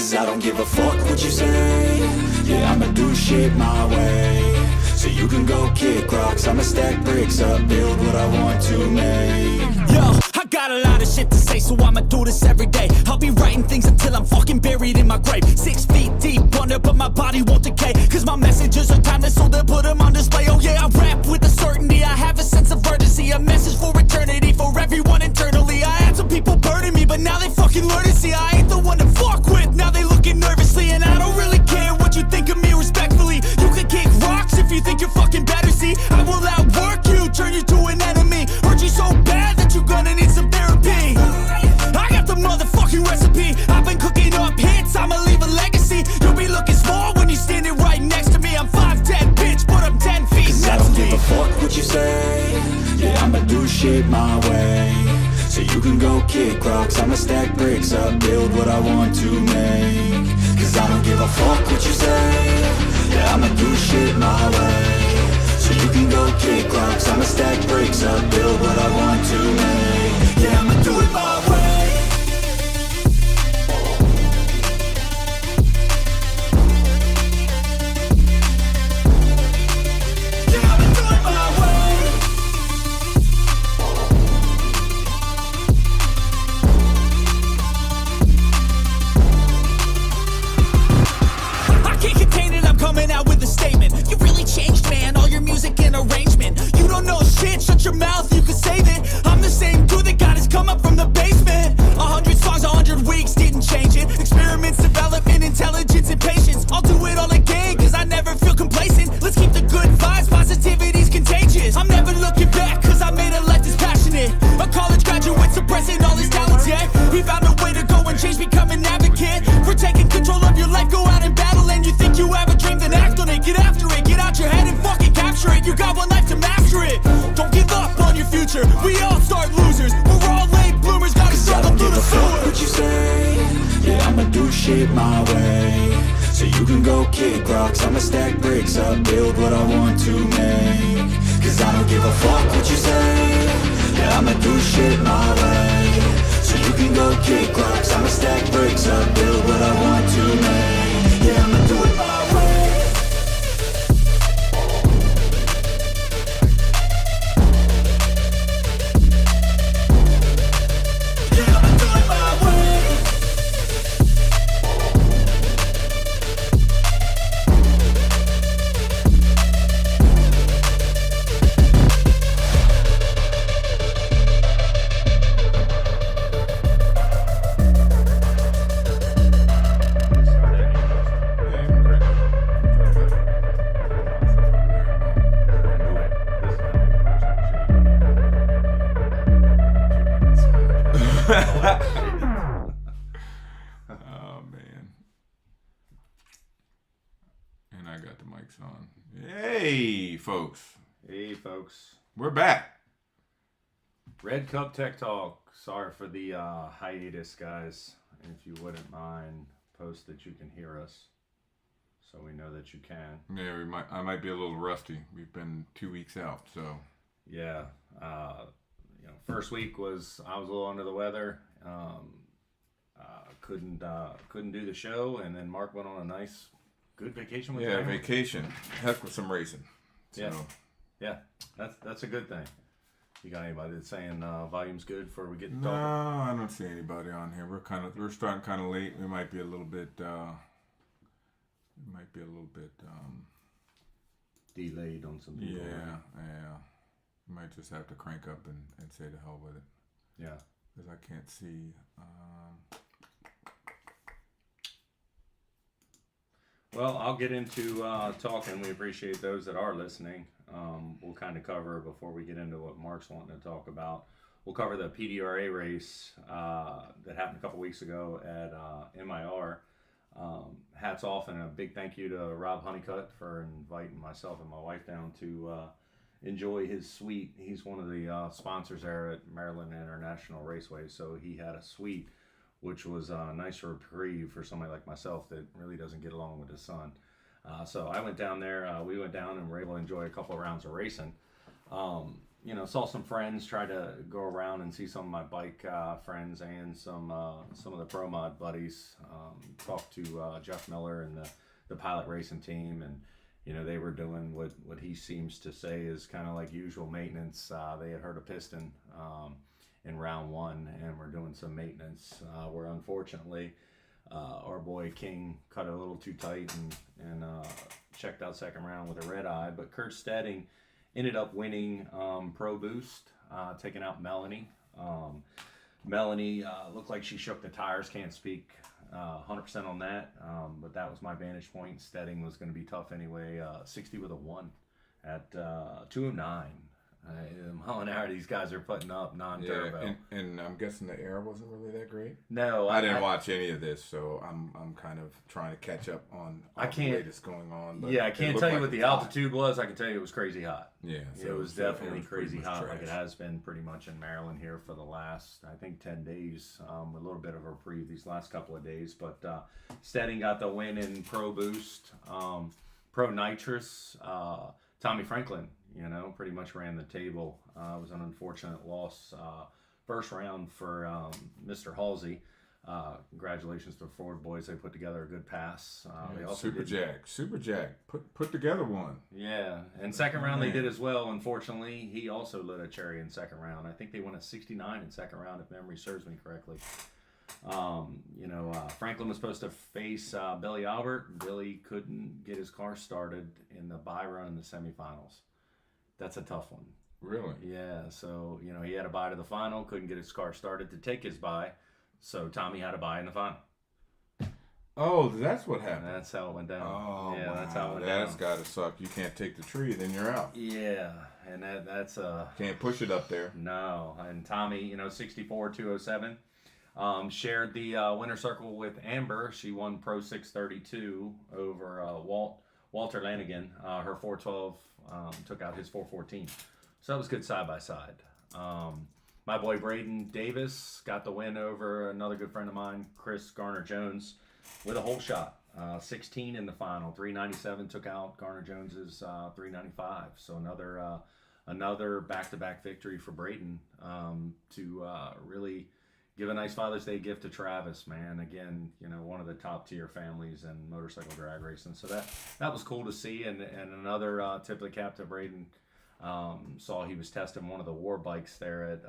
Cause I don't give a fuck what you say. Yeah, I'ma do shit my way. So you can go kick rocks, I'ma stack bricks up, build what I want to make. Yo, I got a lot of shit to say, so I'ma do this every day. I'll be writing things until I'm fucking buried in my grave. 6 feet deep under, but my body won't decay. Cause my messages are timeless, so they'll put them on display. Oh yeah, I rap with a certainty, I have a sense of urgency. A message for eternity, for everyone internally. I had some people burning me, but now they fucking learn to see I ain't the one to fuck with, now they looking nervously. And I don't really care what you think of me, respectfully. You can kick rocks if you think you're fucking better, see. I will outwork you, turn you to an enemy. Hurt you so bad that you're gonna need some therapy. I got the motherfucking recipe, I've been cooking up hits, I'ma leave a legacy. You'll be looking small when you're standing right next to me. I'm 5'10", bitch, but I'm 10 feet. Cause I don't give a fuck what you say. Yeah, I'ma do shit my way. So you can go kick rocks, I'ma stack bricks up, build what I want to make. Cause I don't give a fuck what you say. Yeah, I'ma do shit my way. So you can go kick rocks, I'ma stack bricks up, build what I want to make. Yeah, I'ma do it my way. Music and arrangement. You don't know shit, shut your mouth, you can save it. I'm the same dude that got his come up from the basement. 100 songs, 100 weeks, didn't change it. Experiments, development, intelligence, and patience. I'll do it all again, cause I never feel complacent. Let's keep the good vibes, positivity's contagious. I'm never looking back, cause I made a life that's passionate. A college graduate suppressing all his talents, yeah. He found a way to go and change, become an advocate. For taking control of your life, go out and battle. And you think you have a dream, then act on it. Get after it, get out your head and fucking capture it. You got one life to master it. Don't give up on your future. We all start losers. We're all late bloomers. Gotta struggle through the sewer. What you say? Yeah, I'ma do shit my way. So you can go kick rocks, I'ma stack bricks up, build what I want to make. Cause I don't give a fuck what you say. Yeah, I'ma do shit my way. So you can go kick rocks, I'ma stack bricks up, build what I want to make. Yeah, I'ma do it my way. Oh man. And I got the mics on. Hey folks. Hey folks. We're back. Red Cup Tech Talk. Sorry for the hiatus, guys. If you wouldn't mind, post that you can hear us, so we know that you can. Yeah, I might be a little rusty. We've been 2 weeks out, so. Yeah. First week was I was a little under the weather. Couldn't do the show, and then Mark went on a nice, good vacation with Yeah, vacation. Heck with some racing. So. Yeah. That's a good thing. You got anybody that's saying volume's good before we get to No, talking? I don't see anybody on here. We're starting kind of late. We might be a little bit. Delayed on some people. Yeah. We might just have to crank up and say the hell with it. Yeah. Because I can't see. Well, I'll get into talking. We appreciate those that are listening. We'll kind of cover, before we get into what Mark's wanting to talk about, we'll cover the PDRA race that happened a couple weeks ago at MIR. Hats off and a big thank you to Rob Honeycutt for inviting myself and my wife down to enjoy his suite. He's one of the sponsors there at Maryland International Raceway, so he had a suite, which was a nice reprieve for somebody like myself that really doesn't get along with his son. So I went down there, we went down and were able to enjoy a couple of rounds of racing. saw some friends, tried to go around and see some of my bike friends and some of the Pro Mod buddies. Talked to Jeff Miller and the pilot racing team, and they were doing what he seems to say is kind of like usual maintenance. They had hurt a piston in round one, and we're doing some maintenance. Where unfortunately our boy King cut it a little too tight and checked out second round with a red eye. But Kurt Stedding ended up winning Pro Boost, taking out Melanie. Melanie looked like she shook the tires. Can't speak 100% on that, but that was my vantage point. Stedding was going to be tough anyway. 60 with a 1 at 209. The mile an hour these guys are putting up non-turbo. And I'm guessing the air wasn't really that great. No, I didn't watch any of this, so I'm kind of trying to catch up on the latest going on. But I can't tell you what the altitude was. I can tell you it was crazy hot. Yeah, so it was definitely crazy hot, trash. like it has been pretty much in Maryland here for the last, I think, 10 days. A little bit of a reprieve these last couple of days, but Stedding got the win in Pro Boost, Pro Nitrous. Tommy Franklin, pretty much ran the table. It was an unfortunate loss. First round for Mr. Halsey. Congratulations to the Ford boys. They put together a good pass. They also Super Jack put together one. Yeah, and second round they did as well. Unfortunately, he also lit a cherry in second round. I think they went a 69 in second round, if memory serves me correctly. Franklin was supposed to face Billy Albert. Billy couldn't get his car started in the bye run in the semifinals. That's a tough one. Really? Yeah, so, he had a bye to the final, couldn't get his car started to take his bye, so Tommy had a bye in the final. Oh, that's what happened. That's how it went down. Oh, yeah, wow. That's how it went down. That's got to suck. You can't take the tree, then you're out. Yeah, and that's can't push it up there. No, and Tommy, 64-207, shared the winner circle with Amber. She won Pro 632 over Walter Lanigan. Her 412 took out his 414. So that was good side by side. My boy Braden Davis got the win over another good friend of mine, Chris Garner-Jones, with a whole shot. 16 in the final. 397 took out Garner-Jones's 395. So another back-to-back victory for Braden to really give a nice Father's Day gift to Travis, man. Again, one of the top-tier families in motorcycle drag racing. So that was cool to see. And another tip of the cap to Braden. Saw he was testing one of the war bikes there at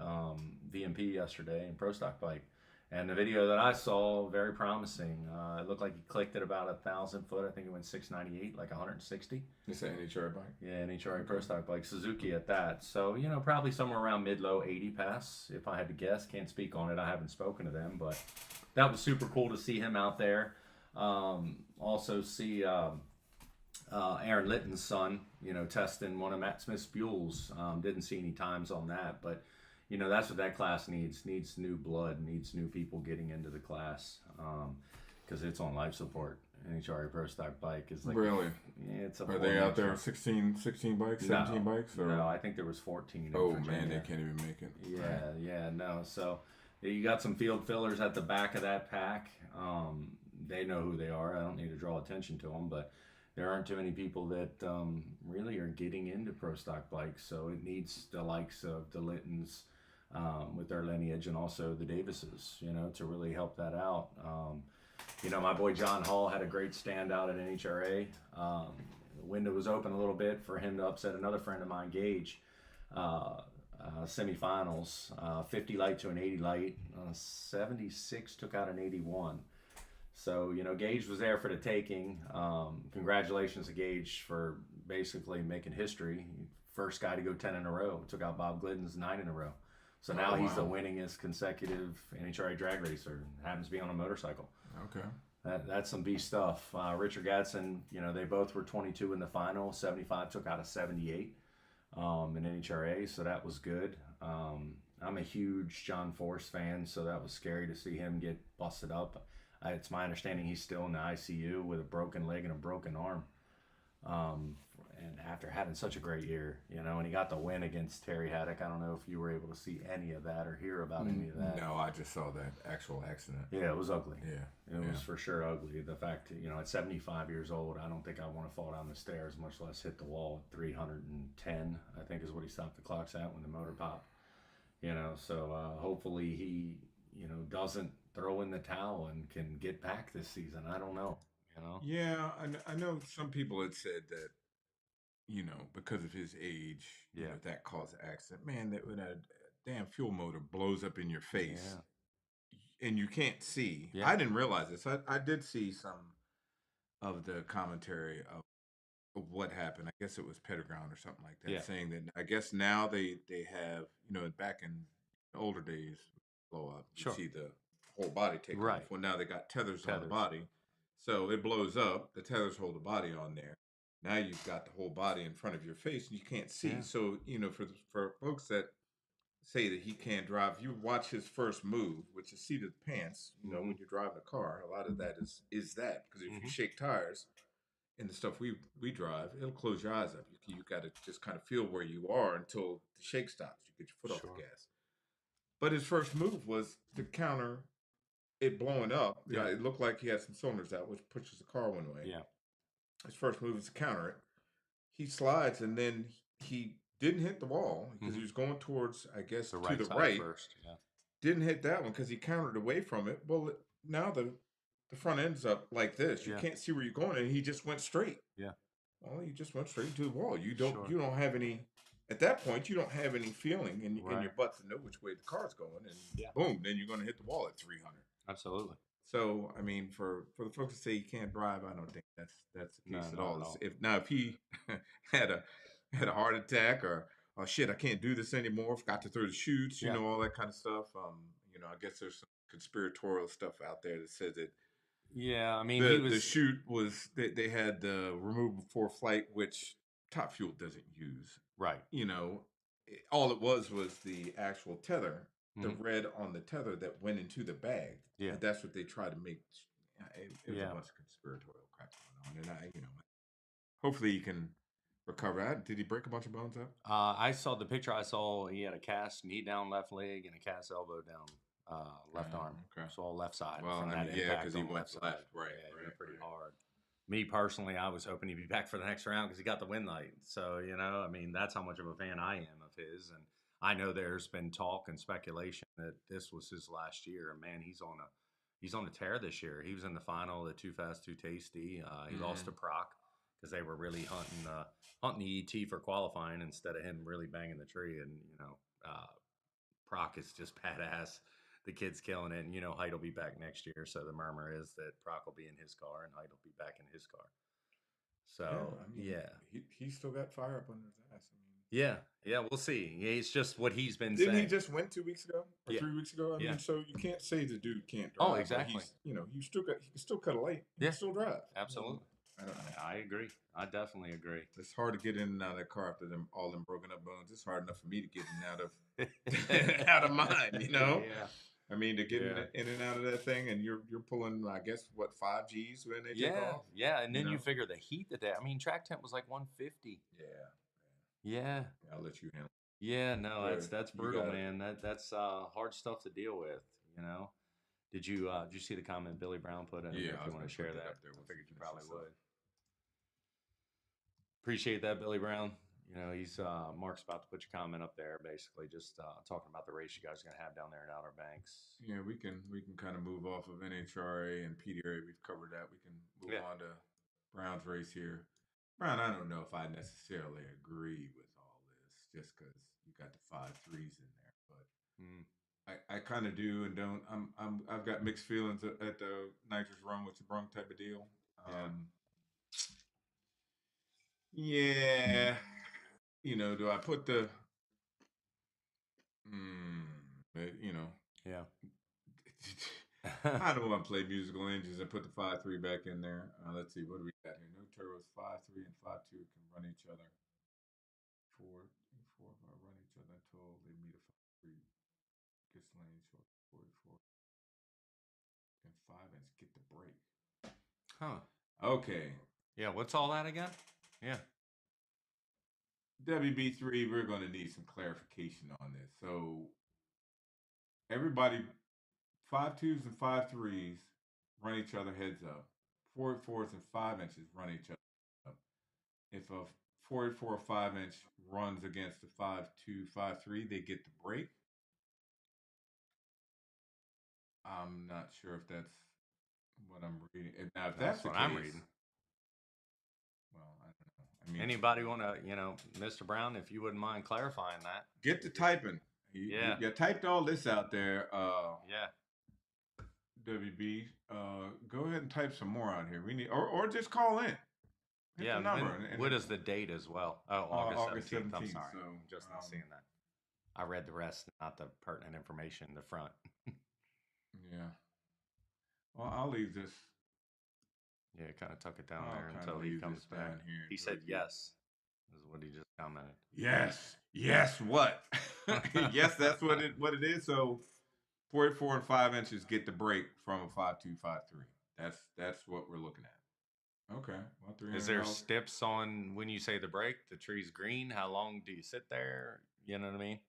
VMP yesterday in Pro Stock Bike, and the video that I saw, very promising. It looked like he clicked at about 1,000 foot. I think it went 698, like 160. It's an NHRA bike. Yeah, NHRA Pro Stock Bike, Suzuki at that. So probably somewhere around mid-low 80 pass, if I had to guess. Can't speak on it. I haven't spoken to them, but that was super cool to see him out there. Also see. Aaron Litton's son, testing one of Matt Smith's Buells. Didn't see any times on that, but that's what that class needs. Needs new blood, needs new people getting into the class, because it's on life support. NHRA Pro Stock Bike is like, really? Yeah, it's a. Are they out there 16 bikes, 17 bikes? Or? No, I think there was 14. Oh man, they can't even make it. Yeah, no. So you got some field fillers at the back of that pack. They know who they are. I don't need to draw attention to them, but there aren't too many people that really are getting into Pro Stock bikes, so it needs the likes of the Littons with their lineage, and also the Davises, to really help that out. My boy John Hall had a great standout at NHRA. The window was open a little bit for him to upset another friend of mine, Gage. Semifinals, 50 light to an 80 light, 76 took out an 81. So, Gage was there for the taking. Congratulations to Gage for basically making history. First guy to go 10 in a row. Took out Bob Glidden's 9 in a row. So now he's the winningest consecutive NHRA drag racer. Happens to be on a motorcycle. Okay. That's some beast stuff. Richard Gadsden, they both were 22 in the final. 75 took out a 78 in NHRA, so that was good. I'm a huge John Force fan, so that was scary to see him get busted up. It's my understanding he's still in the ICU with a broken leg and a broken arm. And after having such a great year, and he got the win against Terry Haddock. I don't know if you were able to see any of that or hear about any of that. No, I just saw that actual accident. Yeah, it was ugly. Yeah, It was for sure ugly. The fact, at 75 years old, I don't think I want to fall down the stairs, much less hit the wall at 310, I think is what he stopped the clocks at when the motor popped. So hopefully he, doesn't throw in the towel and can get back this season. I don't know. Yeah, I know some people had said that, because of his age, that caused the accident. Man, that when a damn fuel motor blows up in your face and you can't see. Yeah. I didn't realize this. I did see some of the commentary of what happened. I guess it was Pentagon or something like that, saying that I guess now they have, back in the older days, blow up, you see the whole body take off. Well, now they got tethers on the body. So it blows up, the tethers hold the body on there. Now you've got the whole body in front of your face and you can't see. Yeah. So, for folks that say that he can't drive, you watch his first move, which is seat of the pants, when you're driving a car, a lot of that is that. Because if you shake tires and the stuff we drive, it'll close your eyes up. You got to just kind of feel where you are until the shake stops. You get your foot off the gas. But his first move was to counter it blowing up. Yeah, it looked like he had some cylinders out, which pushes the car one way. Yeah. His first move is to counter it. He slides, and then he didn't hit the wall because he was going towards, I guess, to the right. First. Yeah. Didn't hit that one because he countered away from it. Well, now the front end's up like this. You can't see where you're going, and he just went straight. Yeah. Well, he just went straight into the wall. You don't have any. At that point, you don't have any feeling in your butt to know which way the car's going, and boom, then you're going to hit the wall at 300. Absolutely. So, I mean, for the folks that say you can't drive, I don't think that's the case at all. No. If he had a heart attack or oh shit, I can't do this anymore, forgot to throw the chutes, all that kind of stuff. I guess there's some conspiratorial stuff out there that says that. Yeah, I mean, the chute was they had the remove before flight, which Top Fuel doesn't use. Right. All it was the actual tether. The red on the tether that went into the bag. Yeah. And that's what they tried to make. It was a bunch of conspiratorial crap going on. And hopefully he can recover. Did he break a bunch of bones up? I saw the picture. I saw he had a cast knee down left leg and a cast elbow down left arm. Okay. So all left side. Well, from that because he on went left. Right. Yeah, right, pretty hard. Me personally, I was hoping he'd be back for the next round because he got the win light. So, I mean, that's how much of a fan I am of his. And I know there's been talk and speculation that this was his last year, and man, he's on a tear this year. He was in the final of the Too Fast, Too Tasty. He lost to Proc because they were really hunting the ET for qualifying instead of him really banging the tree. And Proc is just badass. The kid's killing it, and Heidt will be back next year. So the murmur is that Proc will be in his car and Heidt will be back in his car. So he still got fire up under his ass. Yeah, we'll see. Yeah, it's just what he's been saying. Didn't he just win 2 weeks ago or 3 weeks ago? I mean, so you can't say the dude can't drive. Oh, exactly. He can still cut a light. He can still drive. Absolutely. I don't know. I agree. I definitely agree. It's hard to get in and out of that car after all them broken up bones. It's hard enough for me to get in out of mine. Yeah. I mean, to get in and out of that thing, and you're pulling, I guess, 5 Gs when they take off? Yeah, and then you figure the heat that I mean, track temp was like 150. Yeah. I'll let you handle it. Yeah, no, that's brutal, man. That's hard stuff to deal with, Did you see the comment Billy Brown put in? Yeah, if you want to share that, I figured you probably would. Appreciate that, Billy Brown. He's Mark's about to put your comment up there, basically just talking about the race you guys are gonna have down there in Outer Banks. Yeah, we can kind of move off of NHRA and PDRA. We've covered that. We can move on to Brown's race here. Brown, I don't know if I necessarily agree with all this, just because you got the 5 3s in there, but I kind of do and don't. I've got mixed feelings at the nitrous run with the brunk type of deal. Yeah. Do I put the, Yeah. I don't want to play musical engines and put the 5-3 back in there. Let's see, what do we got here? No turbos, 5-3 and 5-2 can run each other. 4 run each other until they meet a 5-3. Gets lane short 44. And 5 ends get the break. Huh. Okay. Yeah, what's all that again? Yeah. WB3, we're going to need some clarification on this. So everybody, 5.2s and 5.3s run each other heads up. 4.4s and 5 inches run each other up. If a 4.4 or 5 inch runs against a 5.2, 5.3, they get the break. I'm not sure if that's what I'm reading. Now, if that's the what case, I'm reading. well, I don't know. I mean, Anybody want to, Mr. Brown, if you wouldn't mind clarifying that. get to typing. You typed all this out there. Yeah. WB, go ahead and type some more out here. We need, or just call in. Hit the number. What is the date as well? Oh, August 17th. I'm sorry. So, I'm just not seeing that. I read the rest, not the pertinent information in the front. Yeah. Well, I'll leave this. Yeah, kind of tuck it down there until he comes back. He said yes, is what he just commented. Yes. Yes, what? Yes, that's what it is. So 4.4 and 5 inches get the break from a 5.2, 5.3. That's what we're looking at. Okay. Well, is there steps on when you say the break? The tree's green. How long do you sit there? You know what I mean?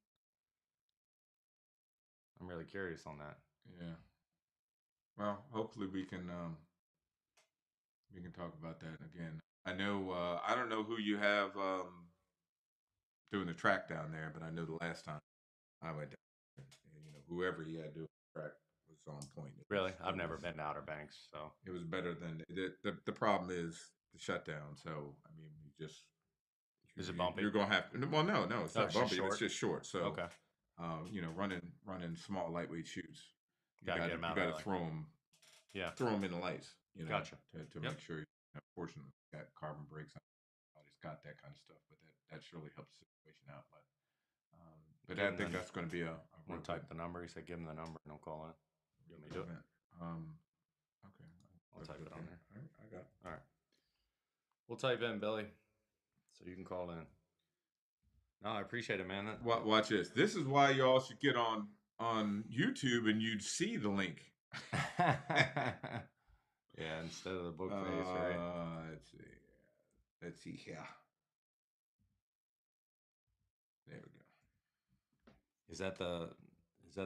I'm really curious on that. Yeah. Well, hopefully we can talk about that again. I know I don't know who you have doing the track down there, but I know the last time I went down there, whoever you had doing the track was on point. Really? I've never been to Outer Banks, so it was better than the problem is the shutdown. So I mean, is it bumpy? You're gonna have to. Well, no, it's not bumpy. It's just short. So okay. Running small lightweight shoots. You gotta get them out. You gotta throw them. Yeah. Throw them in the lights. Gotcha. To make sure. Fortunately, got carbon brakes. It's got that kind of stuff, but that surely helps the situation out. But I think that's going to be a. Want to type the number? He said, "Give him the number, and I'll call in." You want me to do it? Okay. I'll type it on there. All right, I got it. All right. We'll type in Billy, so you can call in. No, I appreciate it, man. Watch this. This is why y'all should get on YouTube and you'd see the link. Yeah, instead of the book face, right? Let's see here. There we go. Is that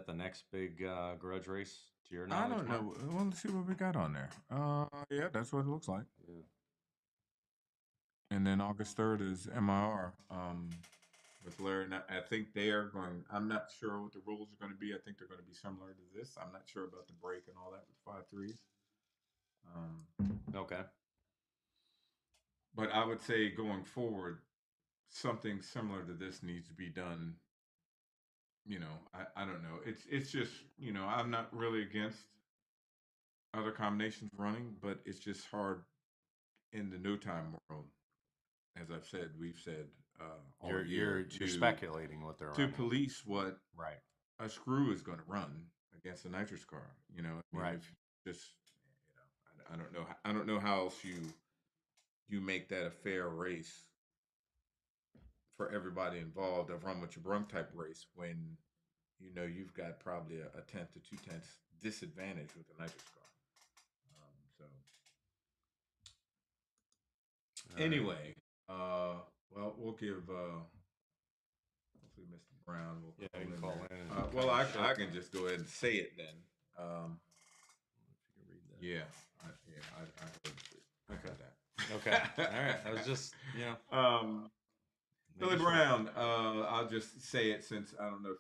the next big grudge race to your knowledge? I don't know. Well, let's see what we got on there. Yeah, that's what it looks like. Yeah. And then August 3rd is MIR with Larry. And I think they are going. I'm not sure what the rules are going to be. I think they're going to be similar to this. I'm not sure about the break and all that with 5.3s. Okay. But I would say going forward, something similar to this needs to be done. I don't know. It's just, I'm not really against other combinations running, but it's just hard in the no time world. As we've said all year. You're speculating what they're running. To police what right a screw is going to run against a nitrous car. Right. I don't know how else you make that a fair race for everybody involved, a run with your brunk type race when you've got probably a 1/10 to 2/10 disadvantage with a nitrous car. Anyway, well, we'll give hopefully Mr. Brown will call in. Well, I can just go ahead and say it then. If you can read that. Yeah, I heard it. I heard that. Okay. All right. I was just, Billy Brown, I'll just say it since I don't know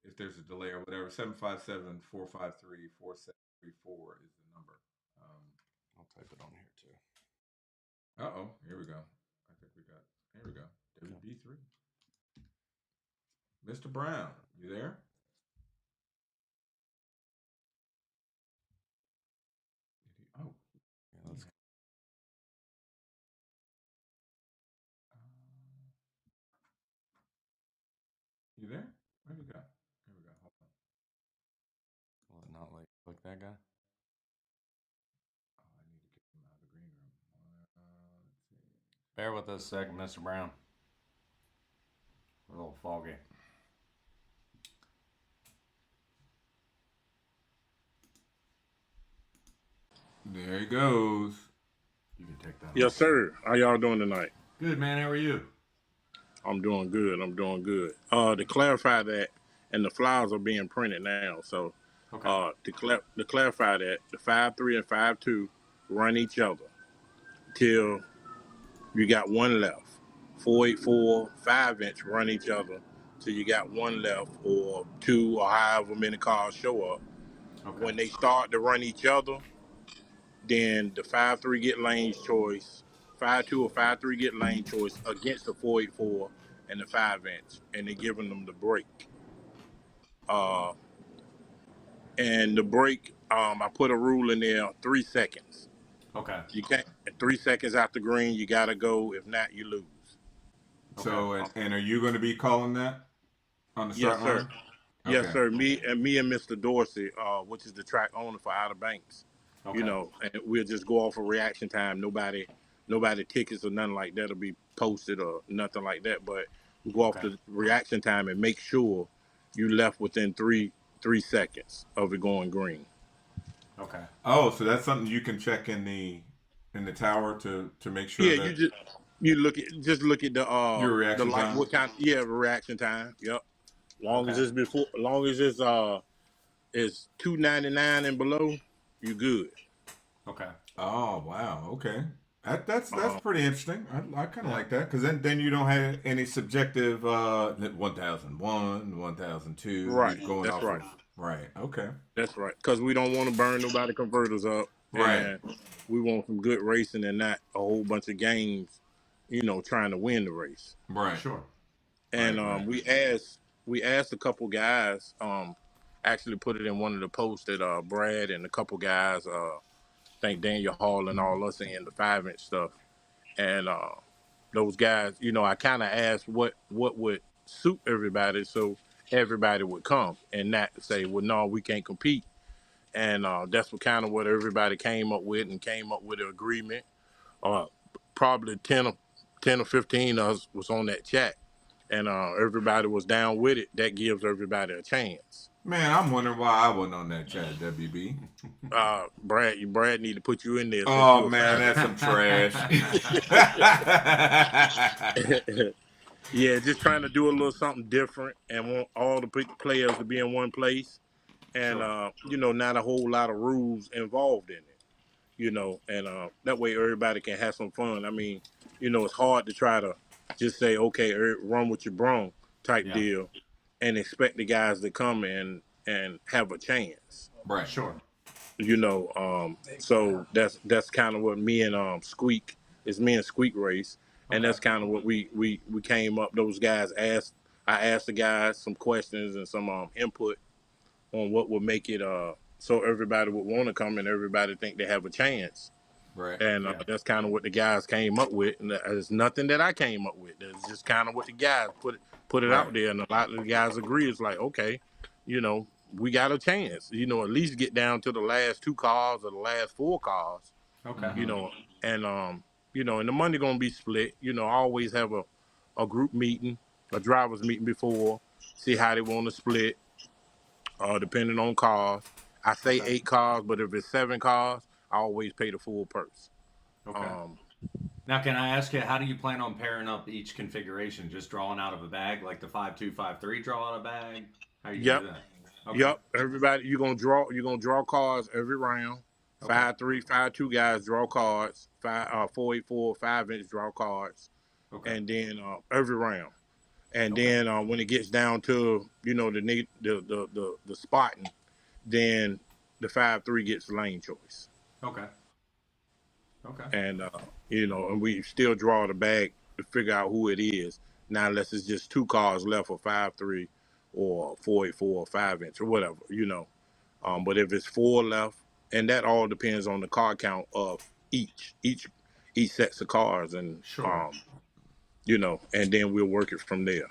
if there's a delay or whatever. 757-453-4734 is the number. I'll type it on here too. Here we go. Here we go. WB3. Mr. Brown, you there? Oh. Yeah, let's You there? Where'd you go? Here we go. Hold on. Will it not like that guy? I need to get him out of the green room. Let's see. Bear with us a second, Mr. Brown. We're a little foggy. There he goes. You can take that. Yes, sir. How y'all doing tonight? Good, man. How are you? I'm doing good. I'm doing good. To clarify that, and the flyers are being printed now. So, Okay. to clarify that, the 5-3 and 5-2 run each other till you got one left. 4-8-4, 5-inch run each other till you got one left, or two, or however many cars show up. Okay. When they start to run each other, then the 5-3 get lane's choice. 5-2 or 5-3 get lane choice against the 4-8-4 and the 5-inch, and they're giving them the break. And the break, I put a rule in there: 3 seconds. Okay. You can't. 3 seconds after green, you gotta go. If not, you lose. So, and are you going to be calling that on the start Yes, sir. line? Yes, Okay. sir. Me and Mr. Dorsey, which is the track owner for Outer Banks, Okay. you know, and we'll just go off of reaction time. Nobody tickets or nothing like that'll be posted or nothing like that. But we go off the reaction time and make sure you left within three seconds of it going green. Okay. Oh, so that's something you can check in the tower to make sure. Yeah, that you look at the your reaction the light, time. what kind? Yeah, reaction time. Yep. Long as it's is 2.99 and below, you good. Okay. Oh wow. Okay. That's pretty interesting. I kind of like that because then you don't have any subjective 1001, 1002. Right. Going That's off right. Right. Okay. That's right. Because we don't want to burn nobody converters up. Right. And we want some good racing and not a whole bunch of games, you know, trying to win the race. Right. Sure. And Right. we asked a couple guys, actually put it in one of the posts that Brad and a couple guys, I think Daniel Hall and all us in the 5-inch stuff. And those guys, you know, I kind of asked what would suit everybody so everybody would come and not say, well, no, we can't compete. And that's what everybody came up with and came up with an agreement. Probably 10 or 15 of us was on that chat, and everybody was down with it. That gives everybody a chance. Man, I'm wondering why I wasn't on that chat, WB. Brad need to put you in there. Oh man, that's some trash. Yeah, just trying to do a little something different and want all the players to be in one place, and you know, not a whole lot of rules involved in it. You know, and that way everybody can have some fun. I mean, you know, it's hard to try to just say, okay, run with your brung type deal, and expect the guys to come in and have a chance. Right. Sure. You know, so that's kind of what me and Squeak race, and that's kind of what we came up. Those guys asked. I asked the guys some questions and some input on what would make it so everybody would want to come and everybody think they have a chance. Right. And that's kind of what the guys came up with. And there's nothing that I came up with. It's just kind of what the guys put it out there. And a lot of the guys agree. It's like, okay, you know, we got a chance. You know, at least get down to the last 2 cars or the last 4 cars. Okay. You know, and you know, and the money gonna be split. You know, I always have a group meeting, a drivers meeting before, see how they want to split, depending on cars. I say 8 cars, but if it's 7 cars, I always pay the full purse. Okay. Now, can I ask you, how do you plan on pairing up each configuration? Just drawing out of a bag, like the 5-2, 5-3 draw out of a bag? How you do that? Okay. Yep. Everybody, you're gonna draw cards every round. 5-3, 5-2 guys draw cards. 4-8-4, 5-inch draw cards. Okay. And then every round. And then when it gets down to, you know, the spotting, then the 5-3 gets lane choice. Okay. Okay. And you know, and we still draw the bag to figure out who it is. Now, unless it's just 2 cars left for 5-3 or 4-8-4 or 5-inch or whatever, you know. But if it's 4 left, and that all depends on the car count of each sets of cars, and you know, and then we'll work it from there.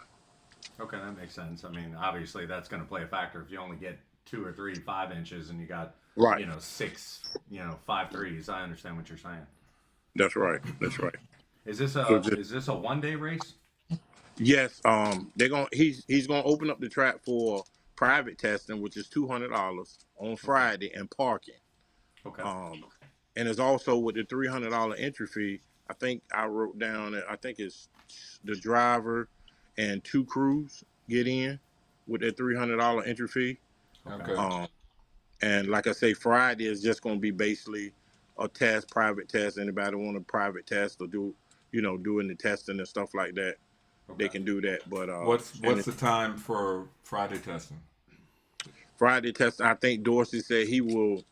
Okay, that makes sense. I mean, obviously that's going to play a factor if you only get 2 or 3 5-inches and you got you know 6 5-3s. I understand what you're saying. That's right. That's right. Is this a one-day race? Yes. He's gonna open up the track for private testing, which is $200 on Friday, and parking. Okay. and it's also with the $300 entry fee. I think I wrote down that I think it's the driver and 2 crews get in with that $300 entry fee. Okay. Um, and like I say, Friday is just going to be basically a test, private test. Anybody want a private test or doing the testing and stuff like that, they Okay. can do that. But What's and the time for Friday testing? Friday test, I think Dorsey said he will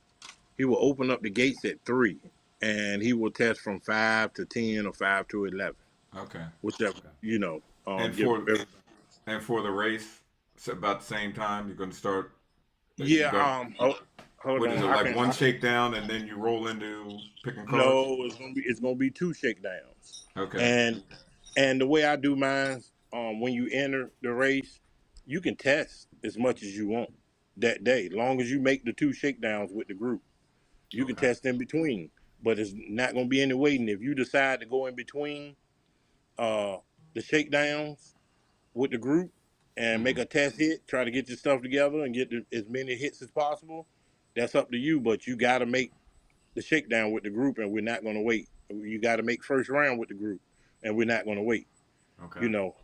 open up the gates at 3, and he will test from 5 to 10 or 5 to 11, Okay. whichever Okay. And give for every- and for the race, it's about the same time. You're going to start. You yeah. go. Hold What on. is it like? One shakedown, and then you roll into picking cars. No, it's gonna be 2 shakedowns. Okay. And the way I do mine, when you enter the race, you can test as much as you want that day, long as you make the 2 shakedowns with the group. You can Okay. test in between, but it's not gonna be any waiting. If you decide to go in between the shakedowns with the group and make Mhm. a test hit, try to get your stuff together and get as many hits as possible, that's up to you. But you got to make the shakedown with the group, and we're not going to wait. You got to make first round with the group, and we're not going to wait. Okay. You know,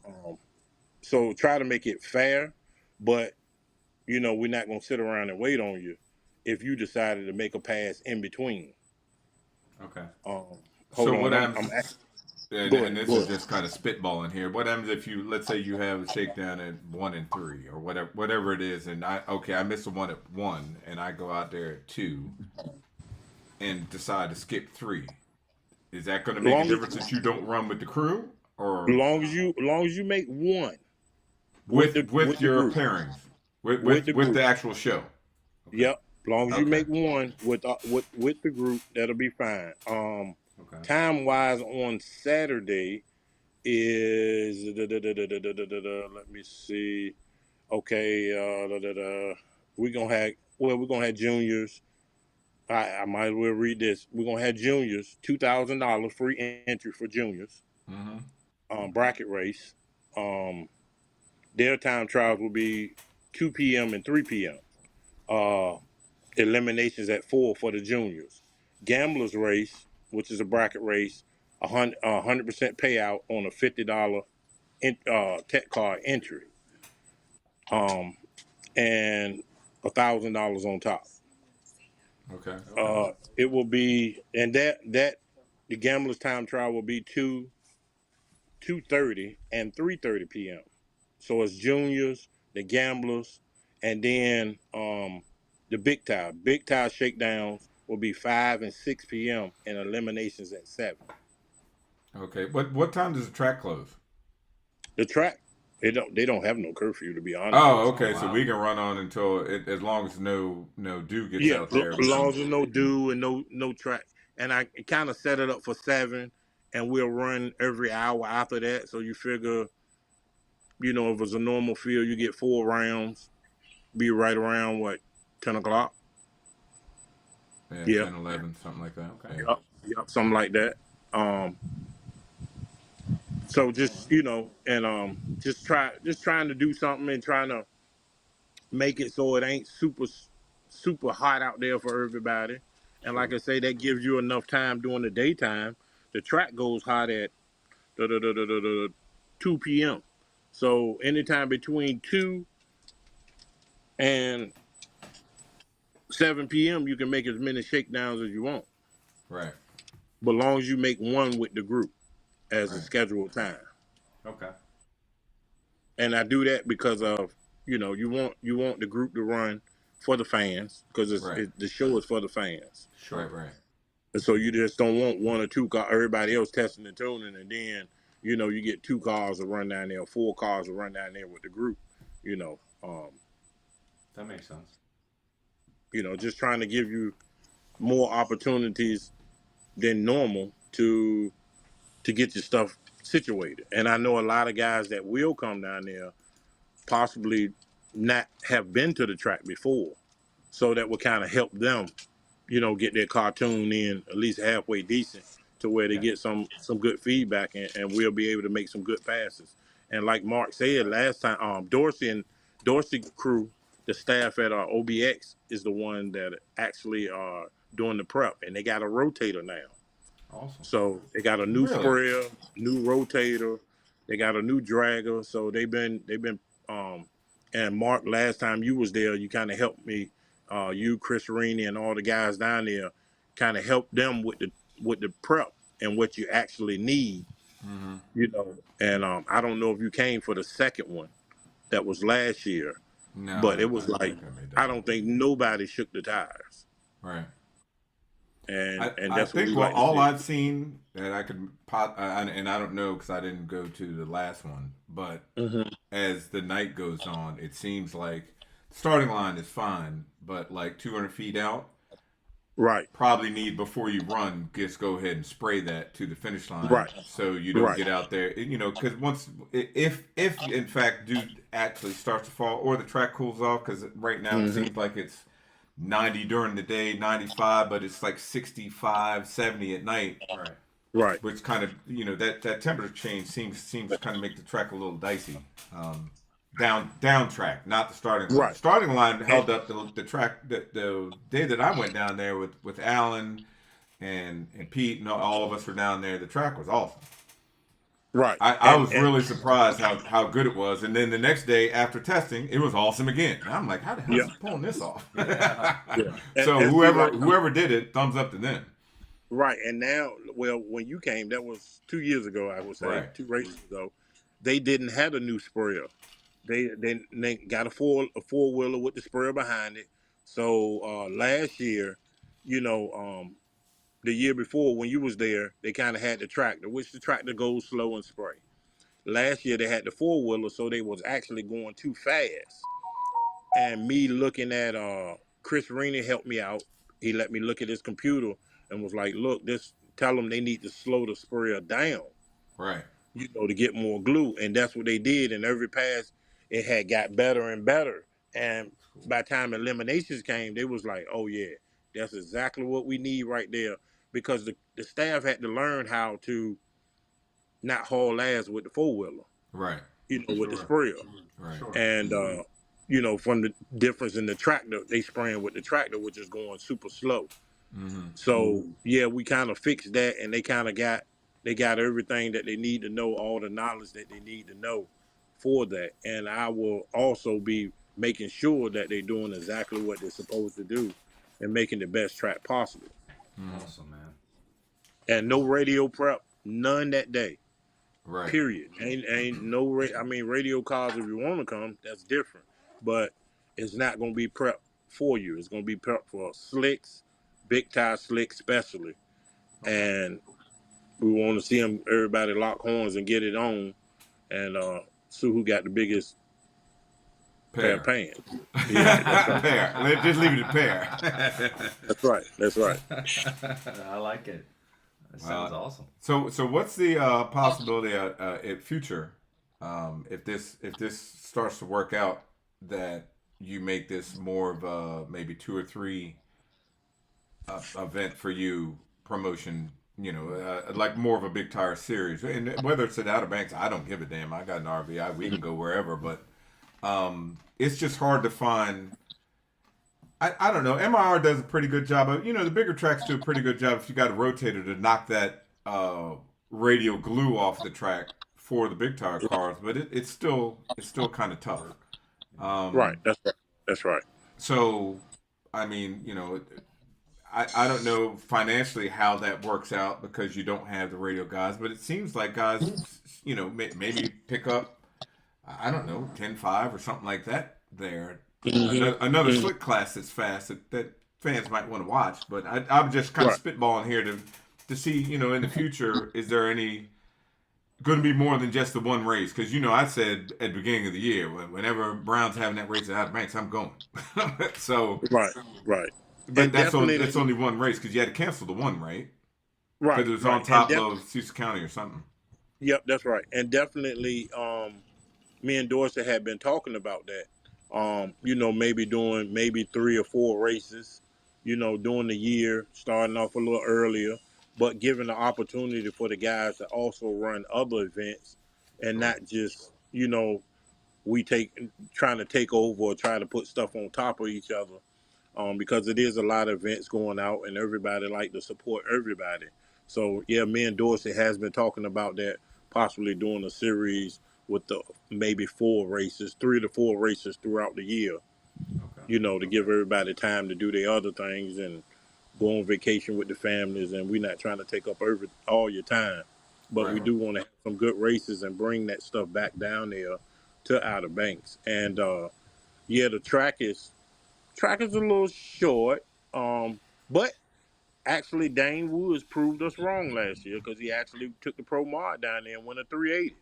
so try to make it fair, but we're not going to sit around and wait on you if you decided to make a pass in between. Okay. Hold So on, what I'm happens? And, go and ahead. this Go is ahead. just kind of spitballing here. What happens if let's say you have a shakedown at 1 and 3 or whatever it is, and I miss the one at 1 and I go out there at 2 and decide to skip 3. Is that going to make a Long difference as that you don't run with the crew or long as you make one with with the with the your group pairings with with the with group. the actual show? Okay. Yep. Long as you Okay. make one with the group, that'll be fine. Okay. Time wise on Saturday is let me see. Okay, we're gonna have juniors. I might as well read this. We're gonna have juniors, $2,000 free entry for juniors. Mm-hmm. Bracket race. Um, their time trials will be 2 p.m. and 3 p.m. Uh, eliminations at 4 for the juniors. Gamblers race, which is a bracket race, 100% payout on a $50 tech card entry, and $1,000 on top. Okay. It will be, and that the gamblers time trial will be 2:30 and 3:30 p.m. So it's juniors, the gamblers, and then the big tie shakedowns will be 5 and 6 p.m. and eliminations at 7. Okay. What time does the track close? The track, they don't have no curfew, to be honest with Oh, you. okay. Oh So wow. we can run on until Yeah. as long as no dew gets Yeah, out there. as We long can. as there's no dew and no track. And I kind of set it up for 7, and we'll run every hour after that. So you figure, if it's a normal field, you get 4 rounds, be right around what, 10 o'clock. Yeah, Yeah, 10, 11, something like that. Okay. Yeah. yep, something like that. So just and just trying to do something and trying to make it so it ain't super hot out there for everybody. And Sure. like I say, that gives you enough time during the daytime. The track goes hot at 2 p.m. So anytime between 2 and 7 p.m. you can make as many shakedowns as you want, Right. but long as you make one with the group as a Right. scheduled time. Okay. And I do that because of you want the group to run for the fans because Right. the show is for the fans. Sure. Right. Right. And so you just don't want 1 or 2 cars, everybody else testing and tuning, and then you get 2 cars to run down there, 4 cars to run down there with the group. You know, That makes sense. just trying to give you more opportunities than normal to get your stuff situated. And I know a lot of guys that will come down there possibly not have been to the track before, so that would kind of help them, get their cartoon in at least halfway decent to where they Yeah. get some good feedback, and we'll be able to make some good passes. And like Mark said last time, Dorsey crew, the staff at OBX is the one that actually during the prep, and they got a rotator now. Awesome. So they got a new Really? sprayer, new rotator, they got a new dragger. So they've been and Mark, last time you was there, you kind of helped me, you, Chris Rini, and all the guys down there, kind of helped them with the prep and what you actually need, you know. And I don't know if you came for the second one that was last year, No, but it was I like, think I made that I don't think nobody shook the tires, right. and I that's what think we well, like to all see. I've seen that I could and I don't know because I didn't go to the last one, but as the night goes on, it seems like the starting line is fine, but like 200 feet out, Right, probably need before you run, just go ahead and spray that to the finish line, Right. so you don't Right. get out there, you know, because once if in fact dew actually starts to fall or the track cools off, because right now it seems like it's 90 during the day, 95, but it's like 65, 70 at night, Right. right, which kind of, you know, that temperature change seems to kind of make the track a little dicey. Down track, not the starting line. Right. Starting line held up the track. The day that I went down there with Alan and Pete and all of us were down there, the track was awesome. right. I And- was really surprised how good it was. And then the next day after testing, it was awesome again. And I'm like, how the hell is he pulling this off? yeah. So And see, whoever did it, thumbs up to them. right, and now, well, when you came, that was 2 years ago, I would say, Right. 2 races ago. They didn't have a new sprayer. They got a four wheeler with the sprayer behind it. So last year, you know, the year before when you was there, they kind of had the tractor, which the tractor goes slow and spray. Last year they had the 4-wheeler, so they was actually going too fast. And me looking at Chris Rini helped me out. He let me look at his computer and was like, look, tell them they need to slow the sprayer down, Right. you know, to get more glue. And that's what they did. And every pass, it had got better and better. And by the time eliminations came, they was like, oh, yeah, that's exactly what we need right there. Because the staff had to learn how to not haul ass with the 4-wheeler, Right. you know, with the sprayer. Right. And, you know, from the difference in the tractor, they spraying with the tractor, which is going super slow. So, yeah, we kind of fixed that, and they kind of got everything that they need to know, all the knowledge that they need to know for that. And I will also be making sure that they're doing exactly what they're supposed to do and making the best track possible. Awesome, man. And no radio prep, none that day. Right. Period. Ain't no. I mean, radio calls if you want to come, that's different. But it's not going to be prep for you. It's going to be prep for slicks, big tire slicks especially. And we want to see everybody lock horns and get it on, and see who got the biggest pair of pants. Pair. Just leave it at pair. That's right. That's right. I like it. That sounds awesome. So what's the possibility at future, if this starts to work out, that you make this more of a maybe 2 or 3 event for you promotion, you know, like more of a big tire series, and whether it's at Outer Banks, I don't give a damn. I got an RV, we can go wherever, but it's just hard to find. I don't know. MIR does a pretty good job of, you know, the bigger tracks do a pretty good job if you got a rotator to knock that radial glue off the track for the big tire cars, but it's still kind of tough. Right. That's right. So, I mean, you know, I don't know financially how that works out because you don't have the radio guys, but it seems like guys, you know, maybe pick up, I don't know, 10.5 or something like that there. Another slick class that's fast that fans might want to watch, but I'm just kind of spitballing here to see, you know, in the future, is there any going to be more than just the one race? Because, you know, I said at the beginning of the year, whenever Brown's having that race at Outer Banks, I'm going. So right. but that's only one race because you had to cancel the one, right? Right. Because it was on top of Cecil County or something. Yep, that's right. And definitely, me and Dorsey had been talking about that. You know, maybe doing 3 or 4 races, you know, during the year, starting off a little earlier, but giving the opportunity for the guys to also run other events and not just, you know, trying to take over or try to put stuff on top of each other. because it is a lot of events going out, and everybody like to support everybody. So yeah, me and Dorsey has been talking about that, possibly doing a series with the maybe 4 races, 3 to 4 races throughout the year. Okay. To give everybody time to do their other things and go on vacation with the families, and we're not trying to take up all your time, but we Right. do want to have some good races and bring that stuff back down there to Outer Banks. And yeah, the track is a little short, but actually Dane Woods proved us wrong last year because he actually took the Pro Mod down there and went a 380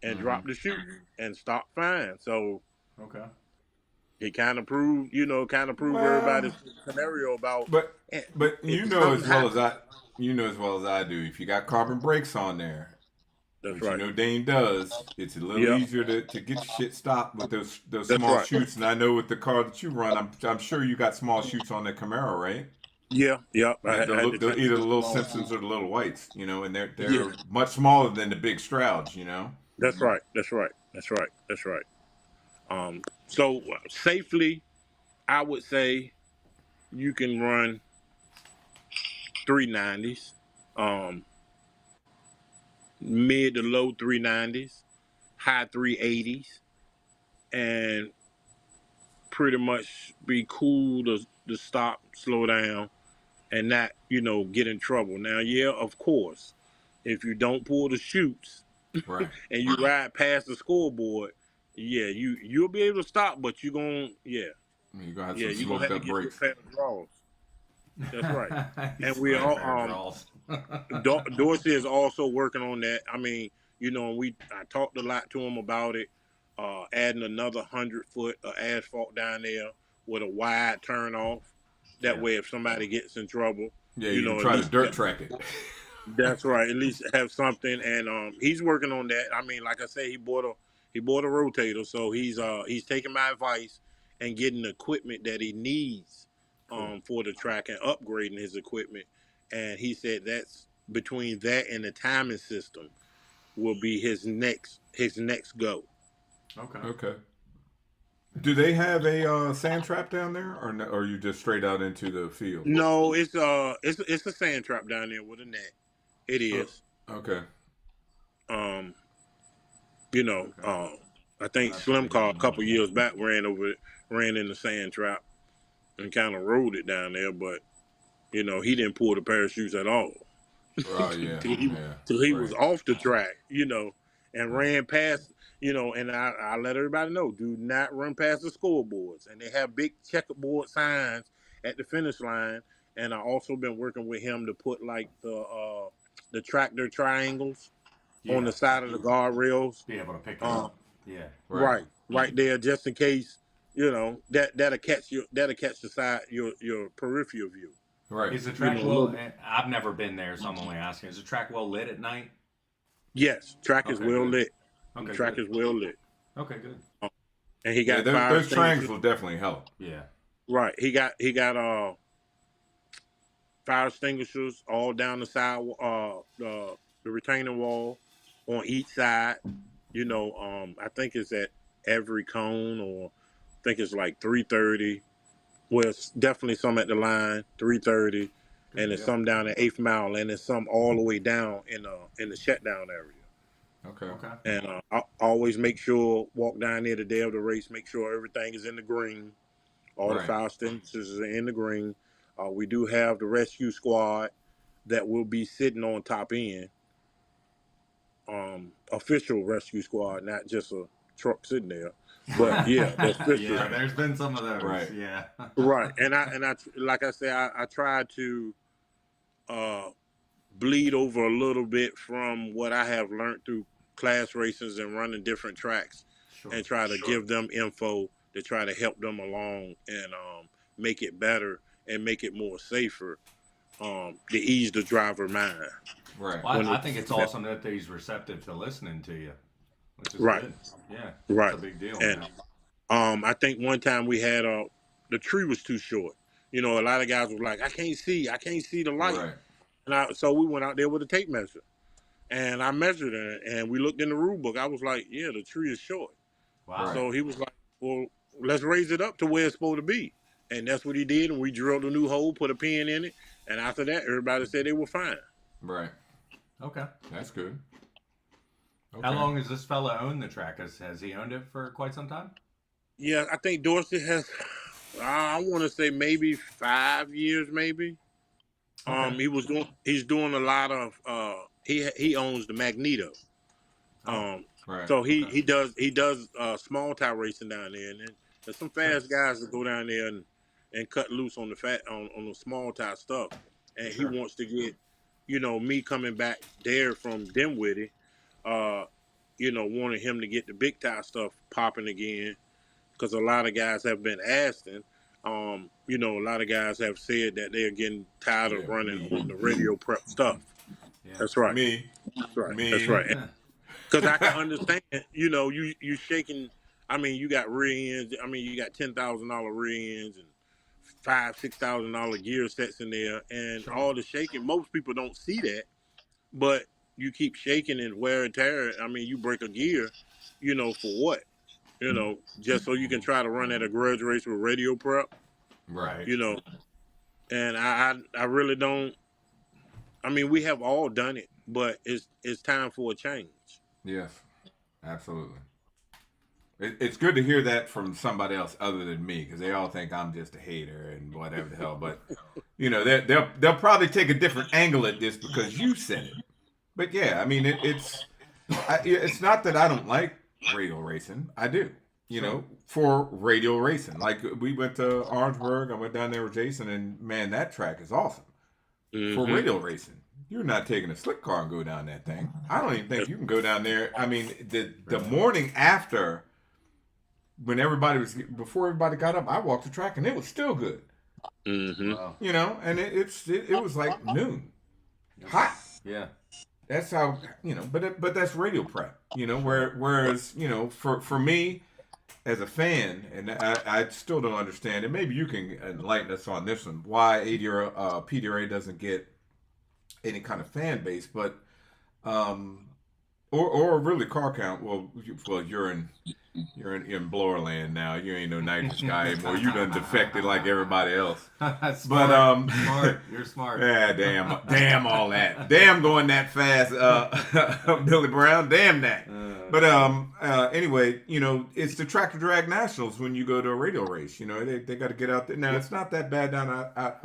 and Mm-hmm. dropped the chute and stopped fine. So Okay. it kind of proved everybody's Well, scenario about but eh, but if you know something as well as happens. I do. If you got carbon brakes on there, That's which you right. know Dane does, it's a little Yeah, easier to get your shit stopped with those that's small right. chutes. And I know with the car that you run, I'm sure you got small chutes on the Camaro, right? Yeah, yeah. I Right, had, I had to change either the the little small Simpsons shoes. or the little Whites, and Yeah, they're much smaller than the big Strouds, that's right. That's right. That's right. That's right. So safely, I would say you can run 390s, um, mid to low 390s, high 380s, and pretty much be cool to stop, slow down, and not get in trouble. Now, yeah, of course, if you don't pull the chutes Right. and you ride past the scoreboard, yeah, you'll be able to stop, but you're gonna You're gonna have yeah some you're gonna smoked have to up get you a brakes. pair of draws. That's right. He And we smoked a all pair of draws. Dorsey is also working on that. I mean, I talked a lot to him about it, adding another 100 foot of asphalt down there with a wide turn off. That Yeah. way, if somebody gets in trouble, Yeah, you can at try to least dirt track it. that's right. At least have something, and he's working on that. I mean, like I said, he bought a rotator, so he's taking my advice and getting the equipment that he needs Cool. for the track and upgrading his equipment. And he said that's between that and the timing system will be his next go. Okay. Okay. Do they have a sand trap down there, or no, or are you just straight out into the field? No, it's a sand trap down there with a net. It Oh, is. okay. Um, Okay. I think That's Slim pretty Car a good. couple years back ran in the sand trap and kind of rode it down there, but he didn't pull the parachutes at all Oh yeah, till he yeah. till he was Right, off the track, and right. ran past, and I let everybody know, do not run past the scoreboards, and they have big checkerboard signs at the finish line. And I also been working with him to put like the tractor triangles on Yeah. the side of the guardrails. Be able to pick it Um, up. Yeah. Right. right there, just in case, that'll catch the side your peripheral view. Right. Is the You track know, a well? little bit. I've never been there, so I'm only asking. Is the track well lit at night? Yes, track is Okay, well good. lit. Okay, Track good. is well lit, Okay, good. and he Yeah, got fire those triangles extinguishers. will definitely help. Yeah. Right, he got fire extinguishers all down the side, the retaining wall on each side. I think it's at every cone, or I think it's like 330. Well, it's definitely some at the line, 330, Good and there's deal. some down at 8th Mile, and there's some all the way down in the shutdown area. Okay. Okay. And I always make sure, walk down there the day of the race, make sure everything is in the green. All the Right. fire extinguishers are in the green. We do have the rescue squad that will be sitting on top end. Official rescue squad, not just a truck sitting there. But yeah, the official. Yeah, there's been some of those. Right. Yeah. Right. And I like I said, I try to uh, bleed over a little bit from what I have learned through class races and running different tracks, Sure. and try to give them info to try to help them along and make it better and make it more safer, to ease the driver mind. Right. Well, When I it, think it's awesome that he's receptive to listening to you, which is right, good. Yeah. right. It's a big deal, And man. I think one time we had the tree was too short. A lot of guys was like, I can't see the light. Right. And so we went out there with a tape measure, and I measured it, and we looked in the rule book. I was like, yeah, the tree is short. Wow. So he was like, well, let's raise it up to where it's supposed to be. And that's what he did. And we drilled a new hole, put a pin in it. And after that, everybody said they were fine. Right. Okay. That's good. How Okay. long has this fella owned the track? Has he owned it for quite some time? Yeah, I think Dorsey has, I want to say maybe 5 years, maybe. Okay. He's doing a lot of, he owns the Magneto. Right. So he Okay. he does small tire racing down there, and then there's some fast guys that go down there and cut loose on the on the small tire stuff. And he Sure. wants to get, me coming back there from Dinwiddie, wanting him to get the big tire stuff popping again, because a lot of guys have been asking. A lot of guys have said that they're getting tired of Yeah, running me. on the radio prep stuff. Yeah. That's right. Me. That's right. Me. That's right. Yeah. Because I can understand, you shaking. I mean, you got rear ends. I mean, you got $10,000 rear ends and $5,000-$6,000 gear sets in there, and Sure. all the shaking. Most people don't see that, but you keep shaking and wear and tear. I mean, you break a gear, for what? Just so you can try to run at a grudge race with radio prep. Right. And I really don't. I mean, we have all done it, but it's time for a change. Yes. Absolutely. It's good to hear that from somebody else other than me, because they all think I'm just a hater and whatever the hell. But they'll probably take a different angle at this because you said it. But yeah, I mean it's not that I don't like radio racing. I do. For radio racing. Like we went to Orangeburg. I went down there with Jason, and man, that track is awesome for Mhm. radio racing. You're not taking a slick car and go down that thing. I don't even think you can go down there. I mean, the morning after, when before everybody got up, I walked the track and it was still good. Mhm. Wow. And it was like noon, hot. Yeah. That's how but that's radio prep. Whereas for me as a fan, and I still don't understand, and maybe you can enlighten us on this one, why PDRA doesn't get any kind of fan base, but or really car count. Well, you're in blower land now. You ain't no nitrous guy anymore. You done defected like everybody else. Smart. But Smart. You're smart. yeah, damn all that. Damn going that fast, Billy Brown. Damn that. But anyway, it's the Tractor Drag Nationals when you go to a radio race. They got to get out there. Now it's not that bad down at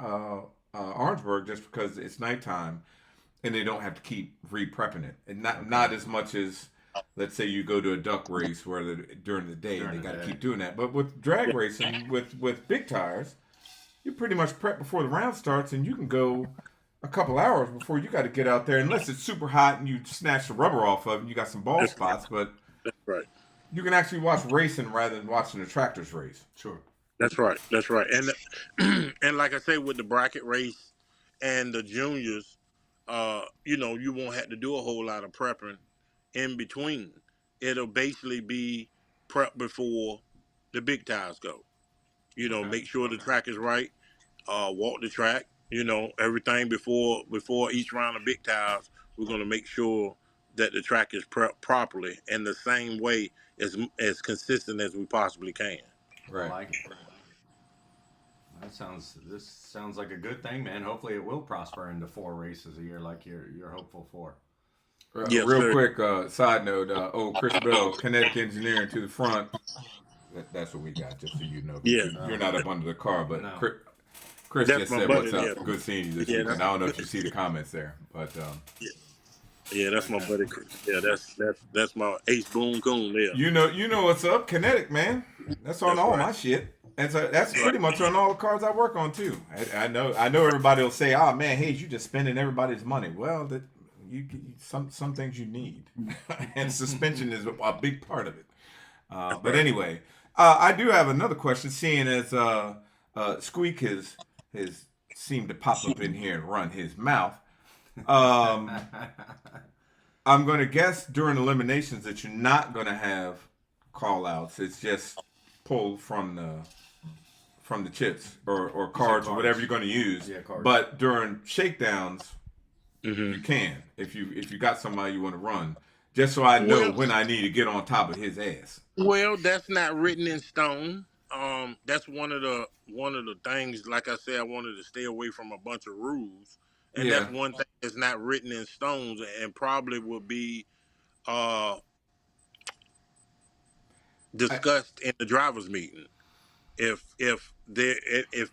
Orangeburg just because it's nighttime and they don't have to keep re-prepping it, and not as much as, let's say you go to a duck race where during the day they got to keep doing that. But with drag racing, with big tires, you pretty much prep before the round starts, and you can go a couple hours before you got to get out there, unless it's super hot and you snatch the rubber off of it and you got some bald spots. But That's right. you can actually watch racing rather than watching the tractors race. Sure. That's right. That's right. And and like I say, with the bracket race and the juniors, you won't have to do a whole lot of prepping in between. It'll basically be prep before the big tires go. Make sure the track is right. Walk the track. Everything before each round of big tires. We're gonna make sure that the track is prepped properly and the same way as consistent as we possibly can. I like it. This sounds like a good thing, man. Hopefully it will prosper into 4 races a year like you're hopeful for. Yes, Real sir. quick side note, Chris Bell, Kinetic Engineering to the front. That's what we got, just so you know. Yeah. You're not up under the car, but No. Chris That's just my said, buddy, what's up? yeah. Good seeing you this Yeah, week. And I that's- don't know if you see the comments there, but Yeah, that's my buddy Chris. Yeah, that's my Ace Boone Coon there. you know what's up, Kinetic, man. That's on That's all right. my shit. And so that's pretty much on all the cars I work on too. I know everybody will say, "Oh man, Hayes, you just spending everybody's money." Well, some things you need, and suspension is a big part of it. But anyway, I do have another question. Seeing as Squeak has seemed to pop up in here and run his mouth, I'm going to guess during eliminations that you're not going to have call outs. It's just pulled from the chips or cards or whatever you're going to use. Yeah, cards. But during shakedowns, Mhm. you can if you got somebody you want to run. Just so I know Well- when I need to get on top of his ass. Well, that's not written in stone. that's one of the things. Like I said, I wanted to stay away from a bunch of rules, and Yeah. that's one thing that's not written in stones, and probably will be uh, I, discussed in the drivers' meeting. If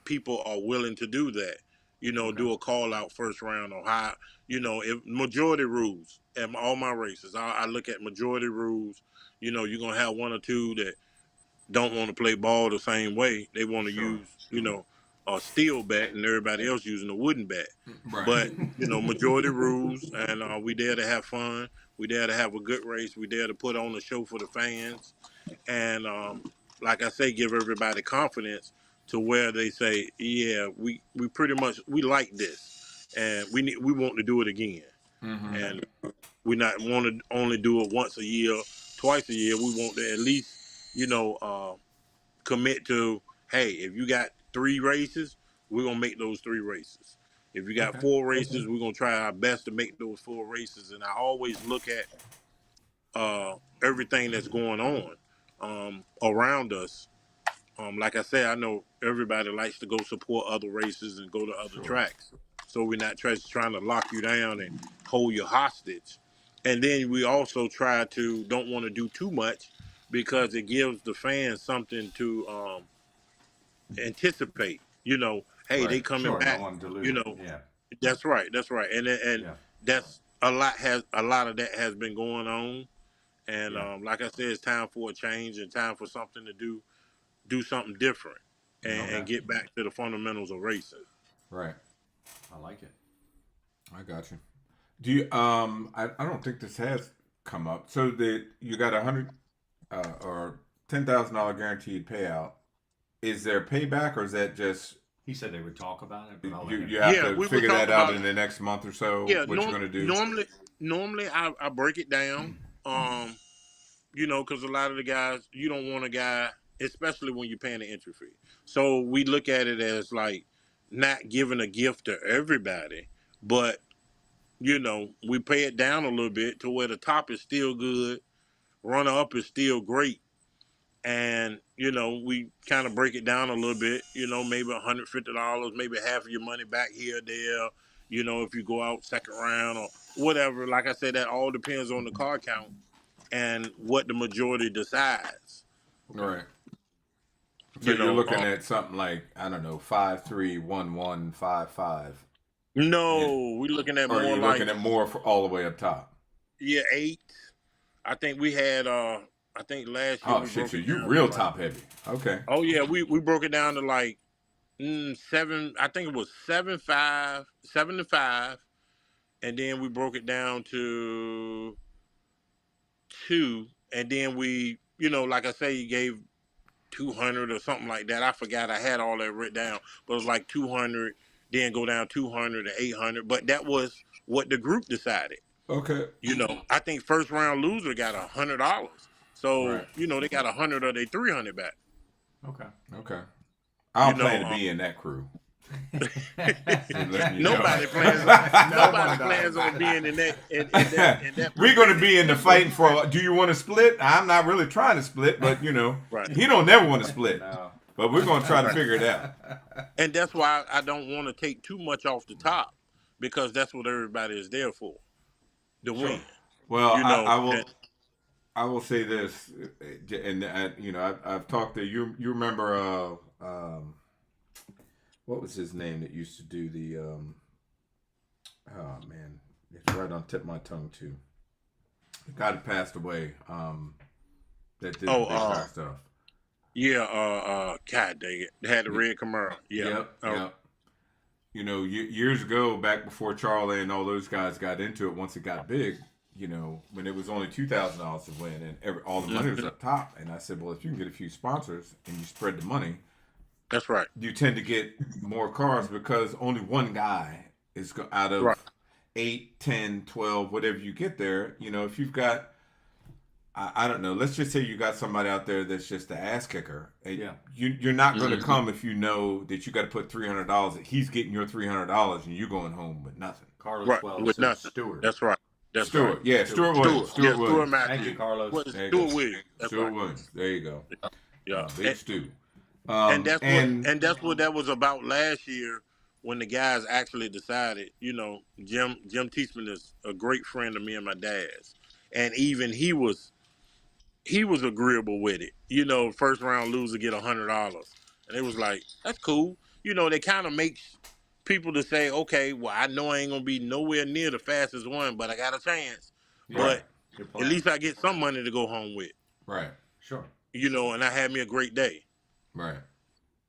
people are willing to do that, Okay. do a call out first round or how, if majority rules at all my races, I look at majority rules. You're gonna have one or two that don't want to play ball the same way. They want to Sure. use, a steel bat, and everybody else using a wooden bat. right. But majority rules, and we there to have fun. We there to have a good race. We there to put on a show for the fans, and like I say, give everybody confidence to where they say, yeah, we pretty much we like this, and we want to do it again, Mm-hmm. and we not want to only do it once a year, twice a year. We want to at least, commit to, hey, if you got 3 races, we're gonna make those 3 races. If you got Okay. 4 races, we're gonna try our best to make those 4 races. And I always look at everything that's going on around us. Like I said, I know everybody likes to go support other races and go to other Sure. tracks. So we're not trying to lock you down and hold you hostage. And then we also don't want to do too much because it gives the fans something to anticipate. Hey, they Right. coming Sure. back. No one You diluted. know, Yeah. that's right. That's right. And Yeah. that's a lot of that has been going on. And Yeah. like I said, it's time for a change and time for something to do something different and Okay. get back to the fundamentals of racing. Right. I like it. I got you. Do you? I don't think this has come up. So that you got $100 or $10,000 guaranteed payout. Is there payback, or is that just He said they would talk about it, but I'll let you? him. You have Yeah, to we would figure talk that out about in it. the next month or so. Yeah, What you're gonna do? normally I break it down. Because a lot of the guys, you don't want a guy, especially when you're paying the entry fee. So we look at it as like not giving a gift to everybody, but we pay it down a little bit to where the top is still good, runner up is still great, and we kind of break it down a little bit. Maybe $150, maybe half of your money back here or there. If you go out second round or whatever. Like I said, that all depends on the car count and what the majority decides. Right. So You you're know, looking at something like, I don't know, 5-3-1-1-5-5, No, we're looking at or are more you like looking at more for all the way up top? 8. I think we had I think last year Oh we shit! broke So it you down real to like, top heavy. Okay. oh yeah, we broke it down to like 7. I think it was 7 to 5, and then we broke it down to 2, and then we, like I say, you gave 200 or something like that. I forgot. I had all that written down, but it was like 200, then go down 200 to 800. But that was what the group decided. Okay. I think first round loser got $100. So Right. they got 100 of their 300 back. Okay. Okay. I don't You know, plan to be in that crew. Nobody plans. Nobody plans on being in that. In that We're going to be in the fighting for. Do you want to split? I'm not really trying to split, but Right. he don't never want to split. No. But we're going to try to figure it out. And that's why I don't want to take too much off the top, because that's what everybody is there for, to win. Well, I will. and- I will say this, and I've talked to you. You remember what was his name that used to do the? Oh man, it's right on the tip of my tongue too. The guy that passed away. That did the big car stuff. Yeah, God dang it. They had the red Camaro. Yeah. Yep. Years ago, back before Charlie and all those guys got into it, once it got big, when it was only $2,000 to win and all the money was up top. And I said, well, if you can get a few sponsors and you spread the money, That's right. you tend to get more cars because only one guy is out of 8, 10, 12, whatever you get there. If you've got, I don't know, let's just say you got somebody out there that's just the ass kicker. Yeah. You're not going to come if you know that you got to put $300, that he's getting your $300 and you're going home with nothing. Carlos Right, Wells with said nothing. Stewart. That's right. That's Stewart, right. yeah, Stewart Williams. Stuart Williams. Matthews. Thank you, Carlos. What is There you Stuart go. Williams? That's Stewart right. Williams. There you go. Yeah. Big Stu. And that's what And that was about last year when the guys actually decided. Jim Teasman is a great friend of me and my dad's, and even he was agreeable with it. First round loser get $100, and it was like, that's cool. They kind of makes people to say, okay, well, I know I ain't gonna be nowhere near the fastest one, but I got a chance. Yeah. right, But Good at plan. least I get some money to go home with. right, Sure. And I had me a great day. right.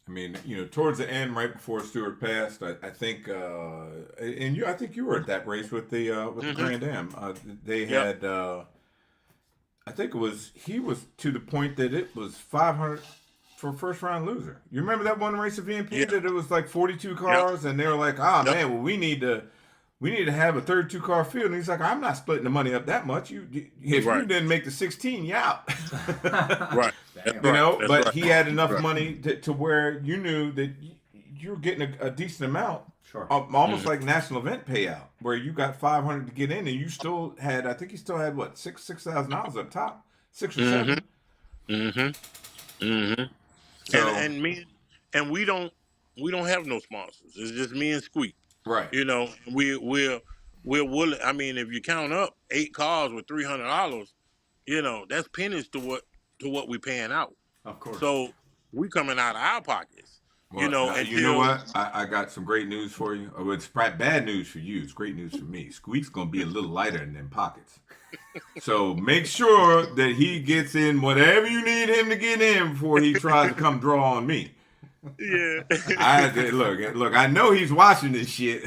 I mean, towards the end, right before Stewart passed, I think, I think you were at that race with the Mm-hmm. Grand Am. They Yep. had, I think he was to the point that it was 500 for first round loser. You remember that one race at VMP Yeah. that it was like 42 cars, and they were like, Yep. man, well, we need to have a 32 car field. And he's like, I'm not splitting the money up that much. If you Right. didn't make the 16, you out. Right. Damn. That's But right. he had enough Right. money to where you knew that you were getting a decent amount, Sure. almost like national event payout, where you got 500 to get in, and you still had, I think he still had what, $6,000 up top, 6 or 7. Mm-hmm. Mm-hmm. So And we don't have no sponsors. It's just me and Squeak. right, We're willing. I mean, if you count up 8 cars with $300, that's pennies to what we paying out. Of course. So we coming out of our pockets. well, you know what? I got some great news for you. Oh, it's bad news for you. It's great news for me. Squeak's gonna be a little lighter in them pockets. So make sure that he gets in whatever you need him to get in before he tries to come draw on me. Yeah. Look. I know he's watching this shit.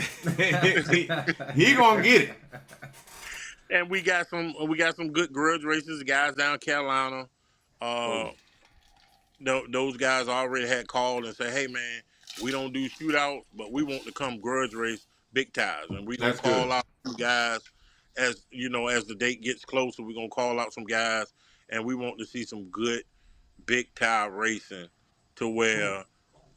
he gonna get it. And we got some good grudge races, guys down Carolina. Those guys already had called and said, "Hey man, we don't do shootouts, but we want to come grudge race big ties, and we gonna That's call good. out some guys as the date gets closer. We're gonna call out some guys, and we want to see some good big tie racing, to where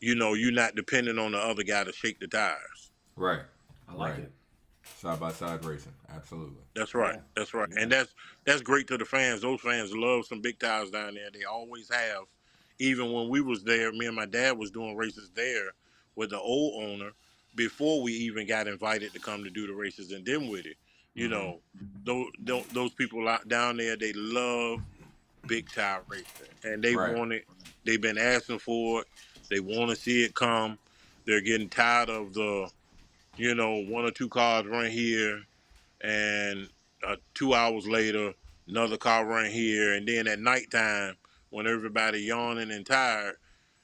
you're not depending on the other guy to shake the tires." Right. I like right. it. Side by side racing. Absolutely. That's right. Yeah. That's right. Yeah. And that's great to the fans. Those fans love some big tires down there. They always have. Even when we was there, me and my dad was doing races there with the old owner before we even got invited to come to do the races in Dinwiddie. Those people out down there, they love big tire racing, and they Right. want it. They've been asking for it. They want to see it come. They're getting tired of the, 1 or 2 cars run here, and 2 hours later, another car run here, and then at nighttime, when everybody yawning and tired,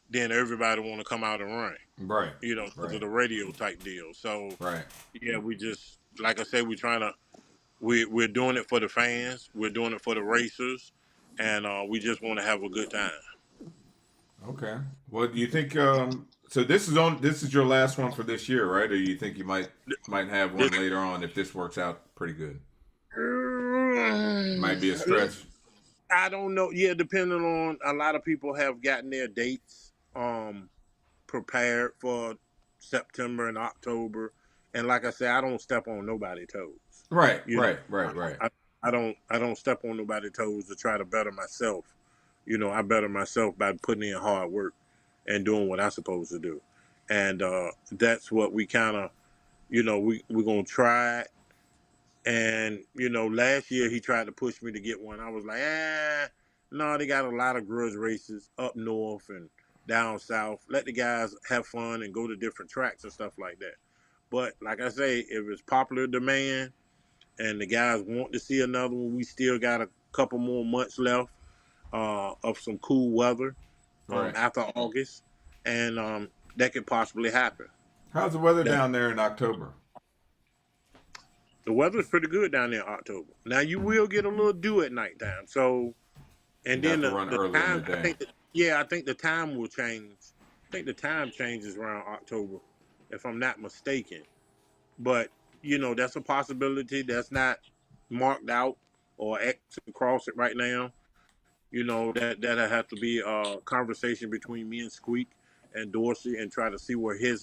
then everybody want to come out and run, Right. because Right. of the radio type deal. So Right. yeah, we just, like I said, we're doing it for the fans, we're doing it for the racers, and we just want to have a good time. Okay. Well, do you think? So this is your last one for this year, right? Or you think you might have one later on if this works out pretty good? Might be a stretch. I don't know. Yeah, depending on, a lot of people have gotten their dates prepared for September and October, and like I said, I don't step on nobody's toes. Right. You know, Right. I don't step on nobody's toes to try to better myself. I better myself by putting in hard work and doing what I'm supposed to do, and that's what we kind of, we're gonna try it. And last year he tried to push me to get one. I was like, no, they got a lot of grudge races up north and down south. Let the guys have fun and go to different tracks and stuff like that. But like I say, if it's popular demand and the guys want to see another one, we still got a couple more months left of some cool weather Right. after August, and that could possibly happen. How's the weather down there in October? The weather's pretty good down there in October. Now you will get a little dew at nighttime. So, and You then have to run the early in time, the day. I think the time will change. I think the time changes around October, if I'm not mistaken. But that's a possibility. That's not marked out or X across it right now. That'll have to be a conversation between me and Squeak and Dorsey, and try to see what his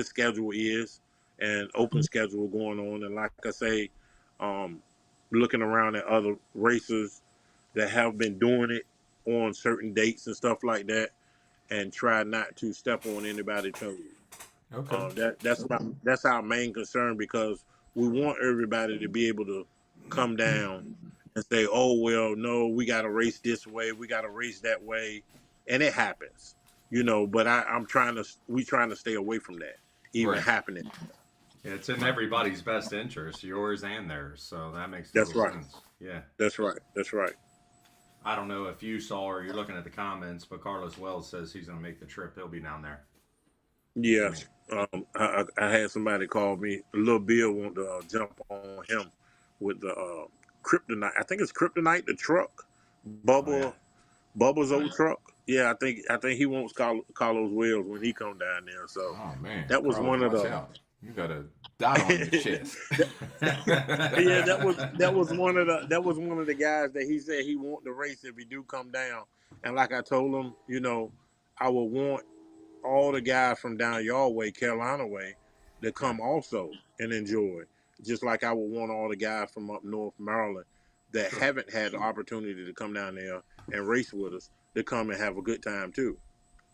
schedule is, and open schedule going on. And like I say, looking around at other racers that have been doing it on certain dates and stuff like that, and try not to step on anybody's toes. Okay. That's our main concern, because we want everybody to be able to come down and say, "Oh well, no, we got to race this way, we got to race that way," and it happens, But we trying to stay away from that even Right. happening. It's in everybody's best interest, yours and theirs. So that makes That's total right. sense. Yeah. That's right. That's right. I don't know if you saw or you're looking at the comments, but Carlos Wells says he's going to make the trip. He'll be down there. Yes. I had somebody call me. Little Bill want to jump on him with the Kryptonite. I think it's Kryptonite, the truck. Bubba's old truck. Yeah, I think he wants Carlos Wells when he come down there. So Oh man, that was Carlos, one of watch the. out. You got a dot on your chest. Yeah, that was one of the guys that he said he want to race if he do come down. And like I told him, I would want all the guys from down your way, Carolina way, to come also and enjoy. Just like I would want all the guys from up north Maryland that haven't had the opportunity to come down there and race with us to come and have a good time too.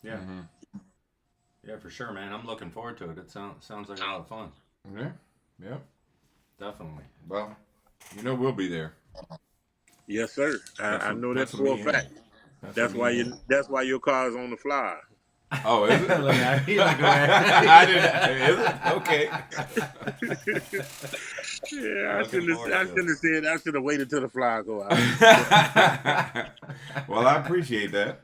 Yeah. Yeah, for sure, man. I'm looking forward to it. It sounds like a lot of fun. Yeah. Yeah. Definitely. Well, we'll be there. Yes, sir. I know that That's for a me, fact. That's why your car is on the fly. Oh, is it? Look at him. Look at him. I didn't. Is it? Okay. Yeah, I Looking forward to shouldn't have said. I should have waited till the fly go out. Well, I appreciate that.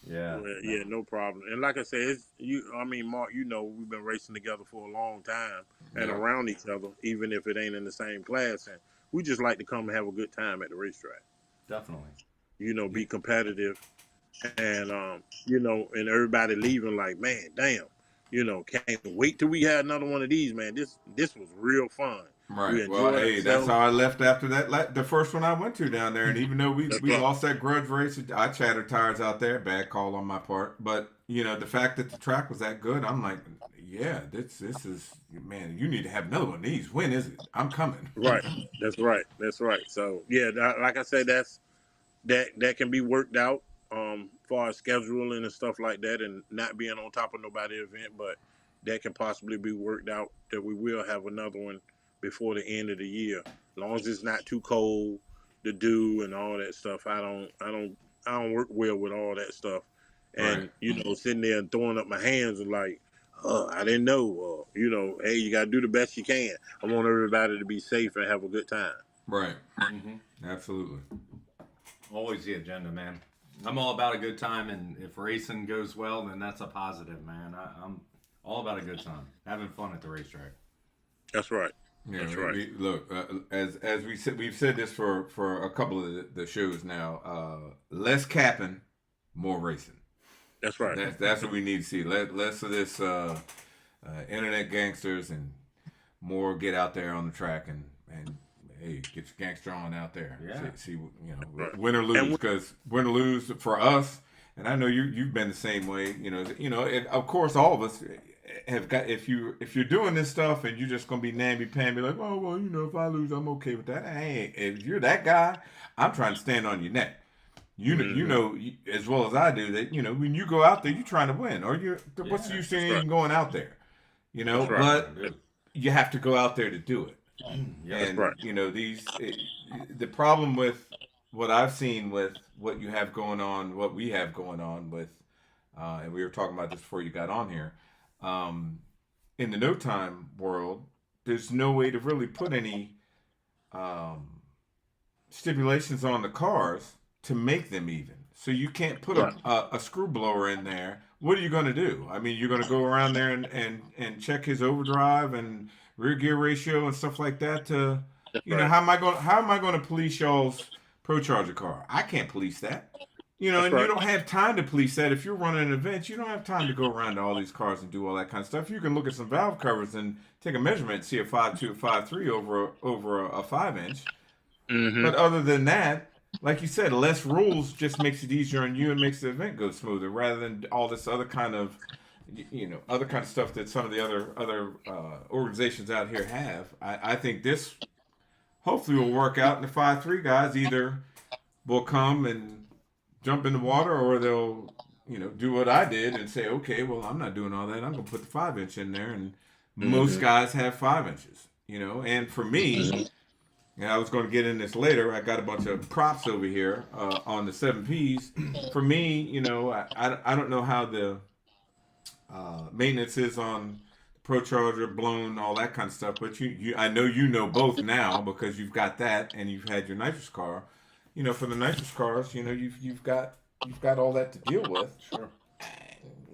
Yeah. Well, yeah, no problem. And like I said, Mark, we've been racing together for a long time and Yeah. around each other, even if it ain't in the same class. And we just like to come and have a good time at the racetrack. Definitely. Be competitive, and and everybody leaving like, man, damn, can't wait till we had another one of these, man. This was real fun. Right. We Well, enjoyed hey, ourselves. that's how I left after that. The first one I went to down there, and even though we That's right. lost that grudge race, I chattered tires out there. Bad call on my part, but the fact that the track was that good, I'm like, yeah, this is, man. You need to have another one of these. When is it? I'm coming. Right. That's right. That's right. So yeah, like I said, that can be worked out, far as scheduling and stuff like that, and not being on top of nobody's event, but that can possibly be worked out that we will have another one before the end of the year, as long as it's not too cold to do and all that stuff. I don't work well with all that stuff, and sitting there and throwing up my hands and like, I didn't know, hey, you gotta do the best you can. I want everybody to be safe and have a good time. Right. Absolutely. Always the agenda, man. I'm all about a good time, and if racing goes well, then that's a positive, man. I'm all about a good time, having fun at the racetrack. That's right. Yeah, That's right. Look, as we said, we've said this for a couple of the shows now. Less capping, more racing. That's right. That's what we need to see. Less of this internet gangsters and more get out there on the track and hey, get your gangster on out there. Yeah. See win or lose, because win or lose for us. And I know you've been the same way. Of course, all of us have got. If you're doing this stuff and you're just gonna be namby-pamby, like, oh well, if I lose, I'm okay with that. Hey, if you're that guy, I'm trying to stand on your neck. You know as well as I do that. When you go out there, you're trying to win, or what's the use in even going out there? Right. But you have to go out there to do it. Yeah, And right. The problem with what I've seen with what you have going on, what we have going on with, and we were talking about this before you got on here. In the no time world, there's no way to really put any stipulations on the cars to make them even. So you can't put a screw blower in there. What are you going to do? I mean, you're going to go around there and check his overdrive and rear gear ratio and stuff like that to, how am I going to police y'all's Pro Charger car? I can't police that. And you don't have time to police that. If you're running an event, you don't have time to go around to all these cars and do all that kind of stuff. You can look at some valve covers and take a measurement and see a 5.2, 5.3 over a 5-inch. Mm-hmm. But other than that, like you said, less rules just makes it easier on you and makes the event go smoother, rather than all this other kind of, other kind of stuff that some of the other organizations out here have. I think this hopefully will work out, and the 5.3 guys either will come and jump in the water, or they'll do what I did and say, okay, well, I'm not doing all that. I'm gonna put the 5-inch in there, and most Mm-hmm. guys have 5 inches. And for me, and I was going to get in this later. I got a bunch of props over here on the 7Ps. For me, I don't know how the maintenance is on the Pro Charger, blown, all that kind of stuff. But I know both now because you've got that and you've had your nitrous car. For the nitrous cars, you've got all that to deal with. Sure.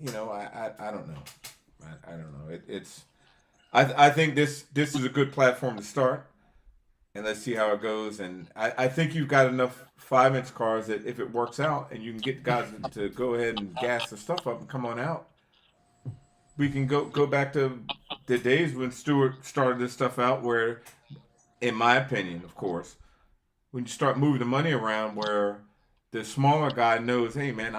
I don't know. I don't know. I think this is a good platform to start. And let's see how it goes. And I think you've got enough 5-inch cars that if it works out and you can get guys to go ahead and gas the stuff up and come on out, we can go back to the days when Stewart started this stuff out where, in my opinion, of course, when you start moving the money around where the smaller guy knows, hey, man,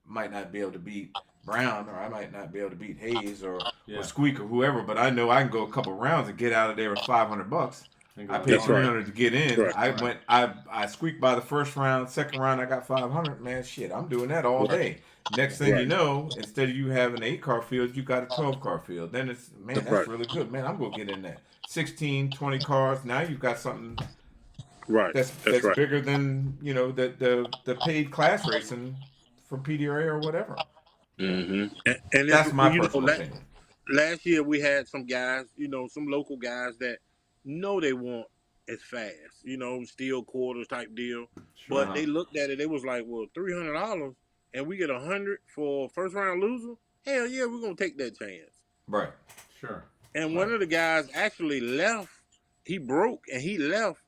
might not be able to beat Brown, or I might not be able to beat Hayes or Squeak or whoever, but I know I can go a couple rounds and get out of there with $500. I paid $300 to get in. Right. I squeaked by the first round. Second round, I got $500. Man, shit, I'm doing that all day. Next thing you know, instead of you having an 8-car field, you got a 12-car field. Then it's, man, that's really good. Man, I'm going to get in that. 16, 20 cars. Now you've got something that's right. Bigger than, the paid class racing for PDRA or whatever. Mm-hmm. And that's my personal opinion. Last year we had some guys, some local guys that know they want as fast, steel quarters type deal. Sure. But they looked at it, they was like, well, $300 and we get 100 for first round loser? Hell yeah, we're gonna take that chance. Right. Sure. And one of the guys actually left. He broke and he left,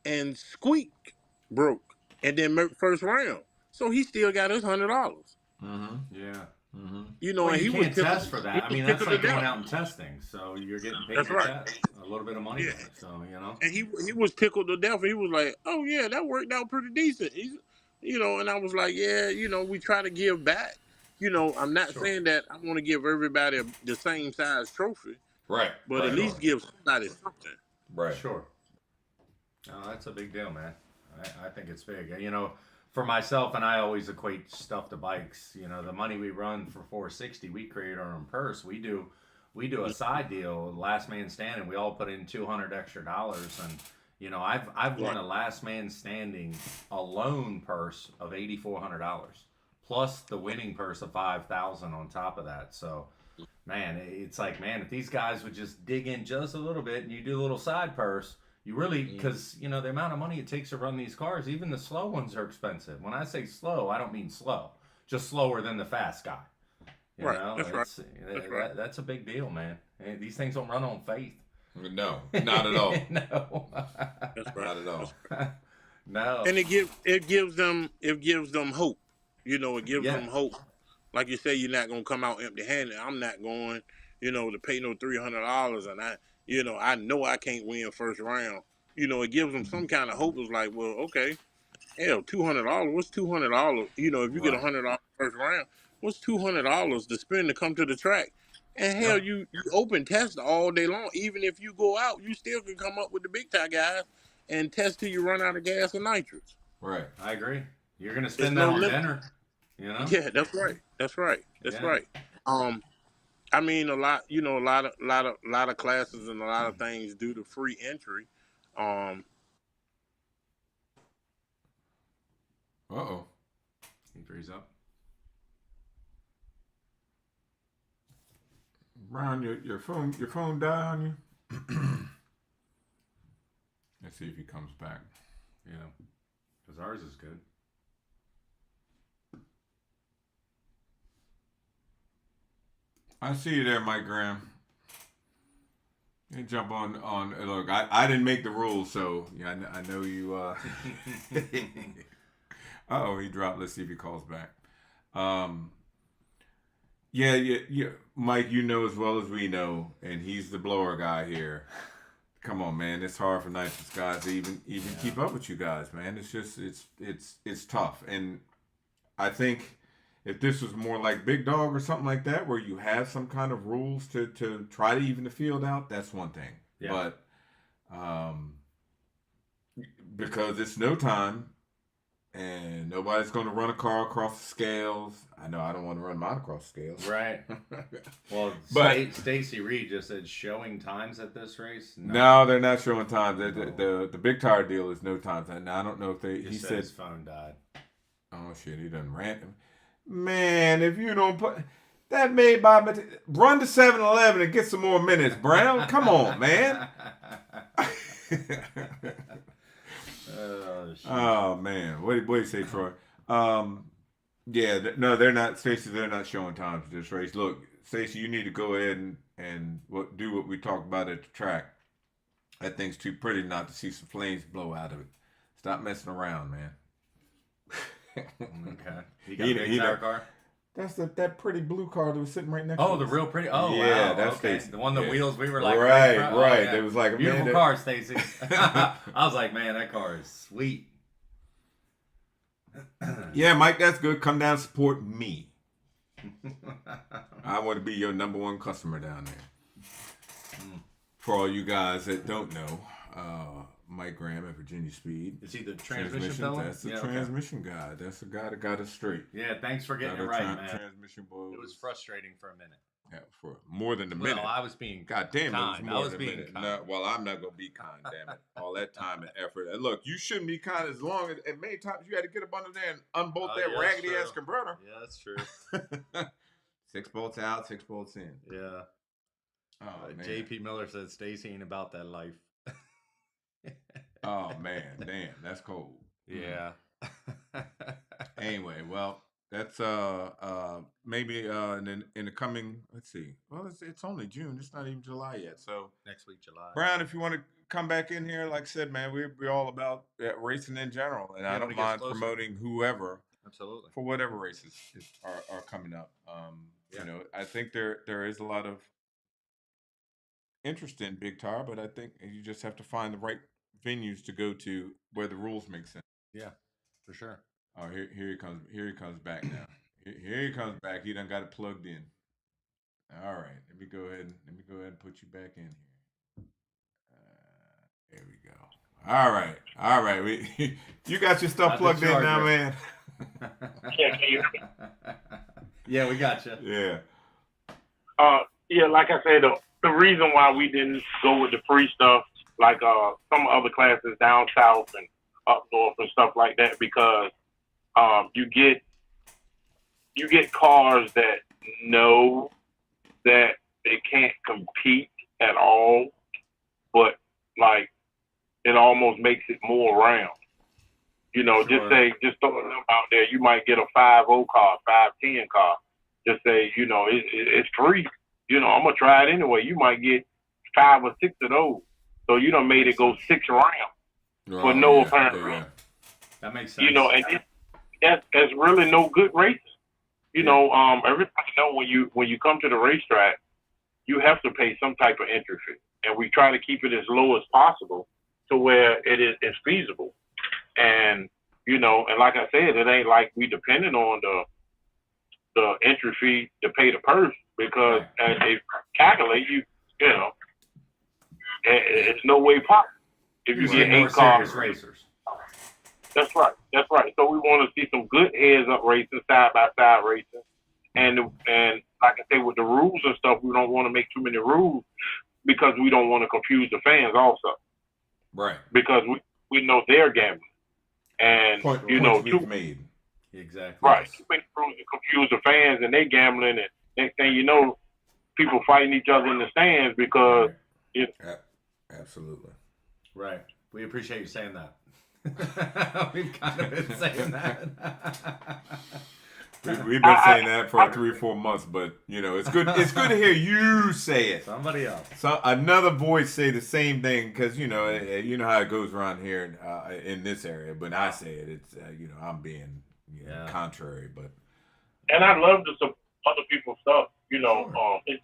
and Squeak broke and then first round. So he still got his $100. Mm-hmm. Yeah. Mm-hmm. Well, and you he can't test for that. I mean, that's like going out and testing. So you're getting paid to test a little bit of money. Yeah. So And he was tickled to death. He was like, "Oh yeah, that worked out pretty decent." And I was like, "Yeah, we try to give back. I'm not saying that I want to give everybody the same size trophy, right? But at least give somebody something, right? Sure. No, that's a big deal, man. I think it's big. For myself, and I always equate stuff to bikes. The money we run for 460, we create our own purse. We do a side deal, last man standing. We all put in $200 extra, and I've won a last man standing alone purse of $8,400, plus the winning purse of $5,000 on top of that. So, man, it's like, man, if these guys would just dig in just a little bit, and you do a little side purse. You really, because, the amount of money it takes to run these cars, even the slow ones are expensive. When I say slow, I don't mean slow. Just slower than the fast guy. That's a big deal, man. And these things don't run on faith. No, not at all. No. That's not at all. No. And it gives them hope. It gives them hope. Like you say, you're not going to come out empty-handed. I'm not going, to pay no $300, and I know I can't win first round. It gives them some kind of hope. It's like, well, okay, hell, $200. What's $200? If you get $100 first round, what's $200 to spend to come to the track? And hell, you open test all day long. Even if you go out, you still can come up with the big time guys and test till you run out of gas and nitrous. Right. I agree. You're gonna spend that on dinner. Yeah, that's right. That's right. I mean, a lot of classes and a lot of things due to free entry. He frees up. Ron, your phone died on you. Let's see if he comes back. Yeah, because ours is good. I see you there, Mike Graham. You jump on. Look, I didn't make the rules, so yeah, I know you. Oh, he dropped. Let's see if he calls back. Yeah, Mike, as well as we know, and he's the blower guy here. Come on, man, it's hard for nitrous guys to even keep up with you guys, man. It's just it's tough, and I think if this was more like Big Dog or something like that, where you have some kind of rules to try to even the field out, that's one thing. Yeah. But because it's no time, and nobody's going to run a car across the scales. I know I don't want to run mine across the scales. Right. Well, But Stacy Reed just said showing times at this race. no, they're not showing times. The big tire deal is no times. Now I don't know if they. He He said said, his phone died. "Oh shit, he done rant." Man, if you don't put that made by run to 7-Eleven and get some more minutes, Brown. Come on, man. Oh man, what do you say, Troy? Yeah, no, they're not. Stacey, they're not showing times for this race. Look, Stacey, you need to go ahead and do what we talked about at the track. That thing's too pretty not to see some flames blow out of it. Stop messing around, man. Okay. You got a big tire car? That's that pretty blue car that was sitting right next to Oh, us. the real pretty. Oh, yeah, wow. that's okay. Stacey. The one, the Yeah. wheels, we were like, right. Yeah. It was like, Beautiful man, car, Stacy. I was like, man, that car is sweet. Yeah, Mike, that's good. Come down, support me. I want to be your number one customer down there. For all you guys that don't know, Mike Graham at Virginia Speed. Is he the transmission fella? That's the transmission guy. That's the guy that got us straight. Yeah, thanks for getting it right, man. Transmission boy. It was frustrating for a minute. Yeah, for more than a minute. Well, I was being God damn, kind. it was more than a minute. No, well, I'm not gonna be kind, damn it. All that time and effort. And look, you shouldn't be kind as long as at many times you had to get up under there and unbolt that raggedy ass converter. Yeah, that's true. 6 bolts out, 6 bolts in. Yeah. Oh man. JP Miller said Stacy ain't about that life. Oh man, damn, that's cold. Yeah. Anyway, well, that's maybe in the coming, let's see. Well, it's only June. It's not even July yet. So Next week, July. Brown, if you want to come back in here, like I said, man, we're all about racing in general, and Yeah, I when don't it gets mind closer. promoting whoever Absolutely. for whatever races are coming up. Yeah. You know, I think there is a lot of interest in big tire, but I think you just have to find the right venues to go to where the rules make sense. Yeah, for sure. Oh, here he comes. Here he comes back now. Here he comes back. He done got it plugged in. All right. Let me go ahead and put you back in here. There we go. All right. All right. You got your stuff plugged in now, man. Yeah, can you hear me? Yeah, we got you. Yeah. Yeah, like I said, the reason why we didn't go with the free stuff, like some other classes down south and up north and stuff like that, because you get cars that know that they can't compete at all, but like it almost makes it more round. You know, Sure. just throwing them out there, you might get a 5.0 car, 5.10 car. Just say, you know, it's free. You know, I'm gonna try it anyway. You might get 5 or 6 of those. So you done made it go 6 rounds for no apparent reason. That makes sense. You know, and that's really no good racing. You know, everybody know when you come to the racetrack, you have to pay some type of entry fee, and we try to keep it as low as possible to where it's feasible. And you know, and like I said, it ain't like we depending on the entry fee to pay the purse, because as they calculate, you know, it's no way possible if you get more 8 cars. serious racers. That's right. That's right. So we want to see some good heads up racing, side by side racing, and like I say, with the rules and stuff, we don't want to make too many rules because we don't want to confuse the fans also. Right. Because we know they're gambling, and you know, we've made. Exactly. right, too many rules to confuse the fans, and they gambling, and next thing you know, people fighting each other in the stands because Absolutely. Right. We appreciate you saying that. We've kind of been saying that. We've been saying that for 3 or 4 months, but you know, it's good. It's good to hear you say it. Somebody else. So another voice say the same thing, because you know how it goes around here in this area. But I say it, it's you know, I'm being contrary, but and I love to support other people's stuff. You know, it's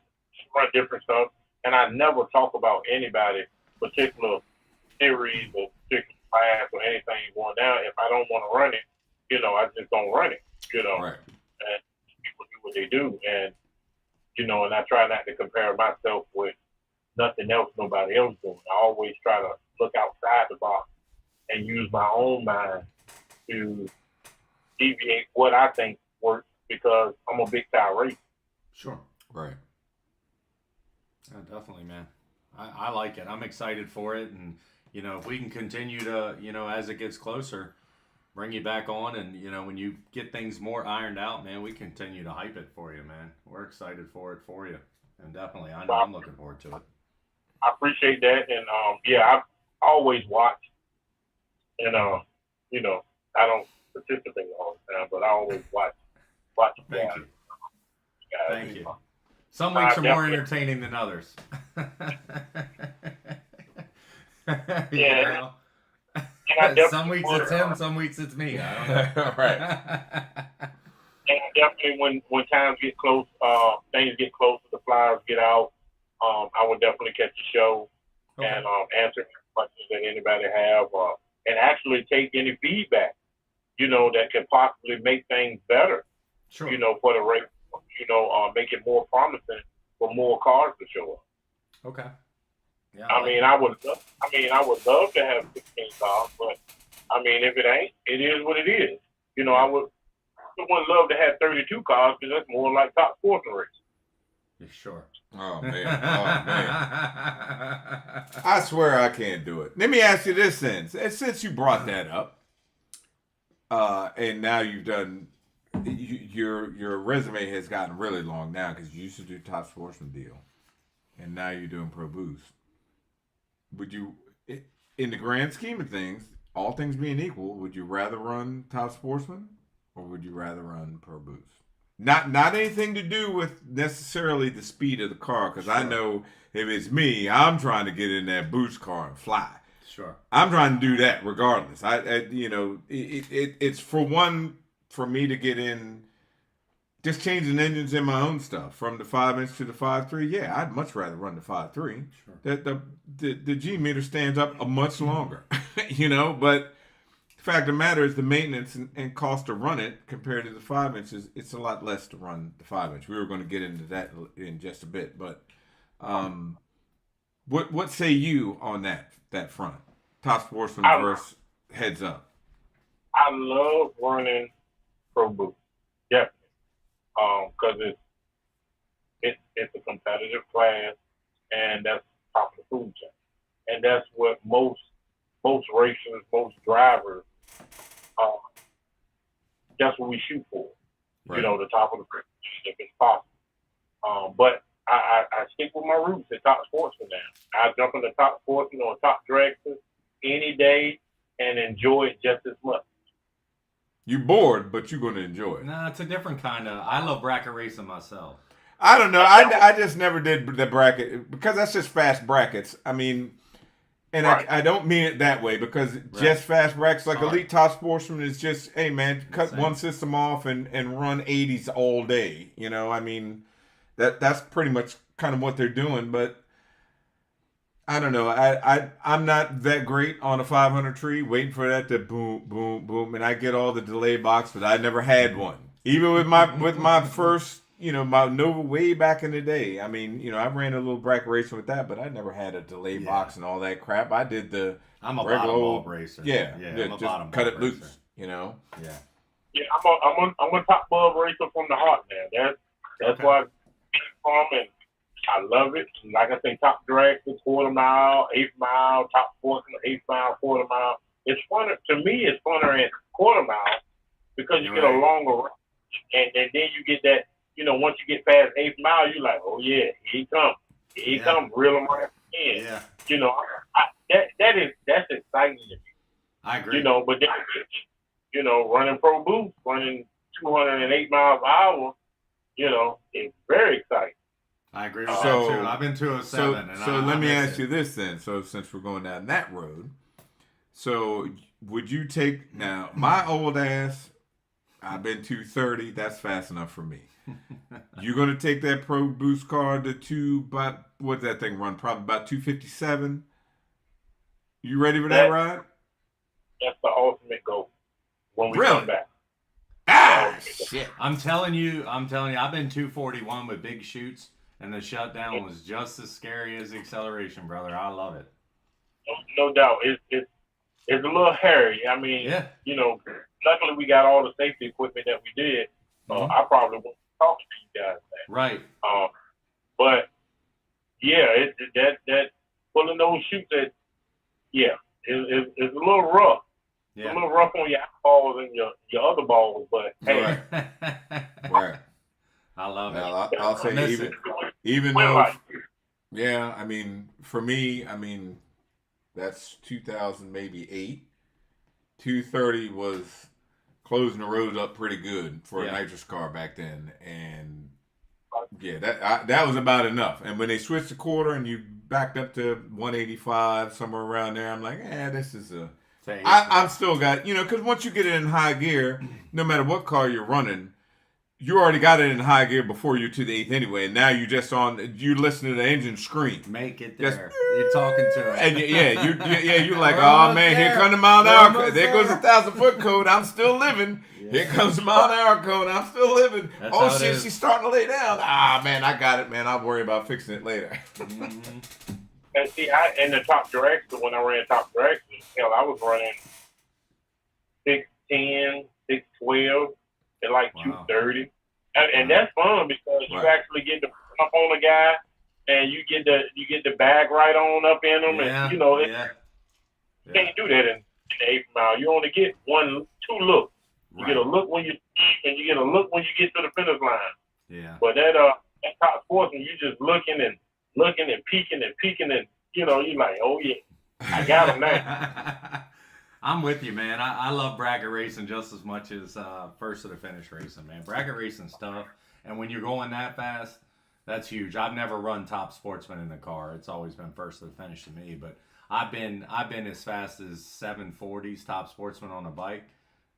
run different stuff, and I never talk about anybody particular series or particular class or anything going down. If I don't want to run it, you know, I just don't run it. You know, right. And people do what they do, and you know, and I try not to compare myself with nothing else nobody else doing. I always try to look outside the box and use my own mind to deviate what I think works because I'm a big tire racer. Sure. Right. Yeah, definitely, man. I like it. I'm excited for it. And, you know, if we can continue to, you know, as it gets closer, bring you back on. And, you know, when you get things more ironed out, man, we continue to hype it for you, man. We're excited for it for you. And definitely, I know I'm looking forward to it. I appreciate that. And, I've always watched. And, you know, I don't participate all the time, but I always watch. Thank you. Guys. Thank you. Some weeks are more entertaining than others. Yeah. Some weeks it's him, some weeks it's me. I don't know. Right. And definitely when times get close, things get closer, the flyers get out, I would definitely catch the show and answer questions that anybody have, and actually take any feedback, you know, that can possibly make things better, Sure. you know, for the race, you know, make it more promising for more cars to show up. Okay. Yeah. I would love to have 16 cars, but I mean, if it ain't, it is what it is. You know, I would love to have 32 cars because that's more like top sports race. Yeah, sure. Oh man. I swear I can't do it. Let me ask you this then. Since you brought that up, and now you've done, your resume has gotten really long now because you used to do Top Sportsman deal, and now you're doing Pro Boost. Would you, in the grand scheme of things, all things being equal, would you rather run Top Sportsman or would you rather run Pro Boost? Not anything to do with necessarily the speed of the car, because I know if it's me, I'm trying to get in that boost car and fly. Sure. I'm trying to do that regardless. It's for me to get in, just changing engines in my own stuff from the 5-inch to the 5.3. Yeah, I'd much rather run the 5.3. Sure. The G meter stands up a much longer, but the fact of the matter is the maintenance and cost to run it compared to the 5-inch it's a lot less to run the 5-inch. We were going to get into that in just a bit, but what say you on that front? Top Sportsman versus Heads Up. I love running Pro Boost, definitely, because it's a competitive class, and that's top of the food chain, and that's what most racers, most drivers, that's what we shoot for. Right. You know, the top of the food chain if it's possible. But I stick with my roots at Top Sportsman now. I jump in the Top Sportsman or Top Dragster any day and enjoy it just as much. You bored, but you're going to enjoy it. Nah, it's a different kind of. I love bracket racing myself. I don't know. I just never did the bracket because that's just fast brackets. I mean, and right. I don't mean it that way because just fast brackets like Elite Top Sportsman is just, hey man, cut one system off and run 80s all day. You know, I mean, that's pretty much kind of what they're doing. But I don't know. I'm not that great on a 500 tree, waiting for that to boom, boom, boom, and I get all the delay box, but I never had one. Even with my first, my Nova way back in the day. I mean, I ran a little bracket racing with that, but I never had a delay box and all that crap. I did I'm a bottom bulb racer. Yeah, I'm a bottom cut it racer. loose. Yeah. Yeah, I'm a top bulb racer from the heart, man. That's why and I love it. Like I say, Top Dragster, quarter mile, 8 mile, Top Sportsman, 8 mile, quarter mile. It's funner to me. It's funner in quarter mile because you get a longer range, and then you get that. Once you get past 8 mile, you're like, oh yeah, here he comes. Here he comes, reel him right in. Yeah. That's exciting to me. I agree. But then, running Pro Boost, running 208 miles an hour, it's very exciting. I agree with that too. I've been 207. So let me ask you this then. So since we're going down that road, so would you take now my old ass? I've been 230. That's fast enough for me. You're gonna take that Pro Boost car to what's that thing run? Probably about 257. You ready for that ride? That's the ultimate goal when we come back. Shit! I'm telling you, I've been 241 with big shoots. And the shutdown was just as scary as the acceleration, brother. I love it. No doubt. It's a little hairy. I mean, luckily we got all the safety equipment that we did. I probably wouldn't talk to you guys. Right. But yeah, that pulling those chutes, it's a little rough. Yeah. It's a little rough on your eyeballs and your other balls, but hey, Right. I love it. Well, I'll I say miss it. even well, though, like, yeah, I mean, for me, I mean, that's 2000, maybe 8. 230 was closing the road up pretty good for a nitrous car back then, and yeah, that was about enough. And when they switched the quarter and you backed up to 185, somewhere around there, I'm like, this is I'm still got, because once you get it in high gear, no matter what car you're running, you already got it in high gear before you're to the 8th anyway. And now you listen to the engine scream. Make it there. You're talking to it. And you're like, oh man, here comes the mile an hour code. There goes the 1,000-foot code. I'm still living. Yeah. Here comes the mile an hour code. I'm still living. That's shit, she's starting to lay down. Man, I got it, man. I'll worry about fixing it later. And see, in the top direction, when I ran top direction, hell, I was running 610, 612. At like 230, and that's fun because you actually get to up on a guy, and you get the bag right on up in them, and you can't do that in the 8th mile. You only get 1-2 looks. You get a look when you and you get a look when you get to the finish line. Yeah. But that top sportsman, you just looking and peeking and you're like, oh yeah, I got him now. I'm with you, man. I love bracket racing just as much as first to the finish racing, man. Bracket racing's tough, and when you're going that fast, that's huge. I've never run top sportsman in the car. It's always been first to the finish to me, but I've been as fast as 740s top sportsman on a bike,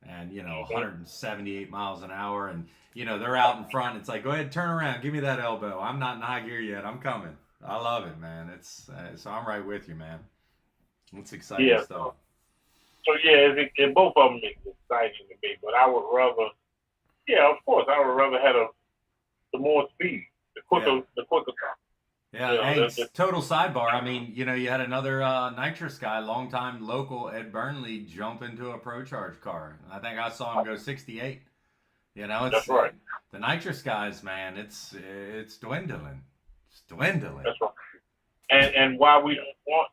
and 178 miles an hour, and they're out in front. It's like, go ahead, turn around, give me that elbow. I'm not in high gear yet. I'm coming. I love it, man. It's so I'm right with you, man. It's exciting stuff. So yeah, both of them is exciting to me, but I would rather, of course, I would rather have the more speed, the quicker car. Yeah, hey, total sidebar. I mean, you had another nitrous guy, longtime local Ed Burnley, jump into a Pro Charge car. I think I saw him go 68. That's right. The nitrous guys, man, it's dwindling. It's dwindling. That's right. And why we don't want,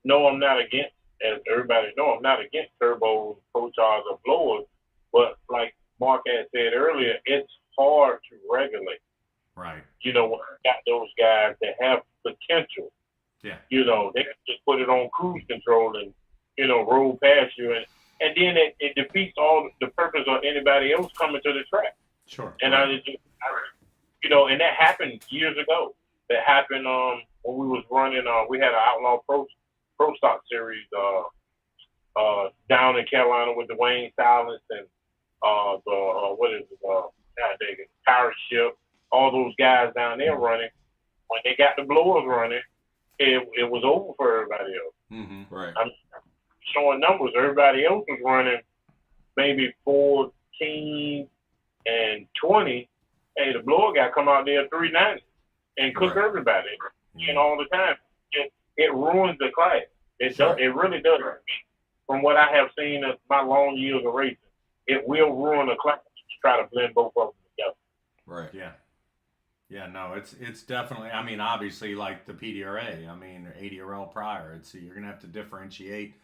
no, I'm not against. As everybody knows, I'm not against turbos, Pro Charge, or blowers, but like Mark had said earlier, it's hard to regulate. Right. When you got those guys that have potential. Yeah. They can just put it on cruise control and, roll past you, and then it defeats all the purpose of anybody else coming to the track. Sure. And and that happened years ago. That happened when we was running. We had an Outlaw Pro Stock series down in Carolina with Dwayne Silence and Power Ship, all those guys down there running. When they got the blowers running, it was over for everybody else. Mm-hmm. Right. I'm showing numbers. Everybody else was running maybe 14 and 20. Hey, the blower guy come out there 390 and cook everybody and all the time. It ruins the class. It really does. From what I have seen in my long years of racing, it will ruin a class to try to blend both of them together. Right. Yeah. Yeah, no, it's definitely, obviously like the PDRA, ADRL prior, you're going to have to differentiate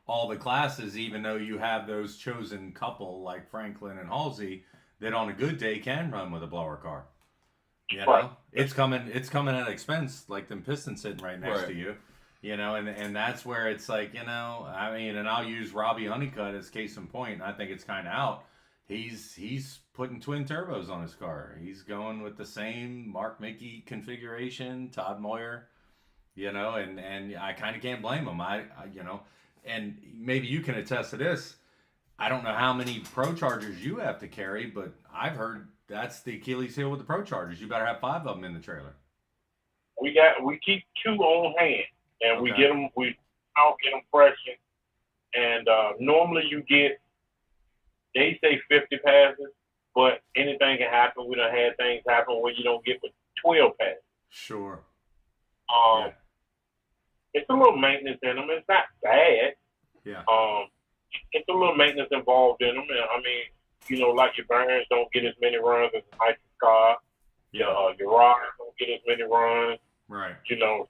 all the classes, even though you have those chosen couple like Franklin and Halsey that on a good day can run with a blower car. It's coming at expense, like them Pistons sitting right next to you. And that's where it's like, and I'll use Robbie Honeycutt as case in point. I think it's kind of out. He's putting twin turbos on his car. He's going with the same Mark Mickey configuration, Todd Moyer, and I kind of can't blame him. And maybe you can attest to this. I don't know how many Pro Chargers you have to carry, but I've heard that's the Achilles heel with the Pro Chargers. You better have 5 of them in the trailer. We keep 2 on hand. And we get them, we don't get them freshened. And normally they say 50 passes, but anything can happen. We done had things happen where you don't get but 12 passes. Sure. It's a little maintenance in them. It's not bad. Yeah. it's a little maintenance involved in them. And I mean, you know, like your burns don't get as many runs as a nitrous car. Your rods don't get as many runs. Right. You know,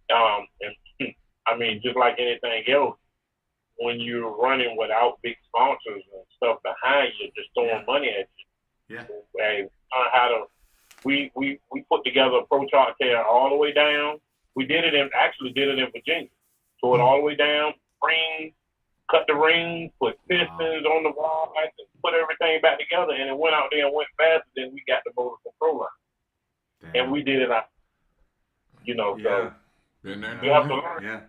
and I mean, just like anything else, when you're running without big sponsors and stuff behind you, just throwing money at you. Yeah. And we put together a Pro Chart tear all the way down. We did it in Virginia. So it all the way down, rings, cut the rings, put pistons on the wall, and put everything back together, and it went out there and went faster than we got the motor from Proline. And we did it out. You know, so Been there, you have to learn. Yeah.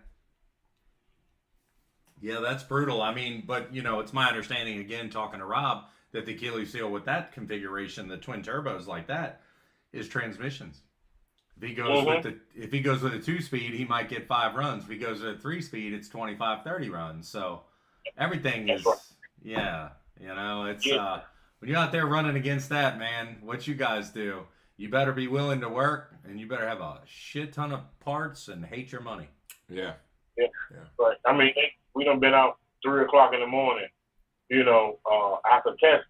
Yeah, that's brutal. I mean, but you know, it's my understanding again, talking to Rob, that the Achilles heel with that configuration, the twin turbos like that, is transmissions. If he goes if he goes with a 2-speed, he might get 5 runs. If he goes with a 3-speed, it's 25, 30 runs. So everything is you know, it's when you're out there running against that, man, what you guys do, you better be willing to work, and you better have a shit ton of parts and hate your money. Yeah. But I mean, we done been out 3 o'clock in the morning, you know, after testing,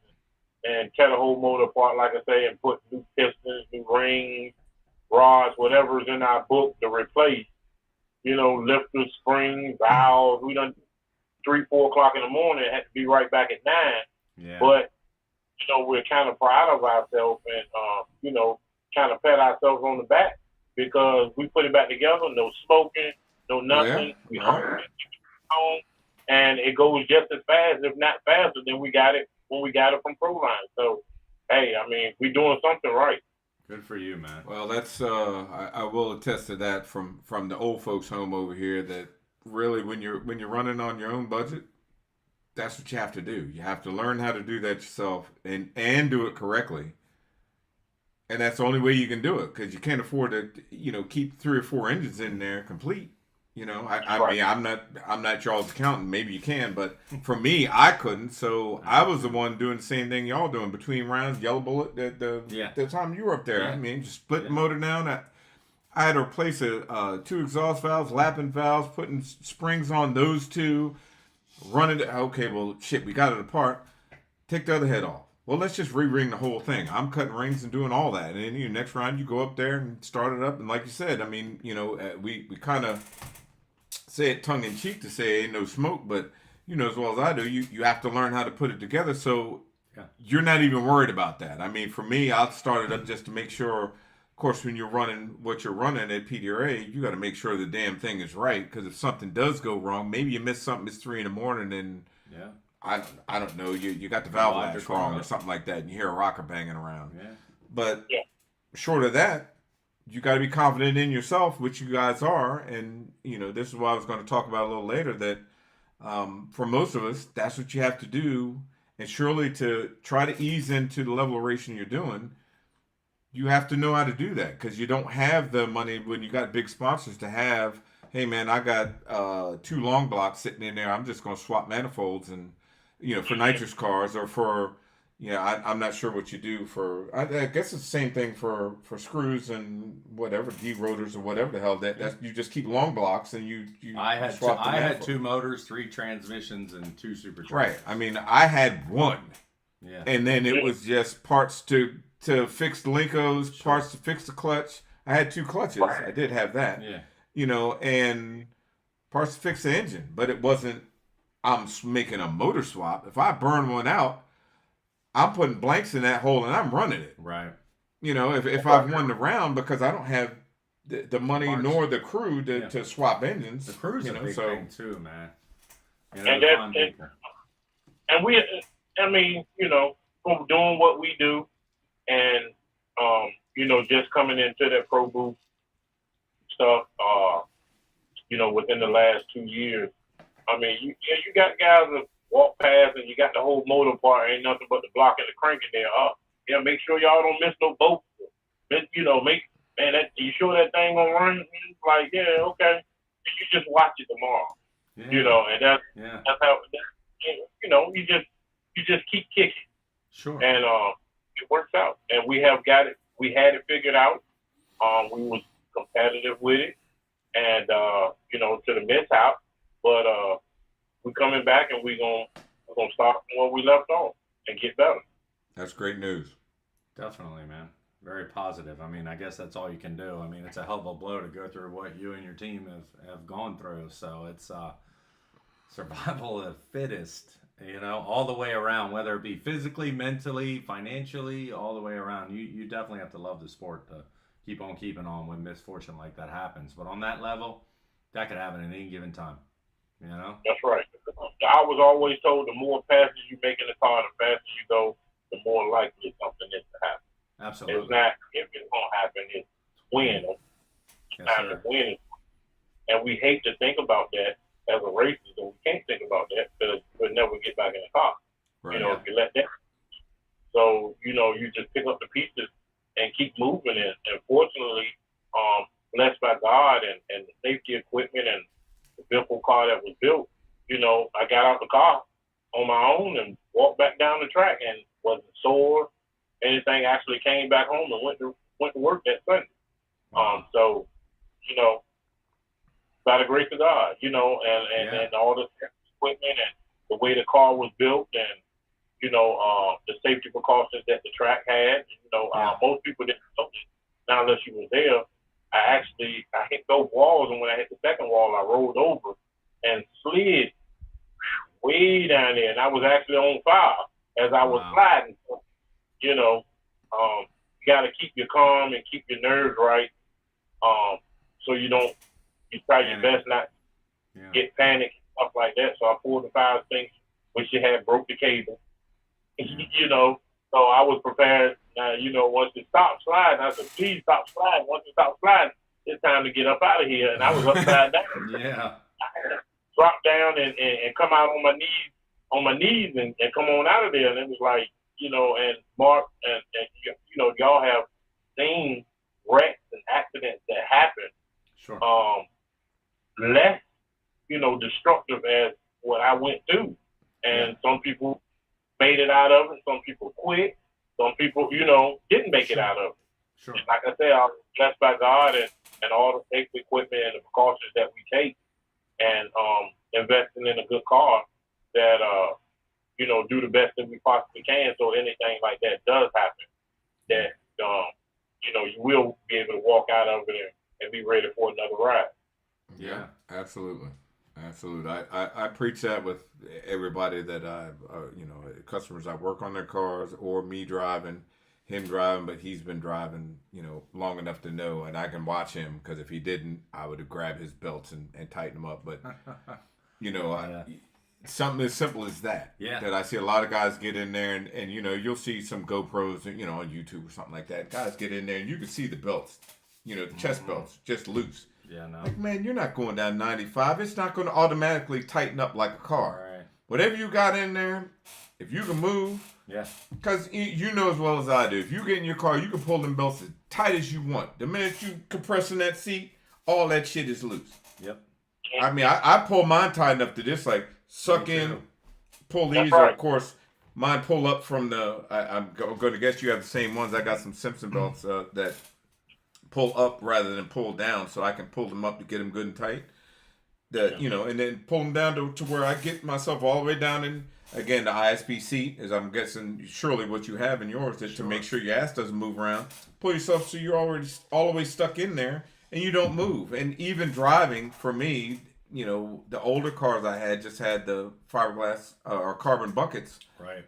and tear the whole motor apart, like I say, and put new pistons, new rings, rods, whatever's in our book to replace, you know, lifters, springs, valves. We done 3, 4 o'clock in the morning, had to be right back at 9. Yeah. But, you know, we're kind of proud of ourselves and, you know, kind of pat ourselves on the back because we put it back together, no smoking, no nothing. We hung it home, and it goes just as fast, if not faster, than we got it when we got it from Proline. So, hey, I mean, we're doing something right. Good for you, man. Well, that's I will attest to that from the old folks home over here. That really, when you're running on your own budget, that's what you have to do. You have to learn how to do that yourself and do it correctly. And that's the only way you can do it because you can't afford to, you know, keep 3 or 4 engines in there complete. You know, I mean, I'm not y'all's accountant. Maybe you can, but for me, I couldn't. So I was the one doing the same thing y'all doing between rounds. Yellow Bullet, the time you were up there. Yeah. I mean, just split the motor down. I had to replace 2 exhaust valves, lapping valves, putting springs on those 2, running it. Okay, well, shit, we got it apart. Take the other head off. Well, let's just re-ring the whole thing. I'm cutting rings and doing all that. And then you next round, you go up there and start it up. And like you said, I mean, you know, we kind of say it tongue in cheek to say ain't no smoke, but you know as well as I do, you have to learn how to put it together. So you're not even worried about that. I mean, for me, I'll start it up just to make sure. Of course, when you're running what you're running at PDRA, you got to make sure the damn thing is right. Because if something does go wrong, maybe you miss something. It's 3 a.m. and I don't know. You got the valve latch wrong or something like that, and you hear a rocker banging around. Yeah. But short of that, you got to be confident in yourself, which you guys are. And, you know, this is what I was going to talk about a little later, that for most of us, that's what you have to do. And surely to try to ease into the level of racing you're doing, you have to know how to do that because you don't have the money when you got big sponsors to have, hey, man, I got 2 long blocks sitting in there. I'm just going to swap manifolds and, you know, for nitrous cars or for... Yeah, I'm not sure what you do for. I guess it's the same thing for screws and whatever D rotors or whatever the hell that you just keep long blocks and you. I had 2 motors, 3 transmissions, and 2 superchargers. Right. I mean, I had 1. Yeah. And then it was just parts to fix the Lincos, parts to fix the clutch. I had 2 clutches. I did have that. Yeah. You know, and parts to fix the engine, but it wasn't. I'm making a motor swap. If I burn one out, I'm putting blanks in that hole and I'm running it. Right. You know, if I've won the round because I don't have the money nor the crew to swap engines. The crew's a big thing too, man. You know, and we, I mean, you know, from doing what we do and, you know, just coming into that pro booth stuff, you know, within the last 2 years, I mean, you got guys that walk past and you got the whole motor part, ain't nothing but the block and the crank in there. Yeah, make sure y'all don't miss no bolts. You know, you sure that thing gonna run? Like, yeah, okay. You just watch it tomorrow. Yeah. You know, and that's how you know, you just keep kicking. Sure. And it works out. And we have got it. We had it figured out. We was competitive with it, and you know, to the mishap, but we coming back, and we're gonna start from where we left off and get better. That's great news. Definitely, man. Very positive. I mean, I guess that's all you can do. I mean, it's a hell of a blow to go through what you and your team have gone through. So it's survival of the fittest, you know, all the way around, whether it be physically, mentally, financially, all the way around. You definitely have to love the sport to keep on keeping on when misfortune like that happens. But on that level, that could happen at any given time, you know? That's right. I was always told the more passes you make in the car, the faster you go, the more likely something is to happen. Absolutely. It's not if it's going to happen, it's when. Yes, Time to win. And we hate to think about that as a racist, and we can't think about that because we'll never get back in the car. Right. You know, if you let that. So, you know, you just pick up the pieces and keep moving. And fortunately, blessed by God and the safety equipment and the vehicle car that was built, you know, I got out the car on my own and walked back down the track and wasn't sore. Anything, actually came back home and went to work that Sunday. So, you know, by the grace of God, you know, and all the equipment and the way the car was built and, you know, the safety precautions that the track had, you know, most people didn't know this. Now, unless you was there, I hit those walls, and when I hit the second wall, I rolled over and slid way down there, and I was actually on fire as I was sliding. You know, you got to keep your calm and keep your nerves right, so you try your best not to get panicked and stuff like that. So I pulled the fire extinguisher, which you had broke the cable, you know, so I was prepared. Now, you know, once it stopped sliding, I said, please stop sliding. Once it stopped sliding, it's time to get up out of here. And I was upside down. Yeah. I dropped down and come out on my knees and come on out of there. And it was like, you know, and Mark and you know, y'all have seen wrecks and accidents that happen. Sure. Less, you know, destructive as what I went through. And some people made it out of it. Some people quit. Some people, you know, didn't make it out of it. Sure. And like I said, I was blessed by God and all the safety equipment and the precautions that we take and investing in a good car that, you know, do the best that we possibly can so anything like that does happen, that, you know, you will be able to walk out of it and be ready for another ride. Yeah, absolutely. Absolutely. I preach that with everybody that you know, customers I work on their cars or me driving, him driving, but he's been driving, you know, long enough to know, and I can watch him because if he didn't, I would have grabbed his belts and tightened them up. But, you know, something as simple as that. Yeah. That I see a lot of guys get in there and, you know, you'll see some GoPros, you know, on YouTube or something like that. Guys get in there and you can see the belts, you know, the chest belts just loose. Yeah, no. Like, man, you're not going down 95. It's not going to automatically tighten up like a car. Right. Whatever you got in there, if you can move, because you know as well as I do, if you get in your car, you can pull them belts as tight as you want. The minute you compress in that seat, all that shit is loose. Yep. I mean, I pull mine tight enough to just like suck in, pull these. Right. Of course, mine pull up from the. I'm going to guess you have the same ones. I got some Simpson belts that pull up rather than pull down, so I can pull them up to get them good and tight. You know, and then pull them down to where I get myself all the way down in. Again, the ISP seat, as I'm guessing, surely what you have in yours is to make sure your ass doesn't move around. Pull yourself so you're already all the way stuck in there and you don't move. And even driving, for me, you know, the older cars I had just had the fiberglass or carbon buckets. Right.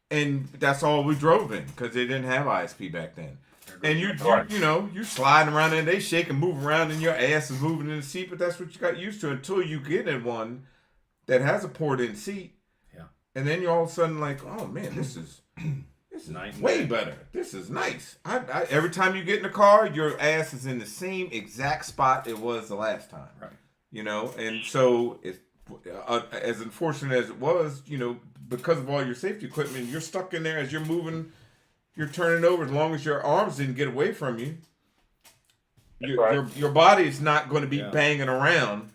And that's all we drove in because they didn't have ISP back then. And you know, you sliding around and they shake and move around and your ass is moving in the seat, but that's what you got used to until you get in one that has a port-in seat. And then you're all of a sudden like, oh man, this is nice, way better. This is nice. I every time you get in the car, your ass is in the same exact spot it was the last time. Right. You know, and so it's as unfortunate as it was, you know, because of all your safety equipment, you're stuck in there as you're moving, you're turning over. As long as your arms didn't get away from you, your body is not going to be banging around.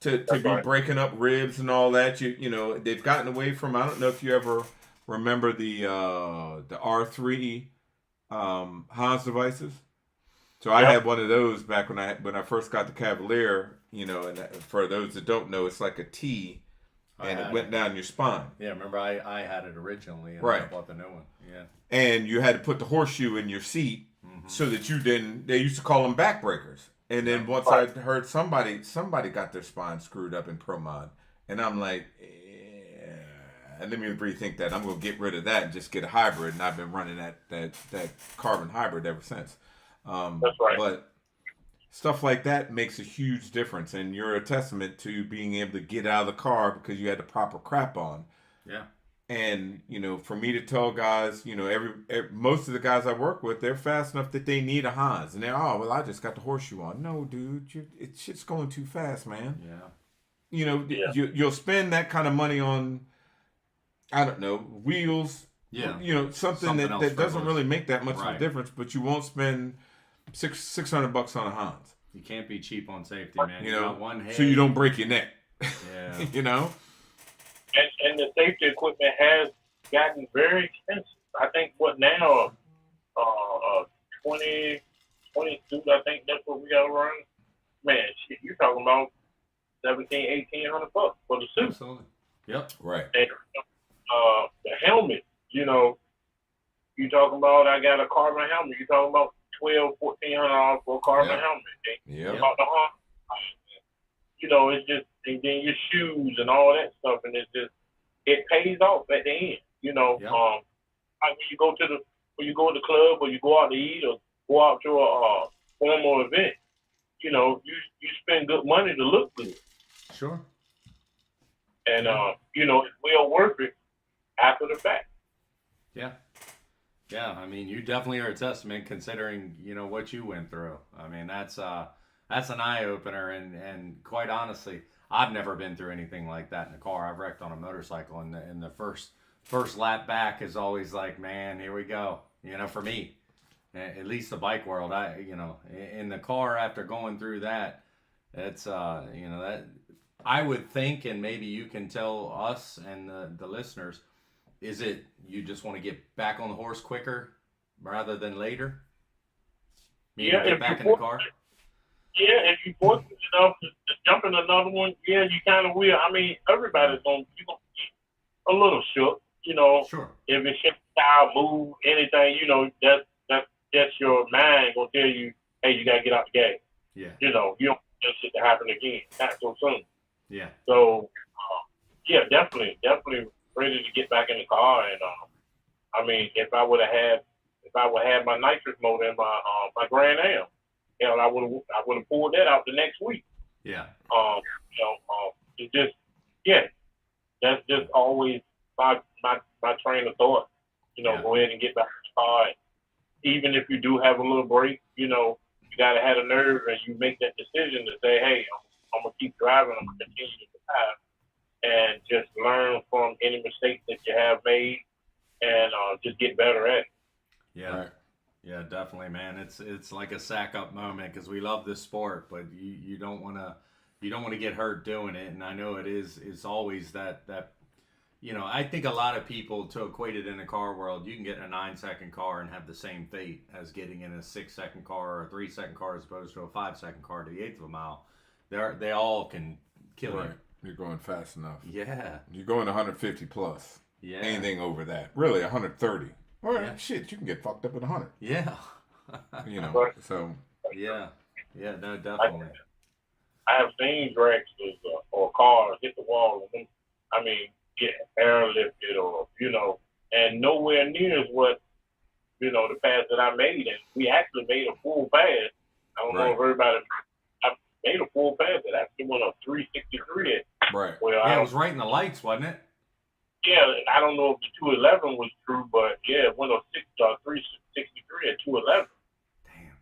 To be breaking up ribs and all that, you know, they've gotten away from. I don't know if you ever remember the R3 Hans devices. So I had one of those back when I first got the Cavalier. You know, and for those that don't know, it's like a T and it went down your spine. Yeah, remember I had it originally, and Right. I bought the new one. Yeah. And you had to put the horseshoe in your seat so that you didn't. They used to call them backbreakers. And then once I heard somebody got their spine screwed up in Pro Mod, and I'm like, let me rethink that. I'm gonna get rid of that and just get a hybrid. And I've been running that carbon hybrid ever since. That's right. But stuff like that makes a huge difference, and you're a testament to being able to get out of the car because you had the proper crap on. Yeah. And for me to tell guys, most of the guys I work with, they're fast enough that they need a Hans, and they're I just got the horseshoe on. No, dude, shit's going too fast, man. Yeah. You'll spend that kind of money on, I don't know, wheels. Yeah. Something that doesn't frivolous. really make that much of Right. a difference, but you won't spend $600 on a Hans. You can't be cheap on safety, man. You got one head. So you don't break your neck. Yeah. And the safety equipment has gotten very expensive. I think what now, 20, 22, I think that's what we got to run. Man, shit, you're talking about $1,700, $1,800 for the suit. Absolutely. Yep. Right. And, the helmet, you're talking about, I got a carbon helmet. You're talking about $1,200, $1,400 for a carbon Yep. helmet. Yep. About the Honda. It's just, and then your shoes and all that stuff, and it pays off at the end. Yep. Like when you go to the club or you go out to eat or go out to a formal event, you spend good money to look good, Sure. and it's well worth it after the fact. Yeah. Yeah, I mean, you definitely are a testament considering, what you went through. I mean, that's an eye-opener, and quite honestly, I've never been through anything like that in a car. I've wrecked on a motorcycle, and the first lap back is always like, man, here we go. For me, at least the bike world, in the car after going through that, it's, that I would think, and maybe you can tell us and the listeners, is it you just want to get back on the horse quicker rather than later? Get back in the car? Yeah, if you're fortunate enough to jump in another one, yeah, you kind of will. I mean, everybody's going to be a little shook, Sure. If it's your style, move, anything, that's your mind going to tell you, hey, you got to get out the game. Yeah. You don't want that shit to happen again, not so soon. Yeah. So, yeah, definitely ready to get back in the car. And, I mean, if I would have had my nitrous motor in my Grand Am, I would have pulled that out the next week. Yeah. It just, that's just always my train of thought. Go ahead and get back in the car. And even if you do have a little break, you gotta have the nerve and you make that decision to say, hey, I'm gonna keep driving. I'm gonna continue to drive and just learn from any mistakes that you have made and just get better at it. Yeah. Right. Yeah, definitely, man. It's like a sack up moment because we love this sport, but you don't want to get hurt doing it. And I know it's always that I think a lot of people, to equate it in the car world, you can get in a 9-second car and have the same fate as getting in a 6-second car or a 3-second car as opposed to a 5-second car to the eighth of a mile. They all can kill Right. you. You're going fast enough. Yeah. You're going 150 plus. Yeah. Anything over that, really 130. Or Yeah. shit, you can get fucked up at 100. Yeah. So Yeah. Yeah, no, definitely. I have seen wrecks or cars hit the wall and get airlifted or and nowhere near is what the pass that I made, and we actually made a full pass. I don't know if everybody. I made a full pass that actually went up 363. right. Well, Yeah, it was right in the lights, wasn't it? yeah, I don't know if the 211 was true, but yeah, it went up 363 at 211. Damn.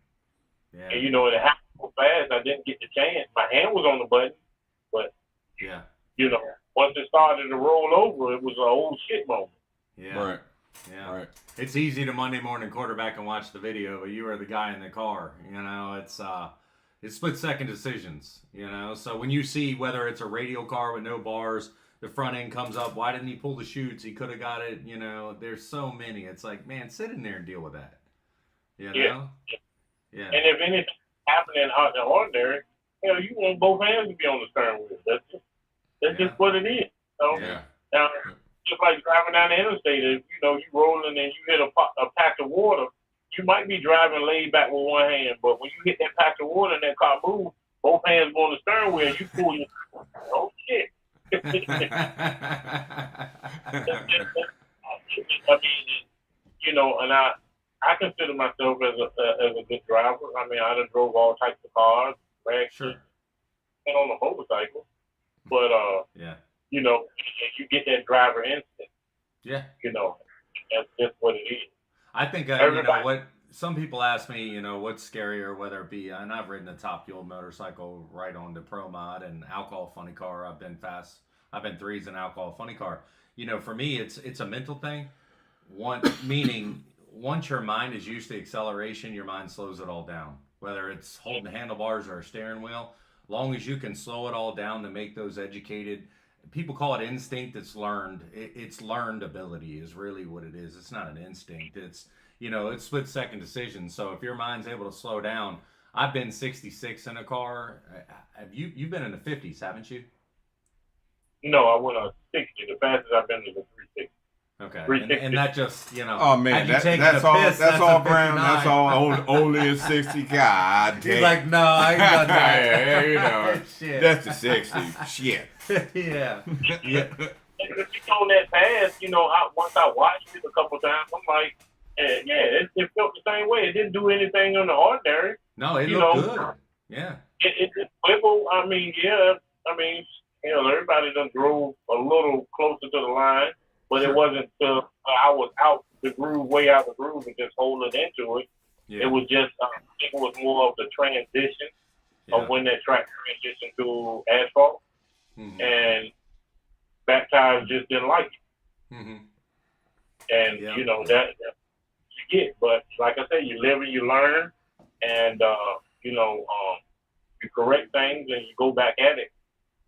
Yeah. And it happened so fast, I didn't get the chance. My hand was on the button, but Yeah. once it started to roll over, it was an old shit moment. Yeah. Right. Yeah. Right. It's easy to Monday morning quarterback and watch the video, but you are the guy in the car. It's split second decisions, So when you see whether it's a radial car with no bars, the front end comes up, why didn't he pull the chutes? He could have got it, there's so many. It's like, man, sit in there and deal with that. Yeah. And if anything happening out in the ordinary, you want both hands to be on the steering wheel. That's just what it is. know? Yeah. Now, just like driving down the interstate, if you rolling and you hit a patch of water, you might be driving laid back with one hand, but when you hit that patch of water and that car moves, both hands go on the steering wheel, you pull your, oh shit. I mean, and I consider myself as a good driver. I mean, I done drove all types of cars, Sure. and on a motorcycle, but Yeah. you get that driver instinct. Yeah. That's just what it is. I think Everybody- what some people ask me, what's scarier, whether it be, and I've ridden a top fuel motorcycle right on the Pro Mod and alcohol funny car. I've been fast. I've been threes in alcohol funny car. For me, it's a mental thing. Meaning once your mind is used to acceleration, your mind slows it all down. Whether it's holding the handlebars or a steering wheel, long as you can slow it all down to make those educated. People call it instinct. It's learned. It's learned ability is really what it is. It's not an instinct. It's it's split second decisions. So if your mind's able to slow down, I've been 66 in a car. You've been in the 50s, haven't you? No, I went on 60. The fastest I've been is a 360. Okay, 360. and that just Oh man, had you taken that's a all. piss, That's all a Brown. 59. That's all. Only a 60. God damn. He's like, no, I ain't done that. Yeah, Shit. that's the 60. Shit. yeah. If you on that fast, once I watched it a couple times, I'm like, it felt the same way. It didn't do anything on the ordinary. No, it You looked know, good. Yeah. It just wiggled. I mean, everybody done drove a little closer to the line, but Sure. it wasn't till I was out the groove, way out the groove, and just holding into it. Yeah. It was just, I think it was more of the transition yeah. of when that track transitioned to asphalt, Mhm. and back tires just didn't like it. Mhm. And Yeah. that you get, but like I said, you live and you learn, and you correct things and you go back at it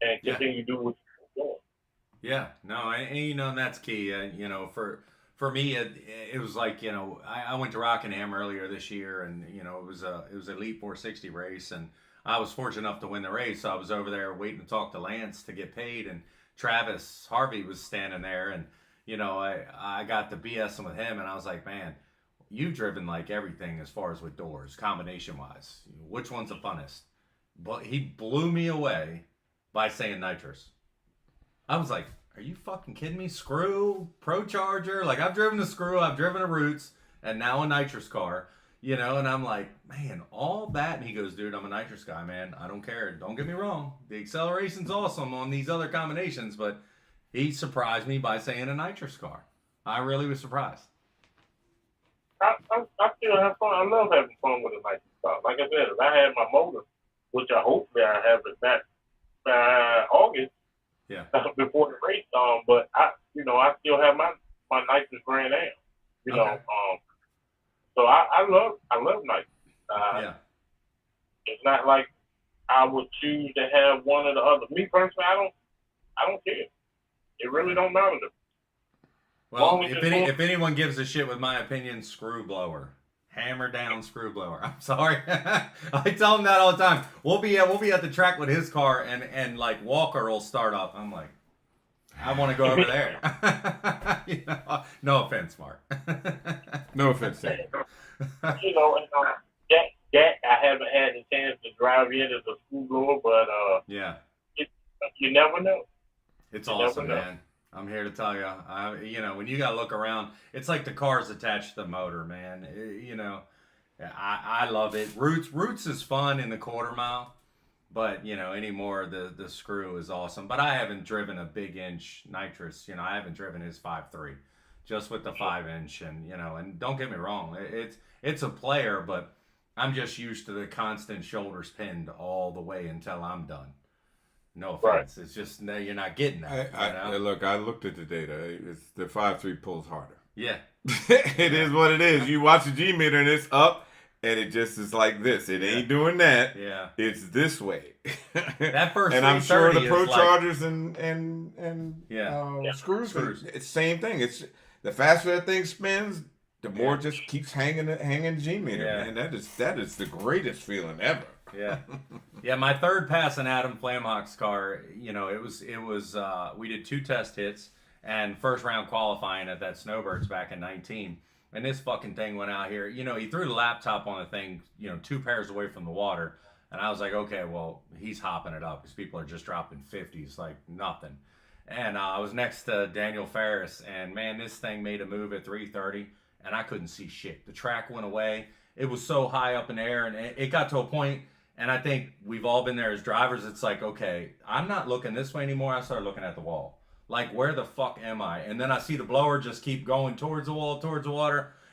and Yeah. continue to do what you're doing. Yeah, no, and that's key. For me, it was like I went to Rockingham earlier this year, and it was an Elite 460 race, and I was fortunate enough to win the race. So I was over there waiting to talk to Lance to get paid, and Travis Harvey was standing there, and I got to BSing with him, and I was like, man, you've driven like everything as far as with doors, combination wise. Which one's the funnest? But he blew me away by saying nitrous. I was like, are you fucking kidding me? Screw, Pro Charger. Like, I've driven a Screw, I've driven a Roots, and now a nitrous car, and I'm like, man, all that. And he goes, dude, I'm a nitrous guy, man. I don't care. Don't get me wrong. The acceleration's awesome on these other combinations, but he surprised me by saying a nitrous car. I really was surprised. I still have fun. I love having fun with a nice car. Like I said, if I had my motor, which I hopefully I have it back by August, Yeah. before the race, but I still have my nitrous Grand Am, Okay. so I love nitrous. Yeah. It's not like I would choose to have one or the other. Me personally, I don't care. It really don't matter to me. Well, Long as it's if anyone gives a shit with my opinion, screw blower. Hammer down screw blower. I'm sorry. I tell him that all the time. We'll be at the track with his car, and like Walker will start up. I'm like, I want to go over there. No offense, Mark. No offense, Sam. And that I haven't had the chance to drive in as a school blower, but Yeah, you never know. it's You never awesome, know. man. I'm here to tell you. When you gotta look around, it's like the car's attached to the motor, man. I love it. Roots is fun in the quarter mile, but anymore the Screw is awesome. But I haven't driven a big inch nitrous. I haven't driven his 5.3, just with the 5-inch, and and don't get me wrong, it's a player, but I'm just used to the constant shoulders pinned all the way until I'm done. No offense, It's just you're not getting that. Look, I looked at the data. It's the 5.3 pulls harder. Yeah. It is what it is. You watch the G meter and it's up, and it just is like this. It ain't doing that. Yeah. It's this way. That first and I'm sure the 330 Pro is like- Chargers and screws, Screws. it's the same thing. It's the faster that thing spins, the more it just keeps hanging G meter. Yeah. Man, that is the greatest feeling ever. Yeah. My third pass in Adam Flamhock's car, you know, it was we did 2 test hits and first round qualifying at that Snowbirds back in 19. And this fucking thing went out here. You know, he threw the laptop on the thing, you know, 2 pairs away from the water. And I was like, okay, well, he's hopping it up because people are just dropping 50s like nothing. And I was next to Daniel Ferris, and man, this thing made a move at 330, and I couldn't see shit. The track went away. It was so high up in the air, and it got to a point, and I think we've all been there as drivers. It's like, okay, I'm not looking this way anymore. I started looking at the wall. Like, where the fuck am I? And then I see the blower just keep going towards the wall, towards the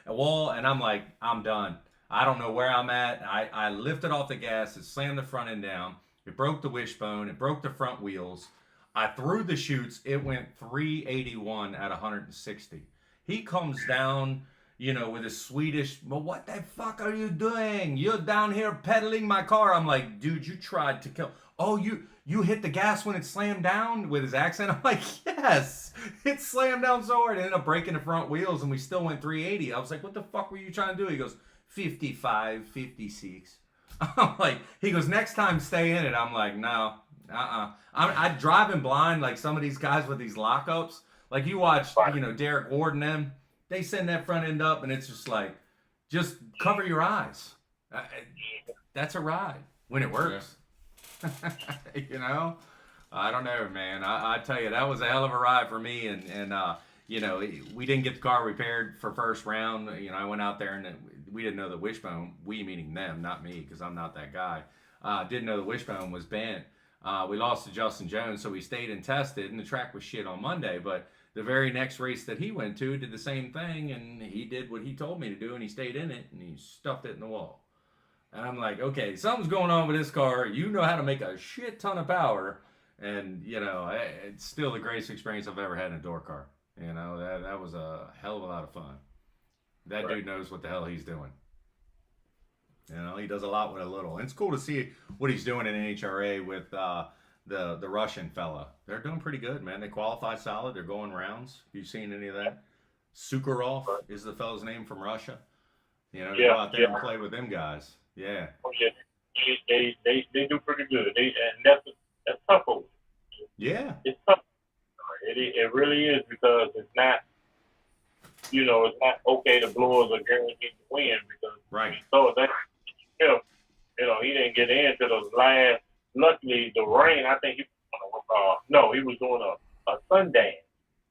wall, and I'm like, I'm done. I don't know where I'm at. I lifted off the gas. It slammed the front end down. It broke the wishbone. It broke the front wheels. I threw the chutes. It went 381 at 160. He comes down, you know, with his Swedish, well, what the fuck are you doing? You're down here pedaling my car. I'm like, dude, you tried to kill. Oh, you hit the gas when it slammed down with his accent? I'm like, yes. It slammed down so hard. It ended up breaking the front wheels, and we still went 380. I was like, what the fuck were you trying to do? He goes, 55, 56. I'm like, he goes, next time stay in it. I'm like, no. I'm driving blind like some of these guys with these lockups. Like you watch, you know, Derek Ward and them. They send that front end up, and it's just like, just cover your eyes. That's a ride when it works. Yeah. You know, I don't know, man. I tell you, that was a hell of a ride for me. And you know, we didn't get the car repaired for first round. You know, I went out there and we didn't know the wishbone. We meaning them, not me, because I'm not that guy. Didn't know the wishbone was bent. We lost to Justin Jones, so we stayed and tested, and the track was shit on Monday. But the very next race that he went to did the same thing, and he did what he told me to do, and he stayed in it, and he stuffed it in the wall. And I'm like, okay, something's going on with this car. You know how to make a shit ton of power, and, you know, it's still the greatest experience I've ever had in a door car. You know, that was a hell of a lot of fun. That dude knows what the hell he's doing. You know, he does a lot with a little. And it's cool to see what he's doing in NHRA with the Russian fella. They're doing pretty good, man. They qualify solid. They're going rounds. Have you seen any of that? Sukharov is the fella's name from Russia. You know, they go out there and play with them guys. Yeah. Oh, yeah. They do pretty good. And that's tough over. Yeah. It's tough. It really is, because it's not, you know, it's not okay to blowers are guaranteed to win, because so that, you know, he didn't get into the last. Luckily, the rain. I think he was doing a sun dance,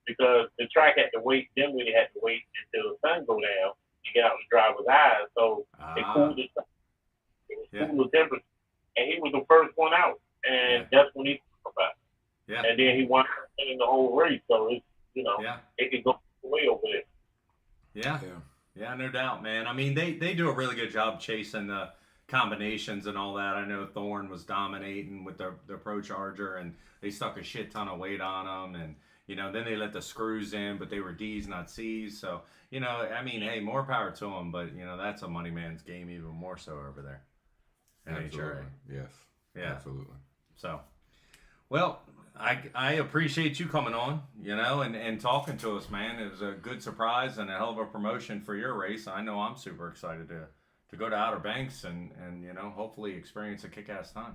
because the track had to wait. Then we had to wait until the sun go down to get out the driver's eyes. So it cooled the sun. It was cooler temperature, and he was the first one out, and that's when he talked about it. Yeah. And then he won the whole race. So it's, you know, it could go way over there. Yeah, no doubt, man. I mean, they do a really good job chasing the combinations and all that. I know Thorne was dominating with the Pro Charger, and they stuck a shit ton of weight on them, and, you know, then they let the screws in, but they were D's, not C's. So, you know, I mean, hey, more power to them, but, you know, that's a money man's game even more so over there. Absolutely. Yes. Yeah. Absolutely. So, well, I appreciate you coming on, you know, and talking to us, man. It was a good surprise and a hell of a promotion for your race. I know I'm super excited to go to Outer Banks and you know, hopefully experience a kick-ass time.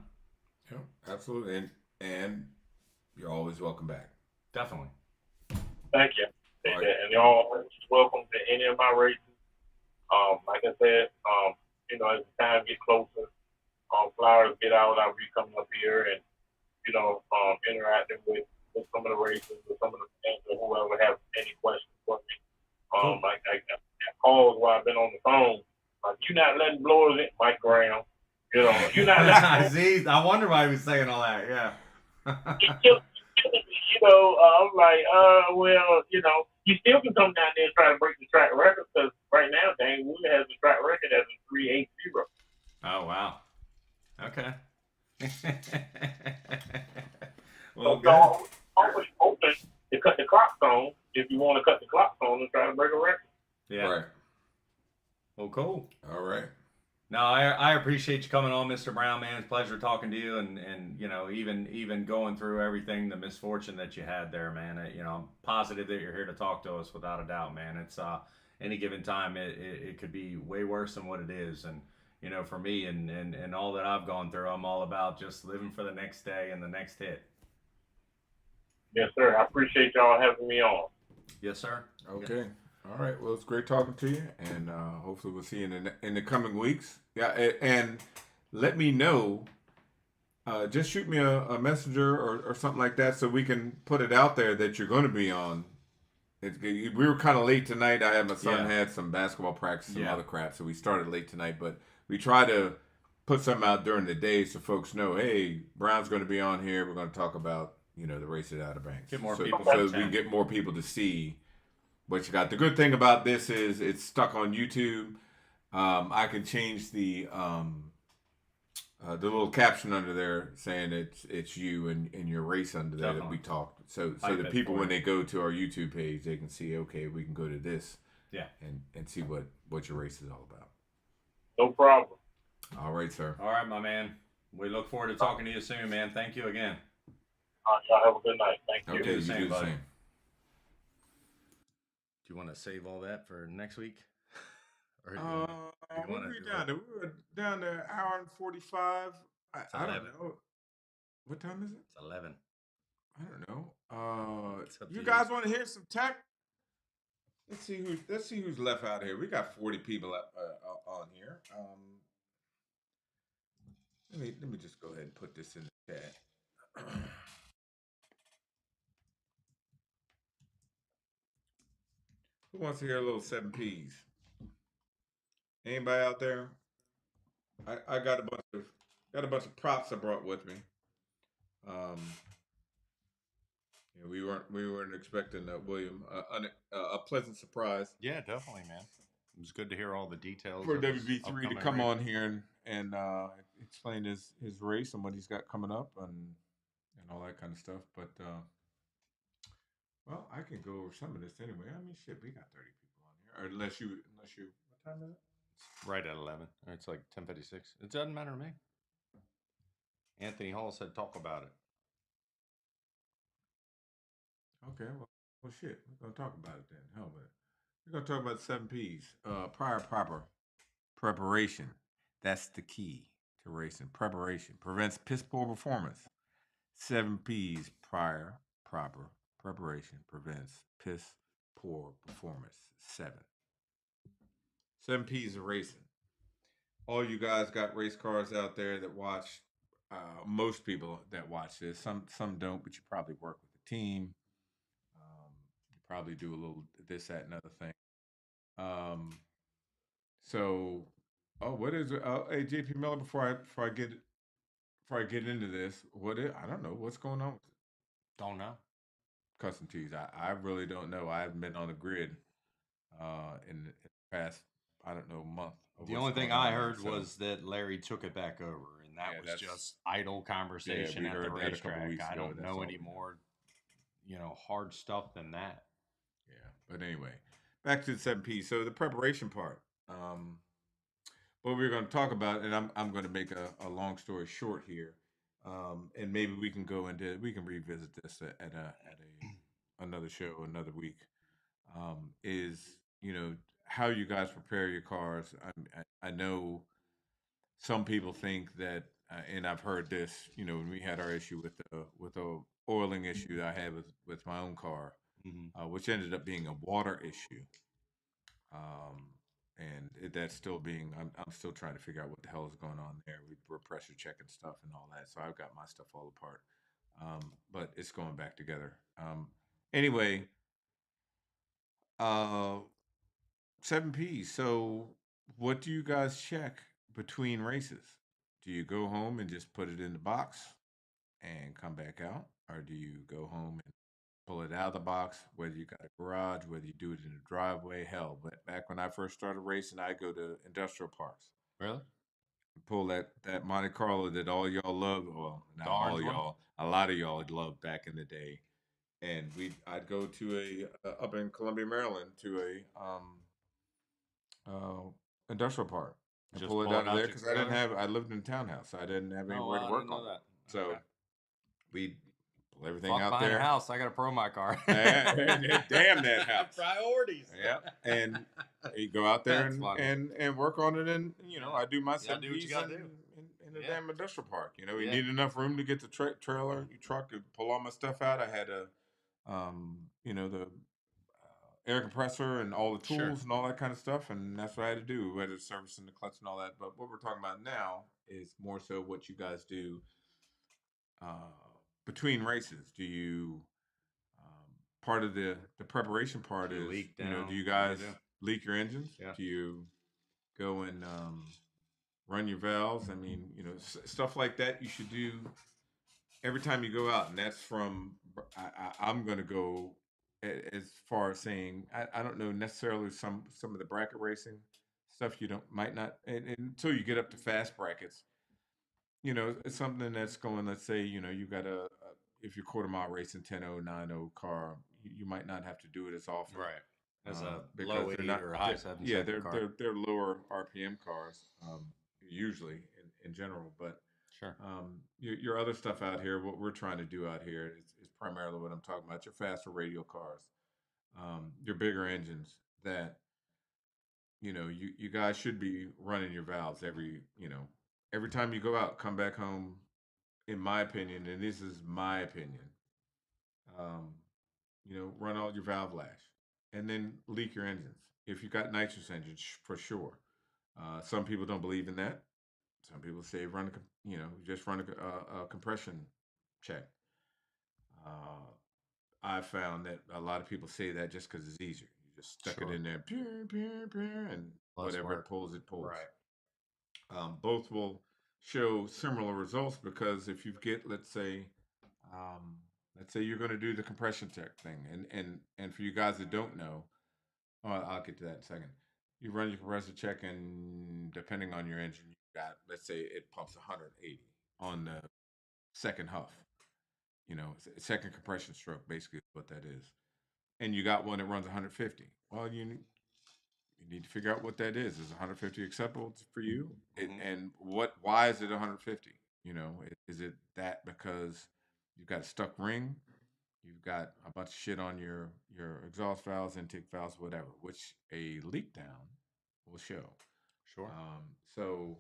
Yeah, absolutely. And you're always welcome back. Definitely. Thank you. Right. And y'all are welcome to any of my races. Like I said, you know, as the time gets closer, flyers get out, I'll be coming up here and, you know, interacting with some of the races or some of the fans or whoever have any questions for me. I got calls while I've been on the phone. Like, you're not letting blowers in, Mike Graham. You know, you're not letting. See, I wonder why he was saying all that. Yeah. You know, I'm like, well, you know, you still can come down there and try to break the track record, because right now, Dane Wheeler has the track record as a 380. Oh, wow. Okay. Well, so always open to cut the clock on if you want to cut the clock on and try to break a record. Yeah. Right. Well, cool. All right. No, I appreciate you coming on, Mr. Brown, man. It's a pleasure talking to you, and you know, even going through everything, the misfortune that you had there, man. You know, I'm positive that you're here to talk to us, without a doubt, man. It's any given time, it could be way worse than what it is, and you know, for me and all that I've gone through, I'm all about just living for the next day and the next hit. Yes, sir. I appreciate y'all having me on. Yes, sir. Okay. All right. Well, it's great talking to you, and hopefully we'll see you in the coming weeks. Yeah, and let me know. Just shoot me a messenger or something like that, so we can put it out there that you're going to be on. We were kind of late tonight. I had my son Yeah. had some basketball practice, some Yeah. other crap, so we started late tonight. But we try to put something out during the day so folks know, hey, Brown's going to be on here. We're going to talk about the race at Outer Banks. Get more so, people so to we can attend. get more people to see what you got. The good thing about this is it's stuck on YouTube. I can change the little caption under there saying it's you and your race under there that we Definitely. talked. So Hype the it people for when you. they go to our YouTube page, they can see, okay, we can go to this Yeah. and see what your race is all about. No problem. All right, sir. All right, my man. We look forward to talking to you soon, man. Thank you again. Y'all have a good night. Thank you. Okay, you the same, do the buddy. same. Do you want to save all that for next week? Or do you What wanna were we do down to? We were down to an hour and 45. I don't 11. know. What time is it? It's 11. I don't know. It's up to You you. guys want to hear some tech? Let's see who's left out here. We got 40 people on here. Let me just go ahead and put this in the chat. Who wants to hear a little 7Ps? Anybody out there? I got a bunch of props I brought with me. Yeah, we weren't expecting William a pleasant surprise Yeah, definitely, man. It was good to hear all the details for of his WB3 to upcoming come race. on here and explain his race and what he's got coming up and all that kind of stuff. But well, I can go over some of this anyway. I mean, shit, we got 30 people on here. Or unless you, what time is it? Right at 11. It's like 10:56. It doesn't matter to me. Anthony Hall said talk about it. Okay, well, shit, we're gonna talk about it then. Hell with it. We're gonna talk about 7Ps. Prior proper preparation. That's the key to racing. Preparation prevents piss poor performance. 7Ps prior proper preparation prevents piss poor performance. 7Ps of racing. All you guys got race cars out there that watch. Most people that watch this, some don't, but you probably work with a team. You probably do a little this, that, and other thing. So, what is it? Hey, JP Miller, before I get into this, I don't know what's going on with Don't know. custom tees. I really don't know. I haven't been on the grid in the past, I don't know, month. The only thing I heard was that Larry took it back over, and that was just idle conversation we at the heard that a couple racetrack. weeks I ago, don't that's know all any we know. more, hard stuff than that. Yeah, but anyway, back to the 7P. So the preparation part. What we're going to talk about, and I'm going to make a long story short here, and maybe we can revisit this at another show another week. Is how you guys prepare your cars. I know some people think that, and I've heard this. When we had our issue with the oiling issue that I had with my own car, which ended up being a water issue. And that's still being. I'm still trying to figure out what the hell is going on there. We're pressure checking stuff and all that, so I've got my stuff all apart. But it's going back together. Anyway, 7P. So, what do you guys check between races? Do you go home and just put it in the box and come back out, or do you go home and pull it out of the box? Whether you got a garage, whether you do it in a driveway, hell. But back when I first started racing, I go to industrial parks. Really? Pull that Monte Carlo that all y'all love. Well, not The all orange one? y'all. A lot of y'all loved back in the day. And I'd go to up in Columbia, Maryland, to a industrial park and Just pull it pull it out of out there your because I trailer? lived in a townhouse, so I didn't have anywhere to I work didn't know on. that. So Okay. we'd pull everything Fuck out buying there. a house. I got to pro my car. Damn that house. Priorities. Yep. And you go out there That's funny. and work on it. And, I do my You gotta do what you 7Ps gotta in, do. in the Yeah. damn industrial park. You Yeah. need enough room to get the trailer, your truck, to pull all my stuff out. I had the air compressor and all the tools Sure. and all that kind of stuff. And that's what I had to do. We had to service in the clutch and all that. But what we're talking about now is more so what you guys do between races. Do you part of the preparation part Do you is leak do down? you What do you guys do? leak your engines? Yeah. Do you go and run your valves? I mean, stuff like that you should do every time you go out. And that's from I'm going to go as far as saying I don't know necessarily some of the bracket racing stuff you might not and until you get up to fast brackets. It's something that's going. Let's say you got if you're quarter mile racing 10.0, 9.0 car, you might not have to do it as often. Right. As a because low they're 8 not or a high they're- 7 yeah, second car. they're lower RPM cars, usually in general. But Sure. your other stuff out here, what we're trying to do out here is primarily what I'm talking about. Your faster radial cars, your bigger engines that you guys should be running your valves every time you go out, come back home. In my opinion, and this is my opinion, um, run all your valve lash, and then leak your engines. If you got nitrous engines, for sure. Some people don't believe in that. Some people say just run a compression check. Uh, I found that a lot of people say that just because it's easier. You just stuck Sure. it in there, and Less whatever work. it pulls, it pulls. Right. Both will show similar results because if you get, let's say you're going to do the compression check thing, and for you guys that don't know, I'll get to that in a second. You run your compressor check, and depending on your engine, you got, let's say it pumps 180 on the second huff. Second compression stroke, basically, is what that is. And you got one that runs 150. Well, you need to figure out what that is. Is 150 acceptable for you? And why is it 150? Is it that because you've got a stuck ring, you've got a bunch of shit on your exhaust valves, intake valves, whatever, which a leak down will show. Sure. So,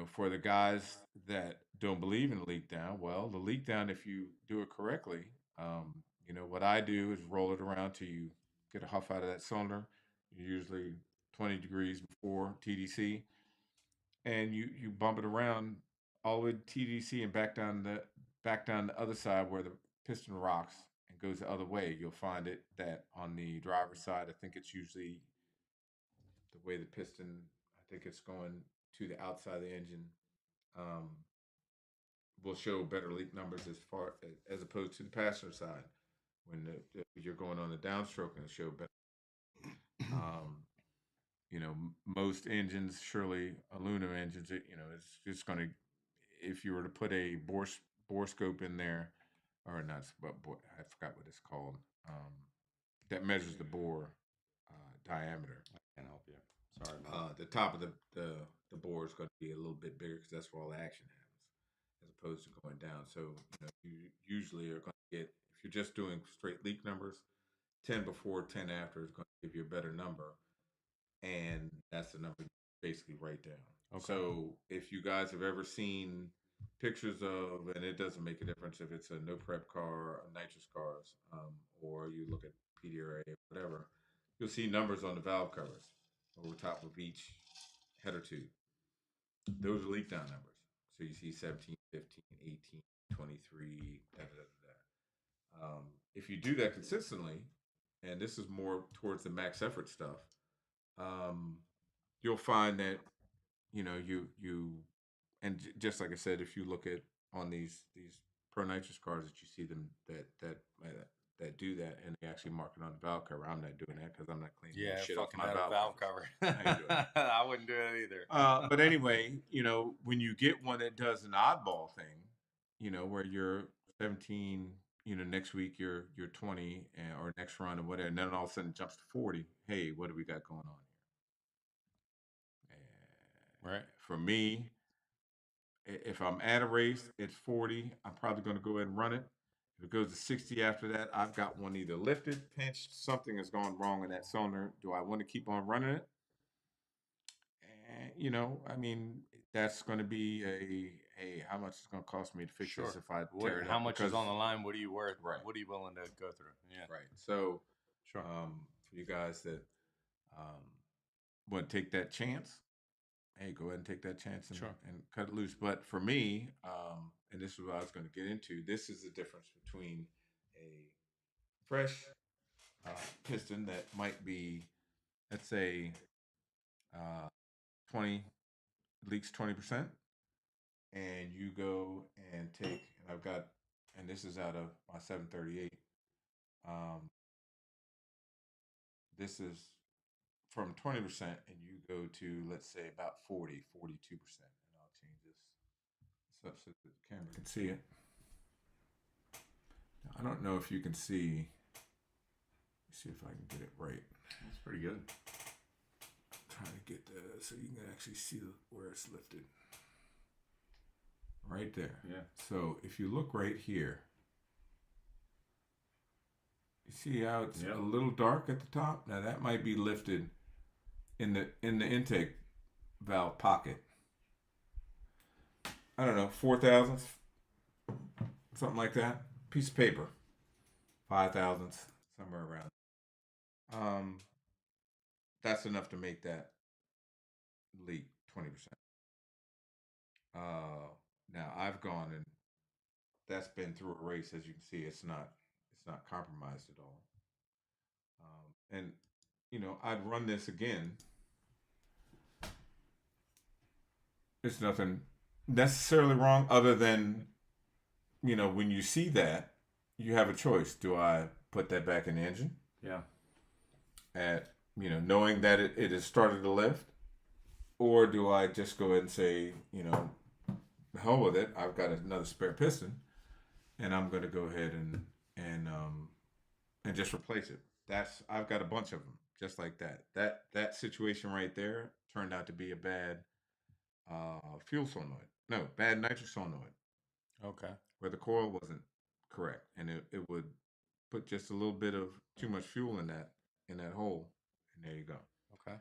for the guys that don't believe in leak down, well, the leak down, if you do it correctly, what I do is roll it around till you get a huff out of that cylinder, usually 20 degrees before TDC, and you bump it around all the way to TDC and back down the other side where the piston rocks and goes the other way. You'll find it that on the driver's side, I think it's usually the way the piston, I think it's going to the outside of the engine, will show better leak numbers as opposed to the passenger side when you're going on the downstroke and show better. Most engines, surely aluminum engines, it's just going to, if you were to put a bore scope in there, or not, but I forgot what it's called, that measures the bore diameter. I can't help you. Sorry about The top of the bore is going to be a little bit bigger because that's where all the action happens, as opposed to going down. So you usually are going to get, if you're just doing straight leak numbers, 10 before, 10 after is going to give you a better number, and that's the number you basically write down. Okay. So if you guys have ever seen pictures of, and it doesn't make a difference if it's a no prep car, or nitrous cars, or you look at PDRA or whatever, you'll see numbers on the valve covers over top of each header tube. Those are leak down numbers. So you see 17, 15, 18, 23, da, da, da, da. If you do that consistently, and this is more towards the max effort stuff, you'll find that and just like I said, if you look at on these pro nitrous cars that you see them that do that, and they actually mark it on the valve cover. I'm not doing that because I'm not cleaning yeah, shit off fucking my had a valve covers. cover. I ain't doing it. I wouldn't do it either. But anyway, when you get one that does an oddball thing, where you're 17, next week you're 20, or next run or whatever, and then all of a sudden it jumps to 40. Hey, what do we got going on here? Right. For me, If I'm at a race, it's 40. I'm probably going to go ahead and run it. If it goes to 60 after that, I've got one either lifted, pinched, something has gone wrong in that cylinder. Do I want to keep on running it? And, you know, I mean, that's going to be how much it's going to cost me to fix this if I tear it How up? much is on the line? What are you worth? Right. What are you willing to go through? Yeah. Right. So, Sure. for you guys that would take that chance, hey, go ahead and take that chance and, Sure. and cut it loose. But for me, and this is what I was going to get into, this is the difference between a fresh piston that might be, let's say, 20 leaks 20%, and you go and take, and I've got, and this is out of my 738. This is from 20%, and you go to, let's say, about 40, 42%. And I'll change this up so that the camera can see it. Now, I don't know if you can see. Let's see if I can get it right. That's pretty good. Trying to get so you can actually see where it's lifted. Right there. Yeah. So if you look right here, you see how it's a little dark at the top? Now that might be lifted in the intake valve pocket. I don't know, 4 thousandths, something like that. Piece of paper, 5 thousandths, somewhere around. That's enough to make that leak 20%. Now I've gone and that's been through a race. As you can see, it's not compromised at all. And you know, I'd run this again. There's nothing necessarily wrong other than, you know, when you see that, you have a choice. Do I put that back in the engine? Yeah. At, you know, knowing that it has started to lift? Or do I just go ahead and say, you know, the hell with it, I've got another spare piston, and I'm going to go ahead and just replace it. I've got a bunch of them just like that. That situation right there turned out to be a bad fuel solenoid. No, bad nitrous solenoid. Okay. Where the coil wasn't correct, and it would put just a little bit of too much fuel in that hole, and there you go. Okay.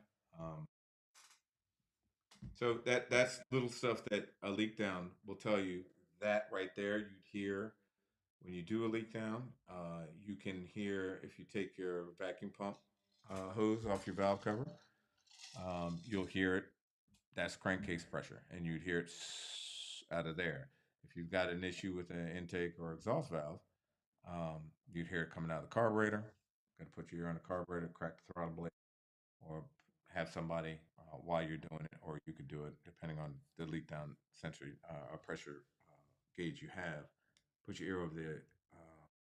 So that's little stuff that a leak down will tell you. That right there, you'd hear when you do a leak down. You can hear if you take your vacuum pump hose off your valve cover. You'll hear it. That's crankcase pressure, and you'd hear it out of there. If you've got an issue with an intake or exhaust valve, you'd hear it coming out of the carburetor. Got to put your ear on the carburetor, crack the throttle blade, or have somebody while you're doing it, or you could do it depending on the leak down sensor or pressure gauge you have. Put your ear over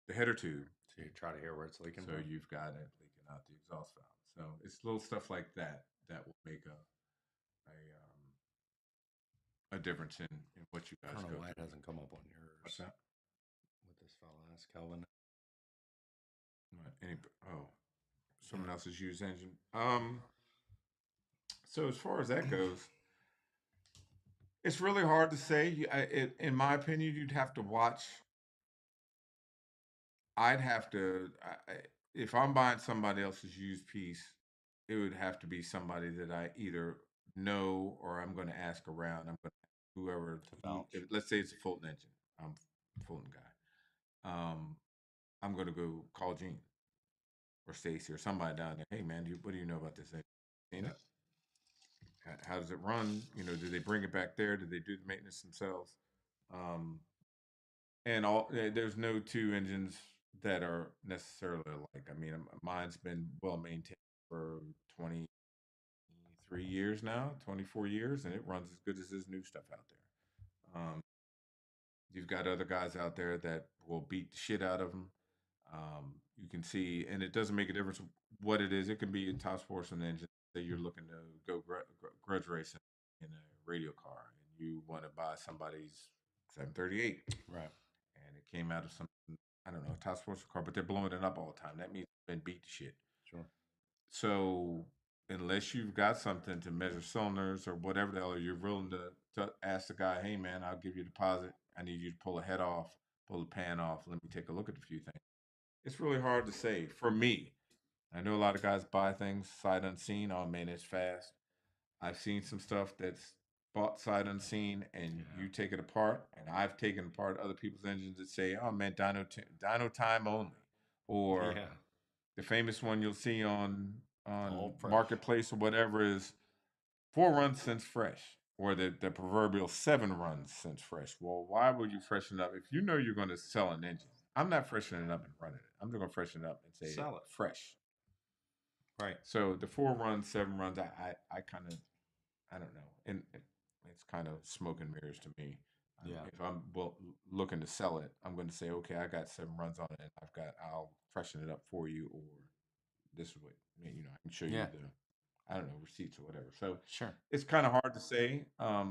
the header tube. So you try to hear where it's leaking. So you've got it leaking out the exhaust valve. So it's little stuff like that that will make a difference in what you guys I don't go know why it through. hasn't come up on yours. What's that? What this fella asked Kelvin. Someone else's used engine. So as far as that goes, it's really hard to say. In my opinion, you'd have to watch. I'd have to, if I'm buying somebody else's used piece, it would have to be somebody that I either know or I'm going to ask around. I'm going to whoever. Let's say it's a Fulton engine. I'm a Fulton guy. I'm going to go call Gene or Stacy or somebody down there. Hey man, what do you know about this engine? How does it run? You know, do they bring it back there? Do they do the maintenance themselves? And there's no two engines that are necessarily alike. I mean, mine's been well maintained for 23 years now, 24 years, and it runs as good as this new stuff out there. You've got other guys out there that will beat the shit out of them. You can see, and it doesn't make a difference what it is. It can be a top sports engine that you're looking to go grudge racing in a radio car, and you want to buy somebody's 738, right? And it came out of some, I don't know, top sports car, but they're blowing it up all the time. That means it's been beat to shit. Sure. So unless you've got something to measure cylinders or whatever the hell, you're willing to ask the guy, hey man, I'll give you a deposit. I need you to pull the head off, pull the pan off. Let me take a look at a few things. It's really hard to say for me. I know a lot of guys buy things sight unseen. Oh man, it's fast. I've seen some stuff that's bought sight unseen, and you take it apart. And I've taken apart other people's engines that say, "Oh man, dyno time only," or Yeah. the famous one you'll see on All fresh. Marketplace or whatever is 4 runs since fresh, or the proverbial 7 runs since fresh. Well, why would you freshen up if you know you're going to sell an engine? I'm not freshening it up and running it. I'm just going to freshen it up and say Sell it. fresh. Right. So the 4 runs, 7 runs, I kind of, I don't know, and it's kind of smoke and mirrors to me. Yeah. If I'm looking to sell it, I'm going to say, okay, I got 7 runs on it, and I'll freshen it up for you, or this is what I can show you Yeah. I don't know, receipts or whatever. So Sure. it's kind of hard to say. A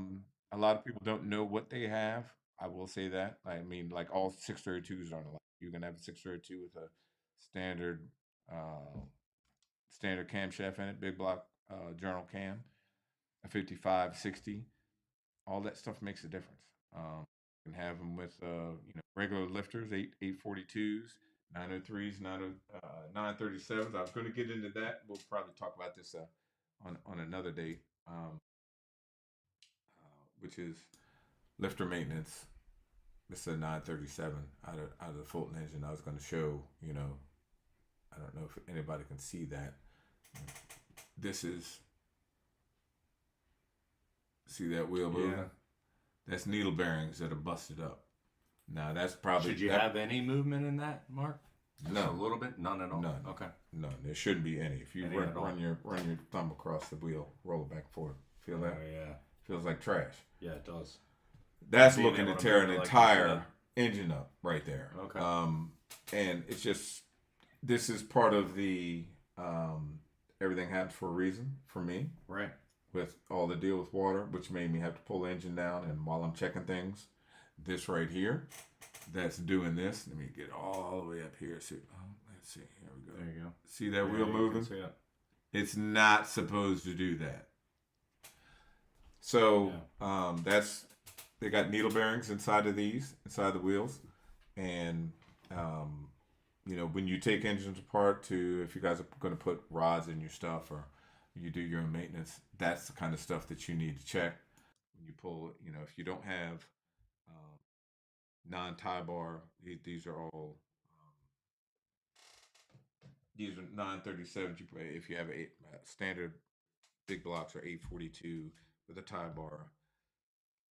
lot of people don't know what they have. I will say that. I mean, like all 632s aren't alike. You can have a 632 with a standard camshaft in it, big block journal cam, a 55, 60. All that stuff makes a difference. You can have them with regular lifters, 842s, 903s, 937s. I was going to get into that. We'll probably talk about this on another date, which is lifter maintenance. This is a 937 out of the Fulton engine. I was going to show, I don't know if anybody can see that. This is, see that wheel moving? Yeah. That's needle bearings that are busted up. Now that's probably. Should you have any movement in that, Mark? Just No. a little bit? None at all? None. Okay. None. There shouldn't be any. If you Any at all. run your thumb across the wheel, roll it back and forth. Feel that? Oh, yeah. Feels like trash. Yeah, it does. That's Being looking to able to tear move an it like you entire said. engine up right there. Okay. And it's just, this is part of the everything happens for a reason for me, Right. with all the deal with water, which made me have to pull the engine down. And while I'm checking things, this right here, that's doing this. Let me get all the way up here. See, let's see. Here we go. There you go. See that Yeah, wheel you can moving? see it. It's not supposed to do that. So that's, they got needle bearings inside of these, inside the wheels, and when you take engines apart, if you guys are going to put rods in your stuff or you do your own maintenance, that's the kind of stuff that you need to check when you pull. If you don't have non-tie bar, these are all these are 937s. If you have a standard big blocks or 842 with a tie bar,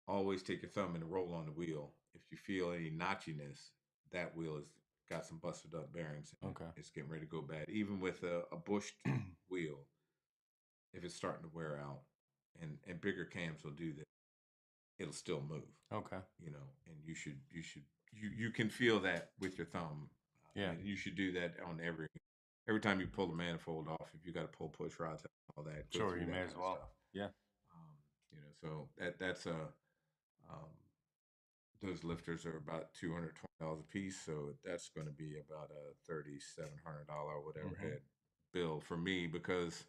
always take your thumb and roll on the wheel. If you feel any notchiness, that wheel has got some busted up bearings. Okay. It's getting ready to go bad. Even with a bushed wheel, if it's starting to wear out, and bigger cams will do that, it'll still move. Okay. And you can feel that with your thumb. Yeah. And you should do that on every time you pull the manifold off. If you got to pull push rods, all that. go Sure, through you that may kind as of well. stuff. Yeah. So that's those lifters are about $220 a piece. So that's going to be about a $3,700 whatever head bill for me, because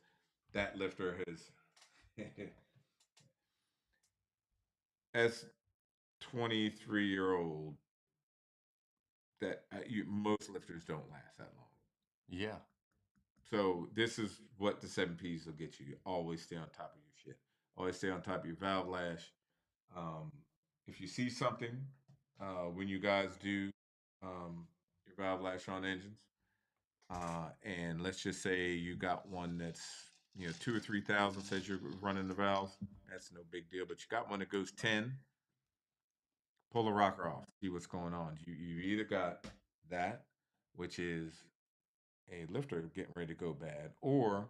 that lifter has, as 23-year-old, that most lifters don't last that long. Yeah. So this is what the 7Ps will get you. You always stay on top of your shit. Always stay on top of your valve lash. If you see something when you guys do your valve lash on engines, and let's just say you got one that's 2,000 or 3,000 says you're running the valves, that's no big deal. But you got one that goes 10, pull the rocker off, see what's going on. You either got that, which is a lifter getting ready to go bad, or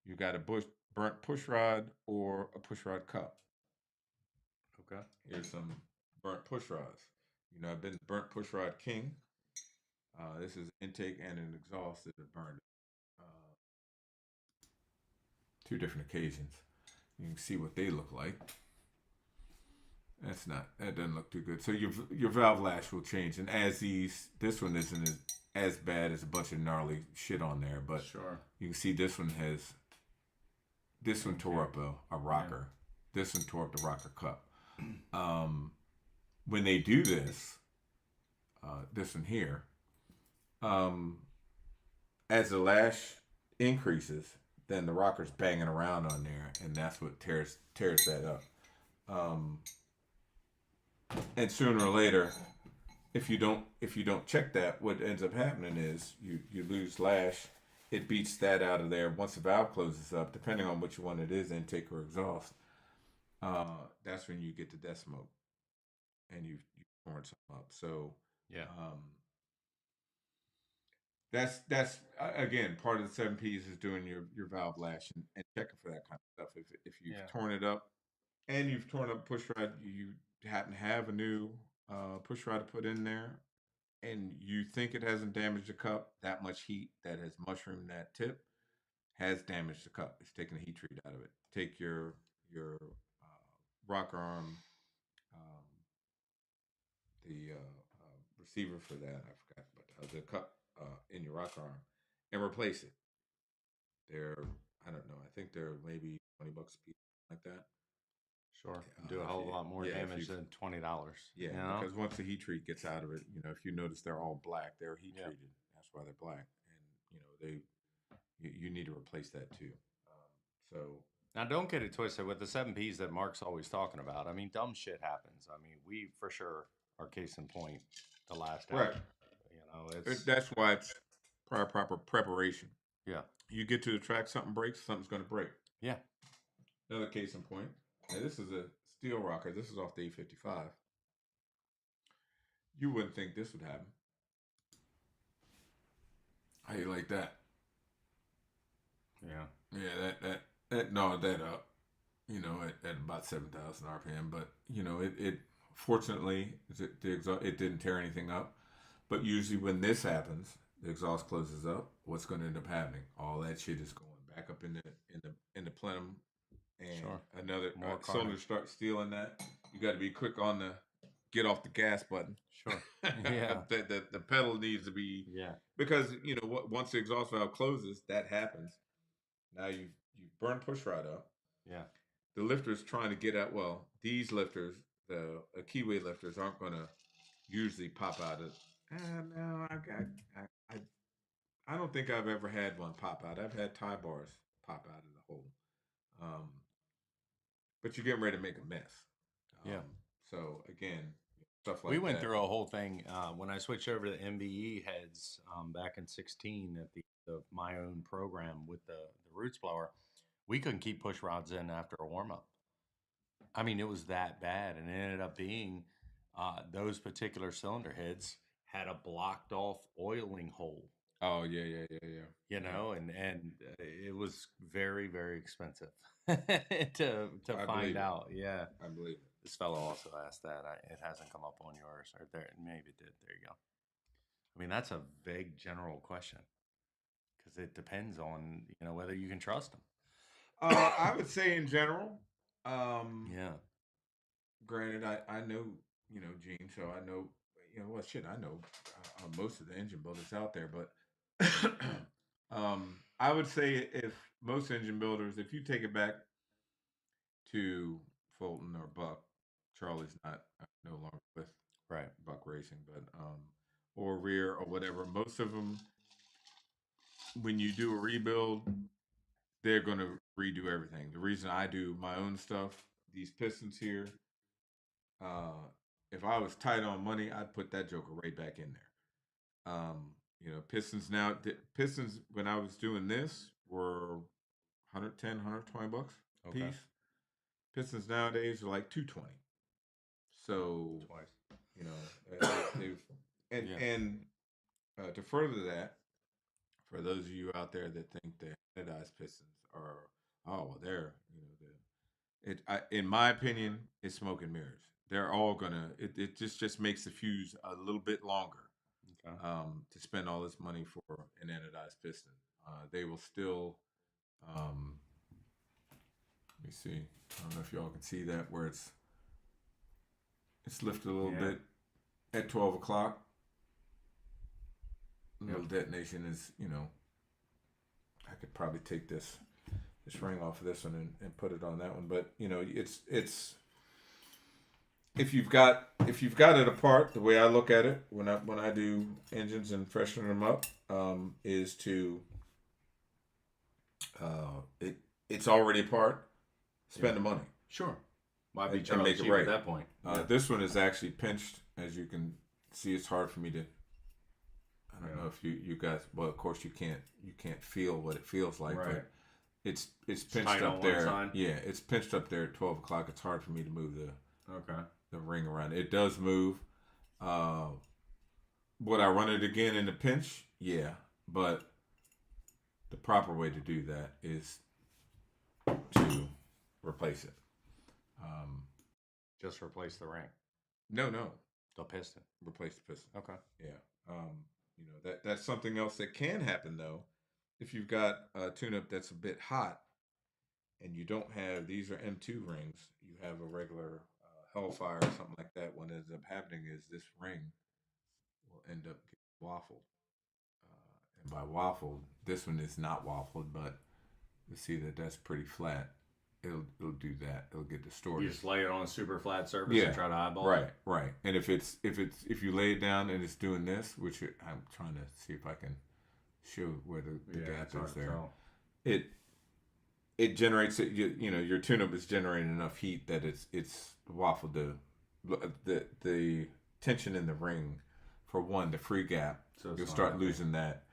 you got a burnt push rod or a push rod cup. Okay. Here's some burnt push rods. I've been burnt push rod king. This is intake and an exhaust that have burned. 2 different occasions. You can see what they look like. That doesn't look too good. So your valve lash will change, and this one isn't as bad as a bunch of gnarly shit on there, but Sure. you can see this one tore up a rocker. This one tore up the rocker cup. when they do this, this one here, as the lash increases, then the rocker's banging around on there, and that's what tears that up. And sooner or later, if you don't check that, what ends up happening is you lose lash. It beats that out of there. Once the valve closes up, depending on which one it is, intake or exhaust, that's when you get the death smoke, and you've torn something up. So Yeah. That's again part of the 7Ps is doing your valve lash and checking for that kind of stuff. If you've torn it up and you've torn up push rod, you happen to have a new push rod to put in there, and you think it hasn't damaged the cup, that much heat that has mushroomed that tip has damaged the cup. It's taken the heat treat out of it. Take your rocker arm, the receiver for that. I forgot, but the cup in your rocker arm, and replace it. They're I don't know. I think they're maybe $20 a piece, like that. Sure. Do a whole lot more damage than $20. Yeah, you know? because once the heat treat gets out of it, if you notice they're all black, they're heat treated. That's why they're black, and you need to replace that too. So Now, don't get it twisted with the 7Ps that Mark's always talking about. I mean, dumb shit happens. I mean, we for sure are case in point. The last hour. right, It's that's why it's proper preparation. yeah, You get to the track, something breaks, something's going to break. yeah. Another case in point. Now, this is a steel rocker. This is off the 855. You wouldn't think this would happen. How you like that? Yeah. Yeah, that gnawed that up. At about 7,000 RPM. But it fortunately it didn't tear anything up. But usually when this happens, the exhaust closes up. What's going to end up happening? All that shit is going back up in the plenum, and another cylinder starts stealing that. You got to be quick on the get off the gas button. Sure. Yeah. the pedal needs to be because once the exhaust valve closes, that happens. Now you burn push rod up. Yeah. The lifter's trying to get out. Well, these lifters, the keyway lifters, aren't going to usually pop out of. No, I don't think I've ever had one pop out. I've had tie bars pop out of the hole. But you're getting ready to make a mess. So again, stuff like that. We went through a whole thing when I switched over to MBE heads back in 2016 at the end of my own program with the roots blower. We couldn't keep push rods in after a warm up. I mean, it was that bad, and it ended up being those particular cylinder heads had a blocked off oiling hole. Oh yeah. And it was very, very expensive to find out. Yeah, I believe it. This fellow also asked that. It hasn't come up on yours, or there. Maybe it did. There you go. I mean, that's a vague general question because it depends on whether you can trust them. I would say in general. Yeah. Granted, I know Gene, so I know I know most of the engine builders out there, but I would say if most engine builders, if you take it back to Fulton or Buck, Charlie's no longer with Buck Racing, but or Rear or whatever. Most of them, when you do a rebuild, they're going to redo everything. The reason I do my own stuff, these pistons here, if I was tight on money, I'd put that joker right back in there. Pistons when I was doing this were $110, $120 a piece. Pistons nowadays are like $220. So to further that, for those of you out there that think the anodized pistons are they're in my opinion, it's smoke and mirrors. They're all gonna it just makes the fuse a little bit longer. To spend all this money for an anodized piston. They will still let me see. I don't know if y'all can see that where it's lifted a little bit at 12 o'clock. Little detonation is, I could probably take this ring off of this one and put it on that one, but it's if you've got it apart, the way I look at it when I do engines and freshen them up, is to it's already apart. Spend the money. Sure. Why be And Charlie make it cheap right. at that point? This one is actually pinched, as you can see. It's hard for me to. I don't know if you guys. Well, of course you can't feel what it feels like. Right. But it's pinched tight on up one there. side? Yeah, it's pinched up there at 12 o'clock. It's hard for me to move Okay. the ring around. It does move. Would I run it again in the pinch? Yeah, but the proper way to do that is to replace it. Just replace the ring, No, the piston. replace the piston. Okay. Yeah. That's something else that can happen though. If you've got a tune-up that's a bit hot, and you don't have these are M2 rings, you have a regular Hellfire or something like that. What ends up happening is this ring will end up getting waffled. And by waffled, this one is not waffled, but you see that that's pretty flat. It'll do that. It'll get distorted. You just lay it on a super flat surface and try to eyeball it. Right. And if you lay it down and it's doing this, which I'm trying to see if I can show where the gap is there. It generates it. Your tune-up is generating enough heat that it's waffled. The tension in the ring, for one, the free gap, So it's you'll not start healthy. losing that,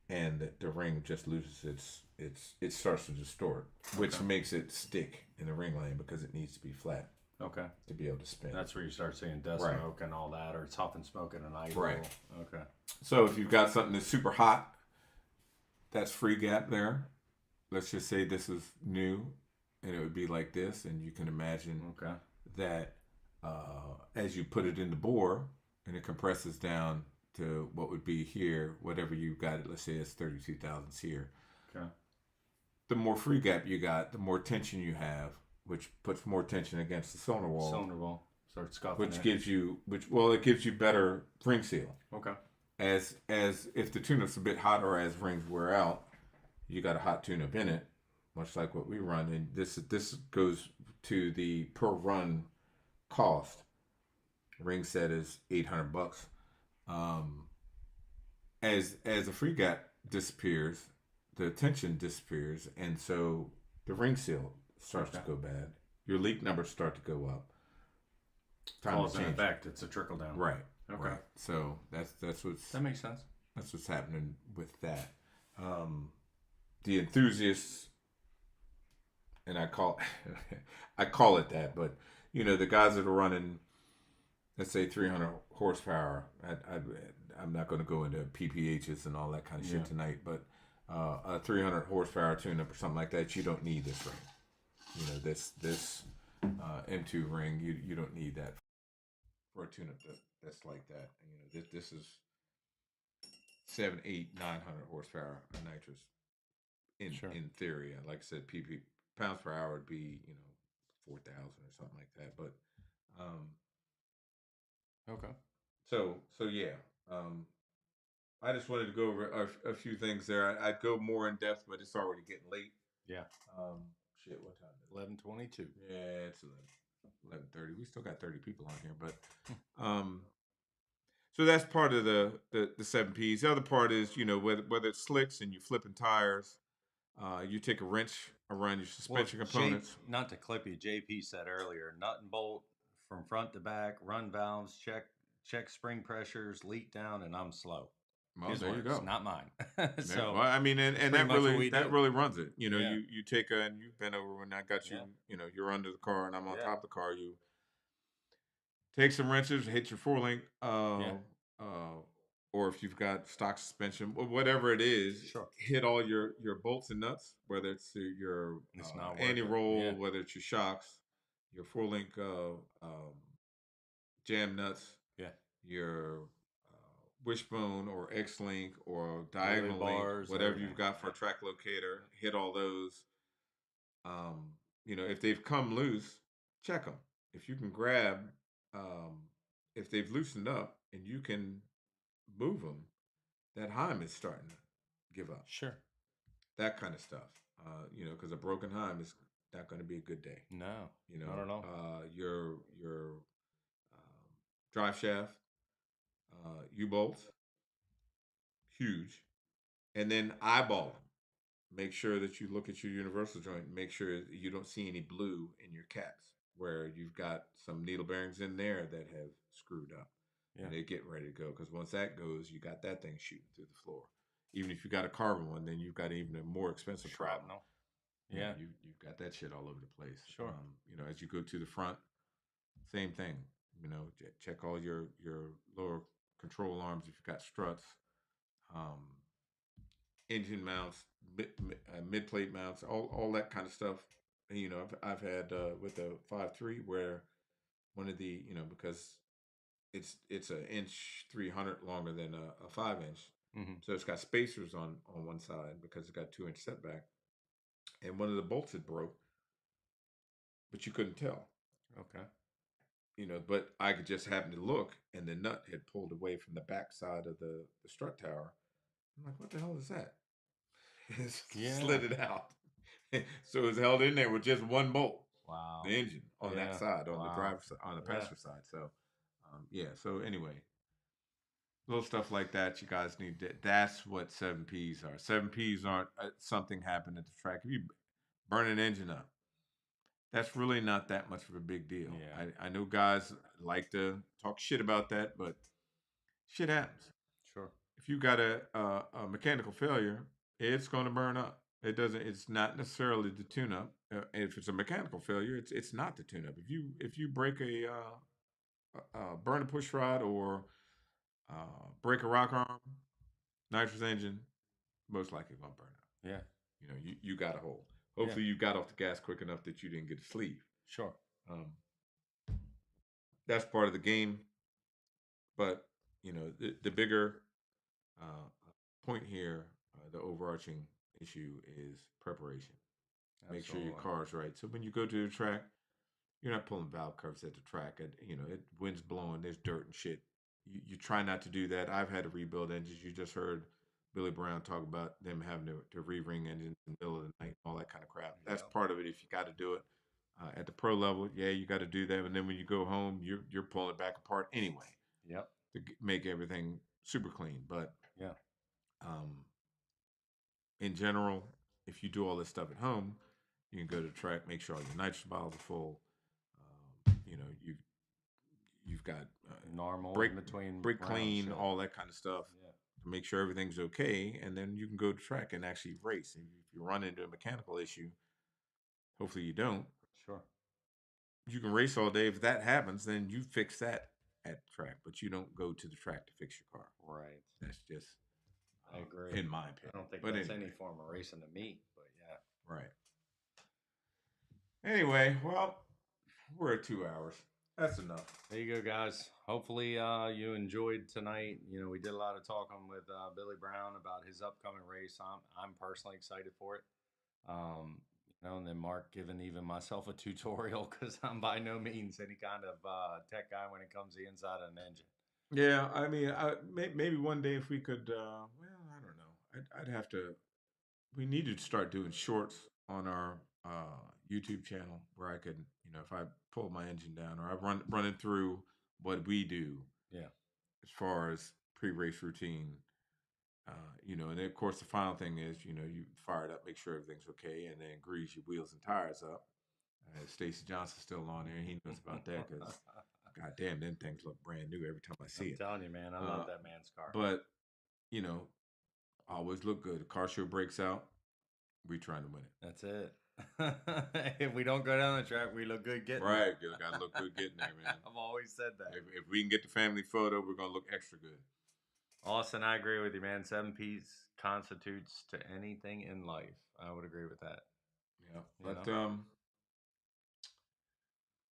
and the ring just loses it starts to distort, which makes it stick in the ring lane because it needs to be flat Okay. to be able to spin. That's where you start seeing dust Right. smoke and all that, or it's huffing smoke at an idle. Right. Okay. So if you've got something that's super hot, that's free gap there. Let's just say this is new, and it would be like this, and you can imagine Okay. that as you put it in the bore, and it compresses down to what would be here, whatever you got it. Let's say it's 32 thousandths here. Okay. The more free gap you got, the more tension you have, which puts more tension against the cylinder wall, Cylinder wall starts scuffing. which it. gives you it gives you better ring seal. Okay. As if the tune-up's a bit hot or as rings wear out, you got a hot tune-up in it, much like what we run. And this goes to the per run cost. Ring set is $800. As the free gap disappears, the tension disappears, and so the ring seal starts to go bad. Your leak numbers start to go up. Time Cause to and change. effect. It's a trickle down. Right. Okay. Right. So that's what's That makes sense. happening with that. The enthusiasts, and I call it that, but the guys that are running, let's say 300 horsepower. I'm not going to go into PPHs and all that kind of shit tonight, but a 300 horsepower tune-up or something like that, you don't need this ring. This M2 ring, you don't need that for a tune-up that's like that. This is 700, 800, 900 horsepower of nitrous in theory. And like I said, pounds per hour would be 4,000 or something like that. But Okay. so yeah. I just wanted to go over a few things there. I'd go more in depth, but it's already getting late. Yeah. Shit, what time is it? 11:22. Yeah, it's 11:30. We still got 30 people on here, but so that's part of the 7Ps. The other part is, whether it's slicks and you're flipping tires, you take a wrench around your suspension components. Not to clip you, JP said earlier, nut and bolt from front to back, run valves, check spring pressures, leak down, and I'm slow. Well, His there you words, go. not mine. So, well, I mean, and that much what we that do. really runs it. Yeah. You take and you've been over when I got you. You're under the car and I'm on top of the car. You take some wrenches, hit your 4-link, or if you've got stock suspension, whatever it is, Sure. hit all your bolts and nuts, whether it's your It's not working. anti-roll, Yeah. whether it's your shocks, your 4-link jam nuts, your wishbone or X-link or diagonal link, bars, whatever everything. you've got for a track locator, hit all those. If they've come loose, check them. If you can grab, if they've loosened up and you can move them, that Heim is starting to give up. Sure. That kind of stuff. Because a broken Heim not going to be a good day. No, You know, not at all. your drive shaft, U-bolts, huge, and then eyeball them. Make sure that you look at your universal joint. Make sure you don't see any blue in your caps where you've got some needle bearings in there that have screwed up. Yeah. And they're getting ready to go. Because once that goes, you got that thing shooting through the floor. Even if you got a carbon one, then you've got even a more expensive problem. Shrapnel. Yeah. You've got that shit all over the place. Sure. You know, as you go to the front, same thing. You know, check all your lower control arms if you've got struts, engine mounts, mid plate mounts, all that kind of stuff. You know, I've had with the 5.3 where one of the, you know, because it's an inch 300 longer than a 5 inch, so it's got spacers on one side because it's got 2 inch setback, and one of the bolts had broke, but you couldn't tell. Okay. You know, but I could just happen to look, and the nut had pulled away from the back side of the strut tower. I'm like, what the hell is that? It slid it out. So it was held in there with just one bolt. Wow. The engine on that side, on the Wow. driver's side, on the passenger side. So, yeah. So anyway, little stuff like that, you guys need to. That's what 7Ps are. 7Ps aren't something happened at the track. If you burn an engine up, that's really not that much of a big deal. Yeah. I know guys like to talk shit about that, but shit happens. Sure. If you got a mechanical failure, it's going to burn up. It doesn't. It's not necessarily the tune-up. If it's a mechanical failure, it's not the tune-up. If you break a burn a push rod or break a rock arm, nitrous engine, most likely going to burn up. Yeah. You know, you got a hole. Hopefully, you got off the gas quick enough that you didn't get a sleeve. Sure. That's part of the game. But you know, the bigger point here, the overarching issue is preparation. Make sure your car's right. So when you go to the track, you're not pulling valve covers at the track. And you know, wind's blowing, there's dirt and shit. You try not to do that. I've had to rebuild engines. You just heard Billy Brown talk about them having to re-ring engines in the middle of the night, all that kind of crap. That's part of it. If you got to do it at the pro level, yeah, you got to do that. And then when you go home, you're pulling it back apart anyway. Yep. To make everything super clean. But yeah, in general, if you do all this stuff at home, you can go to the track, make sure all your nitrous bottles are full. You know, you've got normal brake between brake clean, shit. all that kind of stuff. Yeah. To make sure everything's okay, and then you can go to track and actually race. And if you run into a mechanical issue, hopefully you don't. Sure. You can race all day. If that happens, then you fix that at the track, but you don't go to the track to fix your car. Right. That's just, I agree. in my opinion. I don't think but that's anyway. any form of racing to me, but yeah. Right. Anyway, well, we're at 2 hours. That's enough. There you go, guys. Hopefully you enjoyed tonight. You know, we did a lot of talking with Billy Brown about his upcoming race. I'm personally excited for it. You know, and then Mark giving even myself a tutorial because I'm by no means any kind of tech guy when it comes to the inside of an engine. Yeah, I mean, maybe one day if we could, well, I don't know. I'd have to, we need to start doing shorts on our YouTube channel where I could, you know, if I pull my engine down or I running through what we do. Yeah. As far as pre-race routine, you know, and then of course the final thing is, you know, you fire it up, make sure everything's okay, and then grease your wheels and tires up. Stacey Johnson's still on there, and he knows about that because, god damn, them things look brand new every time I see it. I'm telling you, man, I love that man's car. But you know, always look good. The car show breaks out, we trying to win it. That's it. If we don't go down the track, we look good getting right. You gotta look good getting there, man. I've always said that. If we can get the family photo, we're gonna look extra good. Austin, I agree with you, man. 7Ps constitutes to anything in life. I would agree with that. Yeah, but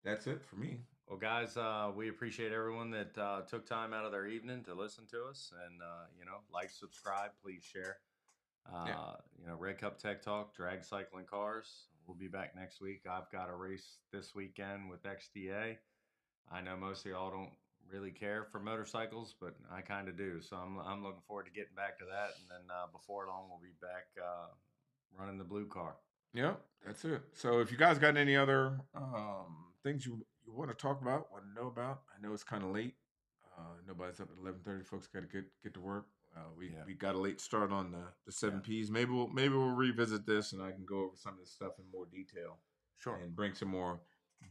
that's it for me. Well, guys, we appreciate everyone that took time out of their evening to listen to us, and you know, like, subscribe, please share. You know, Red Cup Tech Talk, Drag Cycling Cars. We'll be back next week. I've got a race this weekend with XDA. I know most of y'all don't really care for motorcycles, but I kind of do. So I'm looking forward to getting back to that, and then before long we'll be back running the blue car. Yep, that's it. So if you guys got any other things you want to talk about, want to know about, I know it's kind of late. Nobody's up at 11:30. Folks got to get to work. We got a late start on the 7Ps. Maybe we'll revisit this, and I can go over some of this stuff in more detail. Sure. And bring some more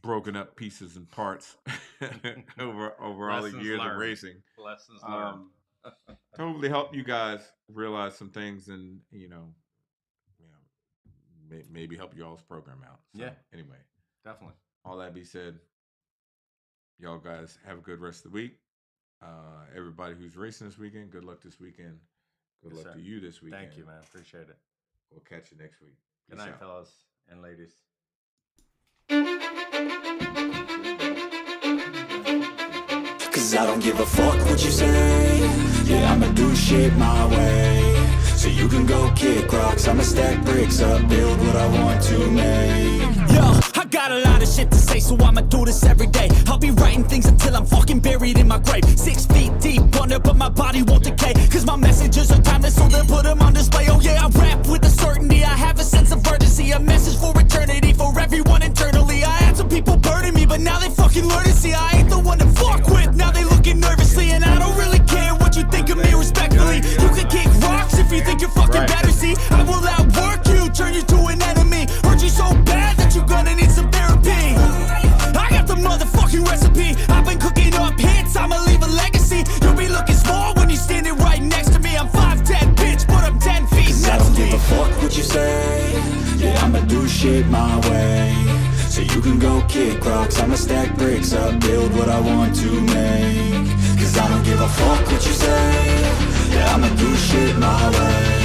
broken up pieces and parts over all the Lessons years learned. of racing. Lessons learned. To hopefully help you guys realize some things, and maybe help you all's program out. So, Yeah. Anyway, Definitely. all that be said, y'all guys have a good rest of the week. Everybody who's racing this weekend, good luck this weekend. Good Yes, luck sir. to you this weekend. Thank you, man. Appreciate it. We'll catch you next week. Good Peace night, out. fellas and ladies. Cause I don't give a fuck what you say. Yeah, I'ma do shit my way. So you can go kick rocks, I'ma stack bricks up, build what I want to make. Yo, I got a lot of shit to say, so I'ma do this every day. I'll be writing things until I'm fucking buried in my grave. 6 feet deep under, but my body won't decay. Cause my messages are timeless, so then put them on display. Oh yeah, I rap with a certainty, I have a sense of urgency. A message for eternity, for everyone internally. I had some people burning me, but now they fucking learn to see I ain't the one to fuck with. Now they looking nervously, and I don't really care what you think of me respectfully. You can kick rocks if you think you're fucking better. See, I will outwork you, turn you to an enemy. Hurt you so bad that you're gonna need some therapy. I got the motherfucking recipe. I've been cooking up hits, I'ma leave a legacy. You'll be looking small when you're standing right next to me. I'm 5'10", bitch, but I'm 10 feet. Cause I don't give a fuck what you say. Yeah, I'ma do shit my way. So you can go kick rocks, I'ma stack bricks up, build what I want to make. Cause I don't give a fuck what you say. Yeah, I'ma do shit my way.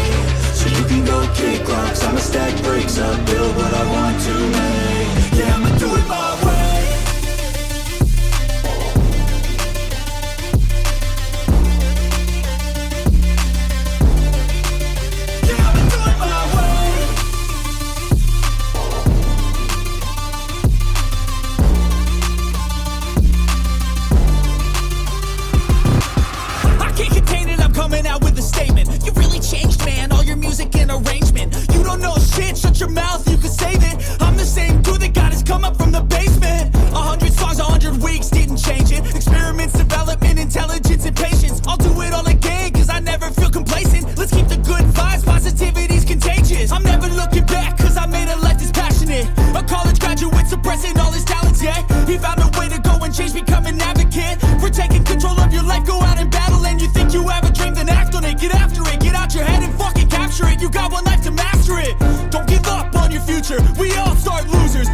So you can go kick rocks, I'ma stack bricks up, build what I want to make. Yeah, I'ma do it my way. Yeah, I'ma do it my way. I can't contain it, I'm coming out with a statement. You really changed, man, all your music and arrangement. You don't know shit, shut your mouth, you can save it. I'm the same dude that got his come up from the basement. 100 songs, 100 weeks, didn't change it. Experiments, development, intelligence, and patience. I'll do it all again, cause I never feel complacent. Let's keep the good vibes, positivity's contagious. I'm never looking back, cause I made a life that's passionate. A college graduate suppressing all his talents, yeah. He found a way to go and change, become an advocate. For taking control of your life, go out and battle. And you think you have a dream, then act on it. Get after it, get out your head and fucking capture it. You got one life to master it. Don't give up on your future, we all start losers.